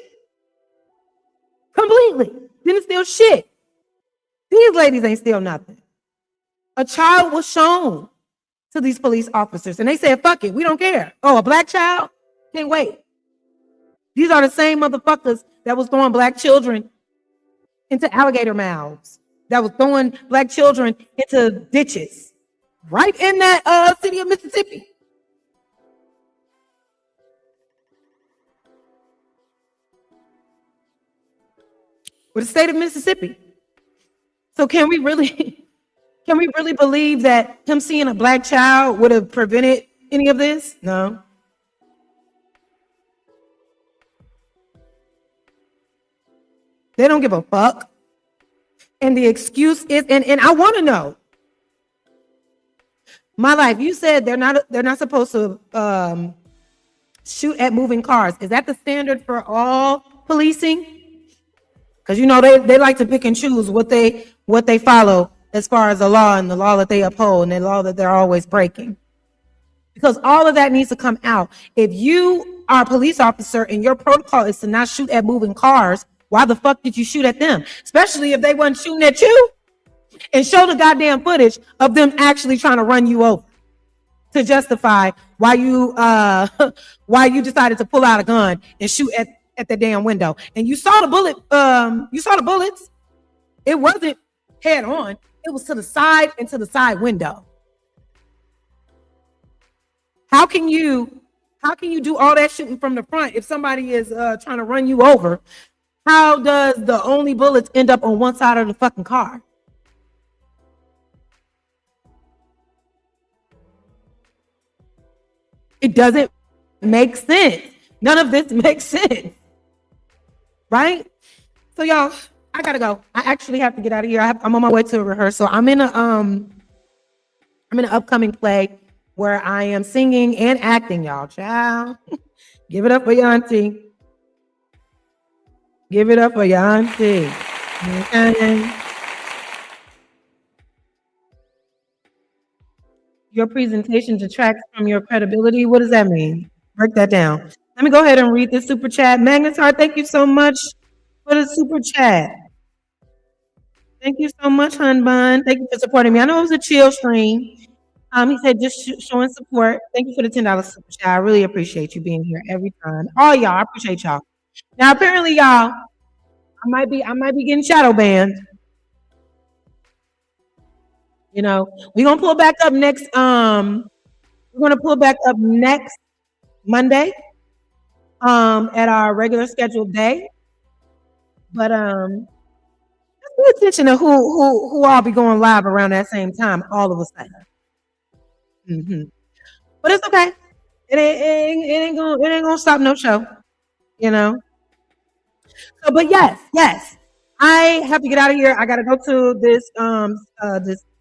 Didn't steal shit. These ladies ain't steal nothing. A child was shown to these police officers and they said, fuck it, we don't care. Oh, a black child? Can't wait. These are the same motherfuckers that was throwing black children into alligator mouths, that was throwing black children into ditches right in that city of Mississippi. With the state of Mississippi. So can we really believe that him seeing a black child would have prevented any of this? No. They don't give a fuck. And the excuse is, and I want to know, my life, you said they're not supposed to shoot at moving cars. Is that the standard for all policing? Because you know they like to pick and choose what they follow as far as the law and the law that they uphold and the law that they're always breaking. Because all of that needs to come out. If you are a police officer and your protocol is to not shoot at moving cars, why the fuck did you shoot at them? Especially if they wasn't shooting at you. And show the goddamn footage of them actually trying to run you over to justify why you decided to pull out a gun and shoot at the damn window. And you saw the bullet, you saw the bullets. It wasn't head on, it was to the side and to the side window. How can you do all that shooting from the front if somebody is trying to run you over? How does the only bullets end up on one side of the fucking car? It doesn't make sense. None of this makes sense. Right? So y'all, I gotta go. I actually have to get out of here. I'm on my way to a rehearsal. I'm in an upcoming play where I am singing and acting, y'all. Child. Give it up for your auntie. Give it up for your auntie. Okay. Your presentation detracts from your credibility. What does that mean? Break that down. Let me go ahead and read this super chat. Magnetar, thank you so much for the super chat. Thank you so much, Hun Bun. Thank you for supporting me. I know it was a chill stream. He said just showing support. Thank you for the $10 super chat. I really appreciate you being here every time. All y'all, I appreciate y'all. Now, apparently, y'all, I might be getting shadow banned. You know, we're gonna pull back up next. We're gonna pull back up next Monday. At our regular scheduled day. But just pay attention to who all be going live around that same time all of a sudden. But it's okay. It ain't gonna stop no show. You know. So, but yes, I have to get out of here. I gotta go to this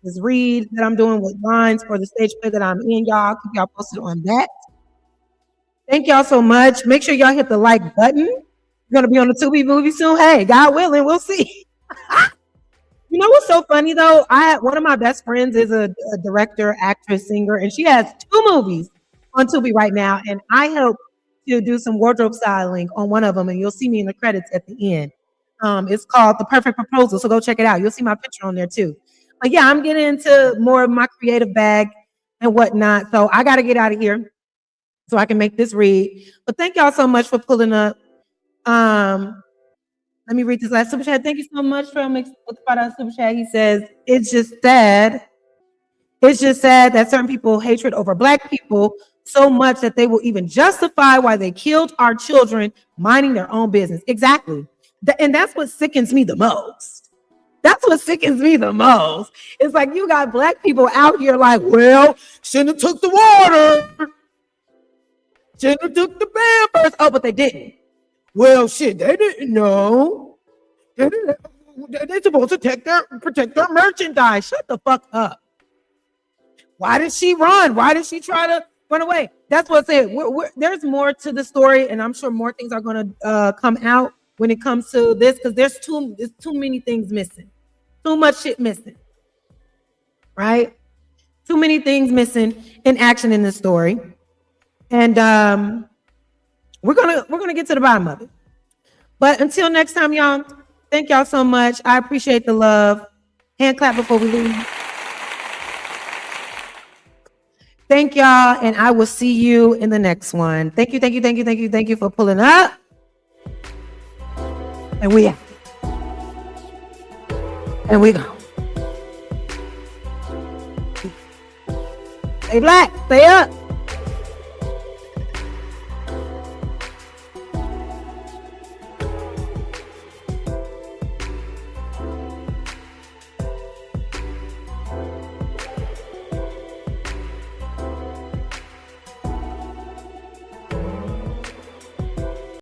this read that I'm doing with lines for the stage play that I'm in. Y'all keep y'all posted on that. Thank y'all so much. Make sure y'all hit the like button. We're gonna be on the Tubi movie soon. Hey, God willing, we'll see. You know what's so funny though? One of my best friends is a director, actress, singer, and she has 2 movies on Tubi right now. And I helped to do some wardrobe styling on one of them, and you'll see me in the credits at the end. It's called The Perfect Proposal, so go check it out. You'll see my picture on there too. But yeah, I'm getting into more of my creative bag and whatnot. So I got to get out of here so I can make this read. But thank y'all so much for pulling up. Let me read this last super chat. Thank you so much for with the $5 super chat. He says, it's just sad. It's just sad that certain people hatred over Black people so much that they will even justify why they killed our children minding their own business. Exactly. And that's what sickens me the most. That's what sickens me the most. It's like you got Black people out here like, well, shouldn't have took the water. Shouldn't have took the Pampers. Oh, but they didn't. Well, shit, they didn't know. They're supposed to protect their merchandise. Shut the fuck up. Why did she run? Why did she try to run away? That's what I said. There's more to the story, and I'm sure more things are going to come out when it comes to this, because there's too many things missing. Too much shit missing. Right? Too many things missing in action in this story. And we're gonna get to the bottom of it. But until next time, y'all, thank y'all so much. I appreciate the love. Hand clap before we leave. Thank y'all, and I will see you in the next one. Thank you for pulling up. And we out. And we go. Stay Black, stay up.